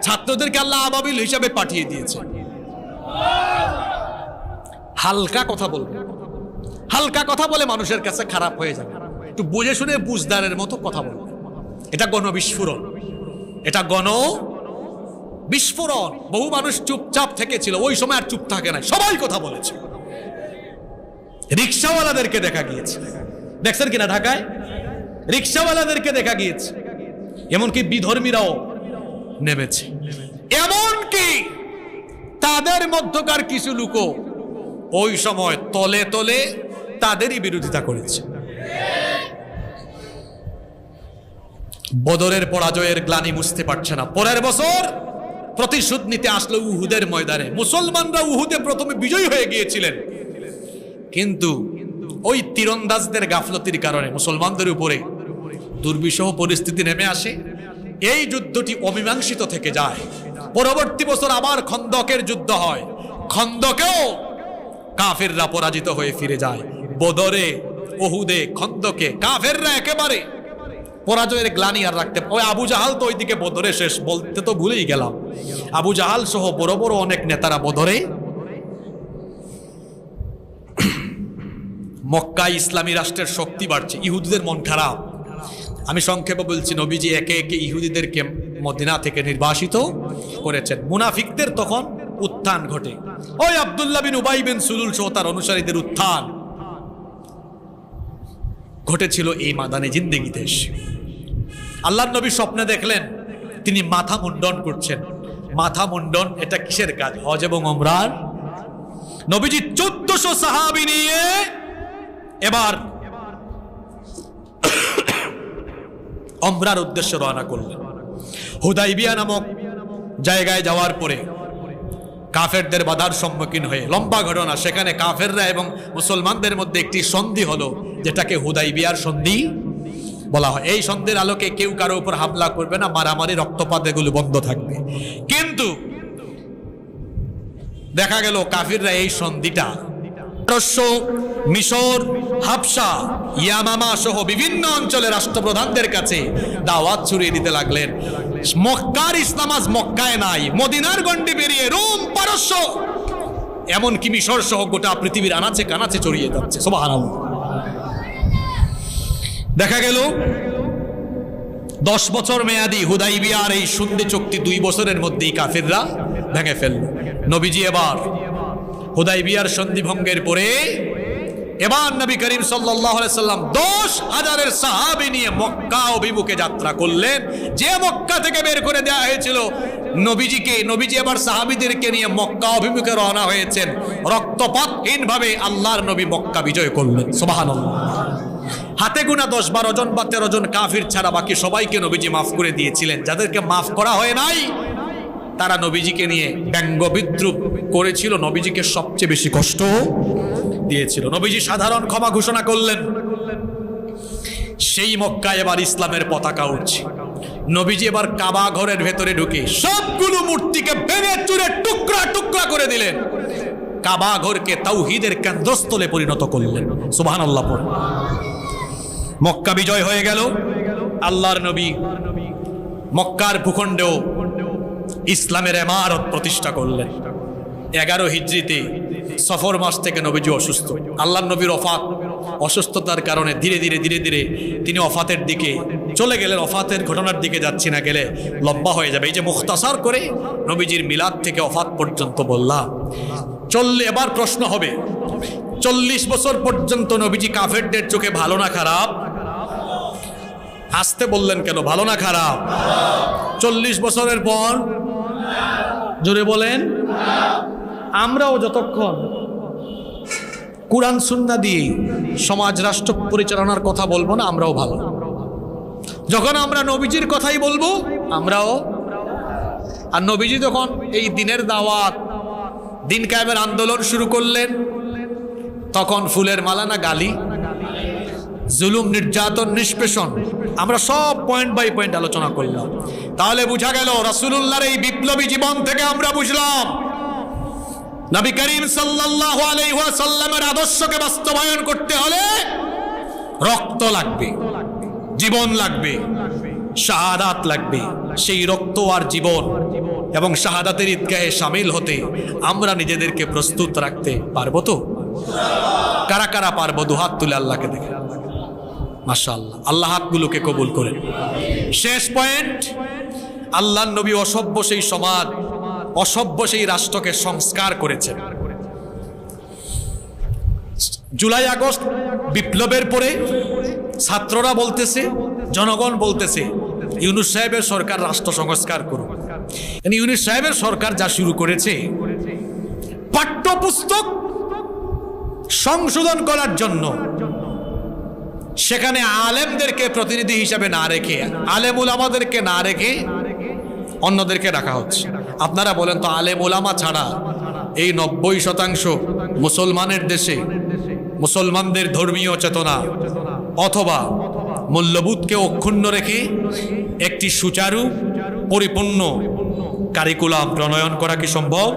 ছাত্রদেরকে আল্লাহ আবাবিল হিসাবে পাঠিয়ে দিয়েছে। হালকা কথা বলবে, হালকা কথা বলে মানুষের কাছে খারাপ হয়ে যাবে। একটু বুঝে শুনে বুঝদারের মতো কথা বলবে। এটা গণবিস্ফোরণ, এটা গণবিস্ফোরণ। বহু মানুষ চুপচাপ থেকেছিল, ওই সময় আর চুপ থাকে না, সবাই কথা বলেছে। রিক্সাওয়ালাদেরকে দেখা গিয়েছে, দেখছেন কিনা ঢাকায় রিক্সাওয়ালাদেরকে দেখা গিয়েছে, এমনকি বিধর্মীরাও নেমেছে। এমনকি তাদের মধ্যকার কিছু লোক ওই সময় তলে তলে তাদেরই বিরোধিতা করেছে। বদরের পরাজয়ের গ্লানি মুছতে পারছে না। পরের বছর প্রতিশোধ নিতে আসলো উহুদের ময়দানে। মুসলমানরা উহুদে প্রথমে বিজয়ী হয়ে গিয়েছিলেন, কিন্তু ওই তীরন্দাজদের গাফলতির কারণে মুসলমানদের উপরে দুর্বিষহ পরিস্থিতি নেমে আসে। এই যুদ্ধটি অমীমাংসিত থেকে যায়। পরবর্তী বছর আবার খন্দকের যুদ্ধ হয়, খন্দকেও কাফেররা পরাজিত হয়ে ফিরে যায়। বদরে, উহুদে, খন্দকে কাফেররা একেবারে পরাজয়ের গ্লানি আর রাখতে। ওই আবু জাহাল তো ওইদিকে বদরে শেষ, বলতে তো ভুলেই গেলাম। আবু জাহাল সহ বড় বড় অনেক নেতারা বদরে। মক্কায় ইসলামী রাষ্ট্রের শক্তি বাড়ছে, ইহুদিদের মন খারাপ। আমি সংক্ষেপে বলছি, নবীজি একে একে ইহুদিদেরকে মদিনা থেকে নির্বাসিত করেছেন। মুনাফিকদের তখন উত্থান ঘটে। ওই আব্দুল্লাহ বিন উবাই বিন সুলুল সহ তার অনুসারীদের উত্থান ঘটেছিল এই মাদানে জিন্দেগিতে এসে। আল্লাহর নবী স্বপ্নে দেখলেন তিনি মাথা মুন্ডন করছেন। মাথা মুন্ডন এটা কিসের কাজ? হজ এবং ওমরার। নবীজি 1400 সাহাবী নিয়ে এবার ওমরার উদ্দেশ্যে রওনা করলেন। হুদাইবিয়া নামক জায়গায় যাওয়ার পরে কাফেরদের বাধার সম্মুখীন হয়ে, লম্বা ঘটনা, সেখানে কাফেররা এবং মুসলমানদের মধ্যে একটি সন্ধি হলো, যেটাকে হুদাইবিয়ার সন্ধি বলা হয়। এই সন্ধির আলোকে কেউ কারো উপর হামলা করবে না, মারামারি রক্তপাত এগুলো বন্ধ থাকবে। কিন্তু দেখা গেল কাফিররা এই সন্ধিটা মিশর, হাবশা, ইয়ামামা সহ বিভিন্ন অঞ্চলের রাষ্ট্রপ্রধানদের কাছে দাওয়াত ছড়িয়ে দিতে লাগলেন। মক্কার ইসলাম আজ মক্কায় নাই, মদিনার গণ্ডি পেরিয়ে রোম, পারস্য, এমনকি মিশর সহ গোটা পৃথিবীর আনাচে কানাচে ছড়িয়ে যাচ্ছে। সুবহানাল্লাহ। দেখা গেল 10 বছর মেয়াদী হুদাইবিয়ার এই সন্ধি চুক্তি 2 বছরের মধ্যেই কাফিররা ভেঙে ফেলল। নবীজি এবার হুদাইবিয়ার সন্ধি ভঙ্গের পরে এবার নবী করিম সাল্লাল্লাহু আলাইহি সাল্লাম 10,000 সাহাবী নিয়ে মক্কা অভিমুখে যাত্রা করলেন। যে মক্কা থেকে বের করে দেওয়া হয়েছিল নবীজিকে, নবীজি এবার সাহাবীদেরকে নিয়ে মক্কা অভিমুখে রওনা হয়েছেন। রক্তপাতহীনভাবে আল্লাহর নবী মক্কা বিজয় করলেন। সুবহানাল্লাহ। হাতে গোনা 10-12 জন বা 13 জন কাফির ছাড়া বাকি সবাইকে নবীজি মাফ করে দিয়েছিলেন। যাদেরকে মাফ করা হয় নাই তারা নবীজিকে নিয়ে ব্যঙ্গ বিদ্রুপ করেছিল, নবীজিকে সবচেয়ে বেশি কষ্ট দিয়েছিল। নবীজি সাধারণ ক্ষমা ঘোষণা করলেন। সেই মক্কায় এবার ইসলামের পতাকা উঠছে। নবীজি এবার কাবা ঘরের ভেতরে ঢুকে সবগুলো মূর্তিকে ভেঙে চুরে টুকরা টুকরা করে দিলেন। কাবা ঘরকে তাওহীদের কেন্দ্রস্থলে পরিণত করলেন। সুবহানাল্লাহ। মক্কা বিজয় হয়ে গেল। আল্লাহর নবী মক্কার ভূখণ্ডেও ইসলামের ইমারত প্রতিষ্ঠা করলেন। 11 হিজরিতে সফর মাস থেকে নবীজি অসুস্থ। আল্লাহর নবীর ওফাত, অসুস্থতার কারণে ধীরে ধীরে তিনি ওফাতের দিকে চলে গেলেন। ওফাতের ঘটনার দিকে যাচ্ছি না, গেলে লম্বা হয়ে যাবে। এই যে মুখতাসার করে নবীজির মিলাদ থেকে ওফাত পর্যন্ত বললাম। এবার প্রশ্ন হবে, 40 বছর পর্যন্ত নবীজি কাফেরদের চোখে ভালো না খারাপ? আসতে বললেন কেন? ভালো না খারাপ? 40 বছরের পর জোরে বলেন। আমরাও যতক্ষণ কুরআন সুন্নাহ দিয়ে সমাজ রাষ্ট্র পরিচালনার কথা বলবো না, আমরাও ভালো। যখন আমরা নবীজির কথাই বলবো আমরাও। আর নবীজি যখন এই দিনের দাওয়াত, দিন কায়েমের আন্দোলন শুরু করলেন, তখন ফুলের মালা না গালি, জুলুম, নির্যাতন, নিষ্পেষণ, আমরা সব পয়েন্ট বাই পয়েন্ট আলোচনা করলাম। তাহলে বোঝা গেল রাসূলুল্লাহর এই বিপ্লবী জীবন থেকে আমরা বুঝলাম নবী করিম সাল্লাল্লাহু আলাইহি ওয়াসাল্লামের আদর্শকে বাস্তবায়ন করতে হলে রক্ত লাগবে, জীবন লাগবে, শাহাদাত লাগবে। সেই রক্ত আর জীবন এবং শাহাদাতের ঈদগাহে শামিল হতে আমরা নিজেদেরকে প্রস্তুত রাখতে পারবো তো? কারা কারা পারবো? দুহাত তুলে আল্লাহকে দেখে। মাশাআল্লাহ, আল্লাহ হাতগুলোকে কবুল করে। শেষ পয়েন্ট, আল্লাহর নবী অসভ্য সেই সমাজ, অসভ্য সেই রাষ্ট্রকে সংস্কার করেছেন। জুলাই আগস্ট বিপ্লবের পরে ছাত্ররা বলতেছে, জনগণ বলতেছে ইউনূস সাহেবের সরকার রাষ্ট্র সংস্কার করুক। ইউনূস সাহেবের সরকার যা শুরু করেছে, পাঠ্যপুস্তক সংশোধন করার জন্য সেখানে আলেমদেরকে প্রতিনিধি হিসাবে না রেখে, আলেম উলামাদেরকে না রেখে অন্যদেরকে রাখা হচ্ছে। আপনারা বলেন তো, আলেম উলামা ছাড়া এই 90% মুসলমানের দেশে মুসলমানদের ধর্মীয় চেতনা অথবা মূল্যবোধকে অক্ষুণ্ণ রেখে একটি সুচারু পরিপূর্ণ কারিকুলাম প্রণয়ন করা কি সম্ভব?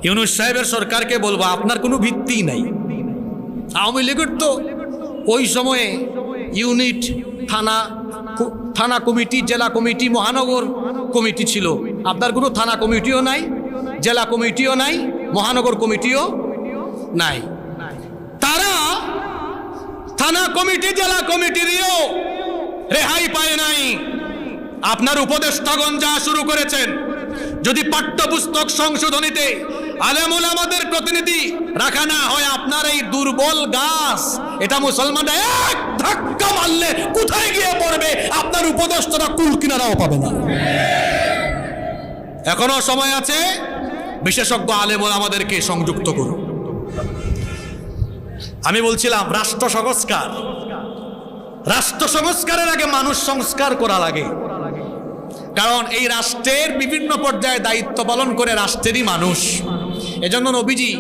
ইউনূস সাহেবের সরকারকে বলবো, আপনার কোনো ভিত্তিই নাই। আওয়ামী লীগের তো ওই সময়ে ইউনিট, থানা কমিটি, জেলা কমিটি, মহানগর কমিটি ছিল। আপনার কোনো থানা কমিটিও নাই, জেলা কমিটিও নাই, মহানগর কমিটিও নাই। তারা থানা কমিটি, জেলা কমিটিরও রেহাই পায় নাই। আপনার উপদেষ্টাগণ যা শুরু করেছেন, যদি পাঠ্যপুস্তক সংশোধনীতে আলেম উলামাদের প্রতিনিধি রাখা না হয়, আপনার এই দুর্বল গাছ, এটা মুসলমানরা এক ধাক্কা মারলে কোথায় গিয়ে পড়বে? আপনার উপদেষ্টারা কুল কিনারাও পাবে না। এখনো সময় আছে, বিশেষজ্ঞ আলেম উলামাদেরকে সংযুক্ত করুন। আমি বলছিলাম রাষ্ট্র সংস্কার, রাষ্ট্র সংস্কারের আগে মানুষ সংস্কার করা লাগে। কারণ এই রাষ্ট্রের বিভিন্ন পর্যায়ে দায়িত্ব পালন করে রাষ্ট্রেরই মানুষ। এজন্য নবীজি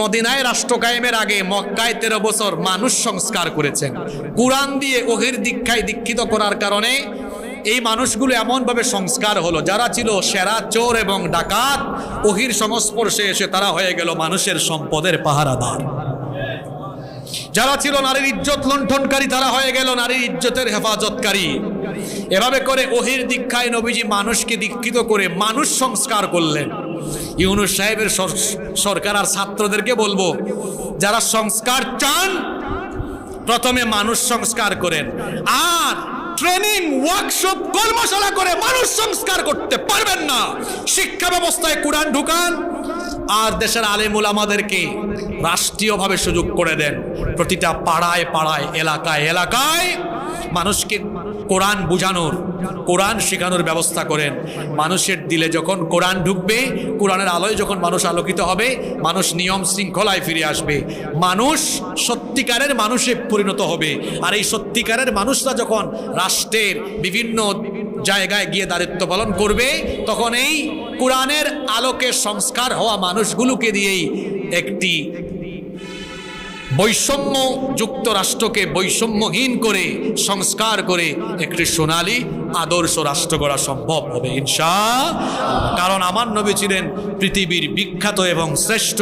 মদিনায় রাষ্ট্র কায়েমের আগে মক্কায় 13 বছর মানুষ সংস্কার করেছেন। কুরআন দিয়ে ওহির দীক্ষায় দীক্ষিত করার কারণে এই মানুষগুলো এমনভাবে সংস্কার হলো, যারা ছিল সেরা চোর এবং ডাকাত, ওহির সংস্পর্শে এসে তারা হয়ে গেল মানুষের সম্পদের পাহারাদার। যারা ছিল নারীর ইজ্জত লুণ্ঠনকারী, তারা হয়ে গেল নারীর ইজ্জতের হেফাজতকারী। এভাবে করে ওহির দীক্ষায় নবীজি মানুষকে দীক্ষিত করে মানুষ সংস্কার করলেন। ইউনূস সাহেবের সরকার আর ছাত্রদেরকে বলবো, যারা সংস্কার চান প্রথমে মানুষ সংস্কার করেন, আর ট্রেনিং ওয়ার্কশপ কর্মশালা করে মানুষ সংস্কার করতে পারবেন না। শিক্ষা ব্যবস্থায় কোরআন ঢুকান, আর দেশের আলেম উলামাদেরকে রাষ্ট্রীয়ভাবে সুযোগ করে দেন। প্রতিটা পাড়ায় পাড়ায়, এলাকায় এলাকায় মানুষকে কোরআন বুঝানোর, কোরআন শেখানোর ব্যবস্থা করেন। মানুষের দিলে যখন কোরআন ঢুকবে, কোরআনের আলোয় যখন মানুষ আলোকিত হবে, মানুষ নিয়ম শৃঙ্খলায় ফিরে আসবে, মানুষ সত্যিকারের মানুষে পরিণত হবে। আর এই সত্যিকারের মানুষরা যখন রাষ্ট্রের বিভিন্ন জায়গায় গিয়ে দায়িত্ব পালন করবে, তখন এই কোরআনের আলোকে সংস্কার হওয়া মানুষগুলোকে দিয়েই একটি বৈষম্য যুক্ত রাষ্ট্রকে বৈষম্যহীন করে সংস্কার করে একটি সোনালী আদর্শ রাষ্ট্র গড়া সম্ভব হবে ইনশাআল্লাহ। কারণ আমার নবী ছিলেন পৃথিবীর বিখ্যাত এবং শ্রেষ্ঠ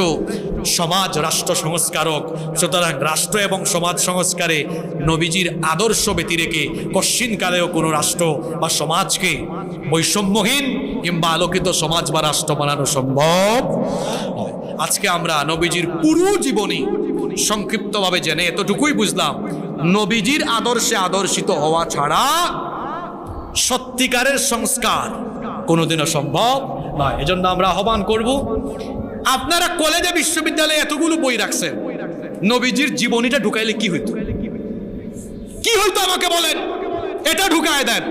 সমাজ রাষ্ট্র সংস্কারক। সুতরাং রাষ্ট্র এবং সমাজ সংস্কারে নবীজির আদর্শ ব্যতি রেখে কশ্চিনকালেও কোনো রাষ্ট্র বা সমাজকে বৈষম্যহীন কিংবা আলোকিত সমাজ বা রাষ্ট্র বানানো সম্ভব নয়। আজকে আমরা নবীজির পুরো জীবনী সংক্ষিপ্তভাবে জেনে এতটুকুই বুঝলাম, নবীজির আদর্শে আদর্শিত হওয়া ছাড়া সত্যিকারের সংস্কার কোনোদিনও সম্ভব নয়। এজন্য আমরা আহ্বান করব, আপনারা কলেজে বিশ্ববিদ্যালয়ে এতগুলো বই রাখছেন, নবীজির জীবনীটা ঢুকাইলে কি হইতো? কি হইতো আমাকে বলেন? এটা ঢুকায় দেন,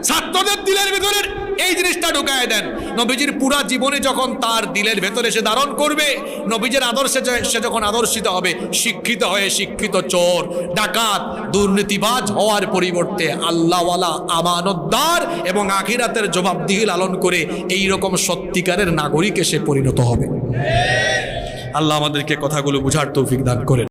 ছাত্রদের দিলের ভিতরে এই জিনিসটা ঢুকায় দেন। নবীজির পুরা জীবনে যখন তার দিলের ভেতরে সে ধারণ করবে, নবীজির আদর্শে সে যখন আদর্শিত হবে, শিক্ষিত হয়ে শিক্ষিত চোর, ডাকাত, দুর্নীতিবাজ হওয়ার পরিবর্তে আল্লাহওয়ালা, আমানতদার এবং আখিরাতের জবাবদিহি লালন করে এই রকম সত্যিকারের নাগরিকে সে পরিণত হবে। আল্লাহ আমাদেরকে কথাগুলো বুঝার তৌফিক দান করেন।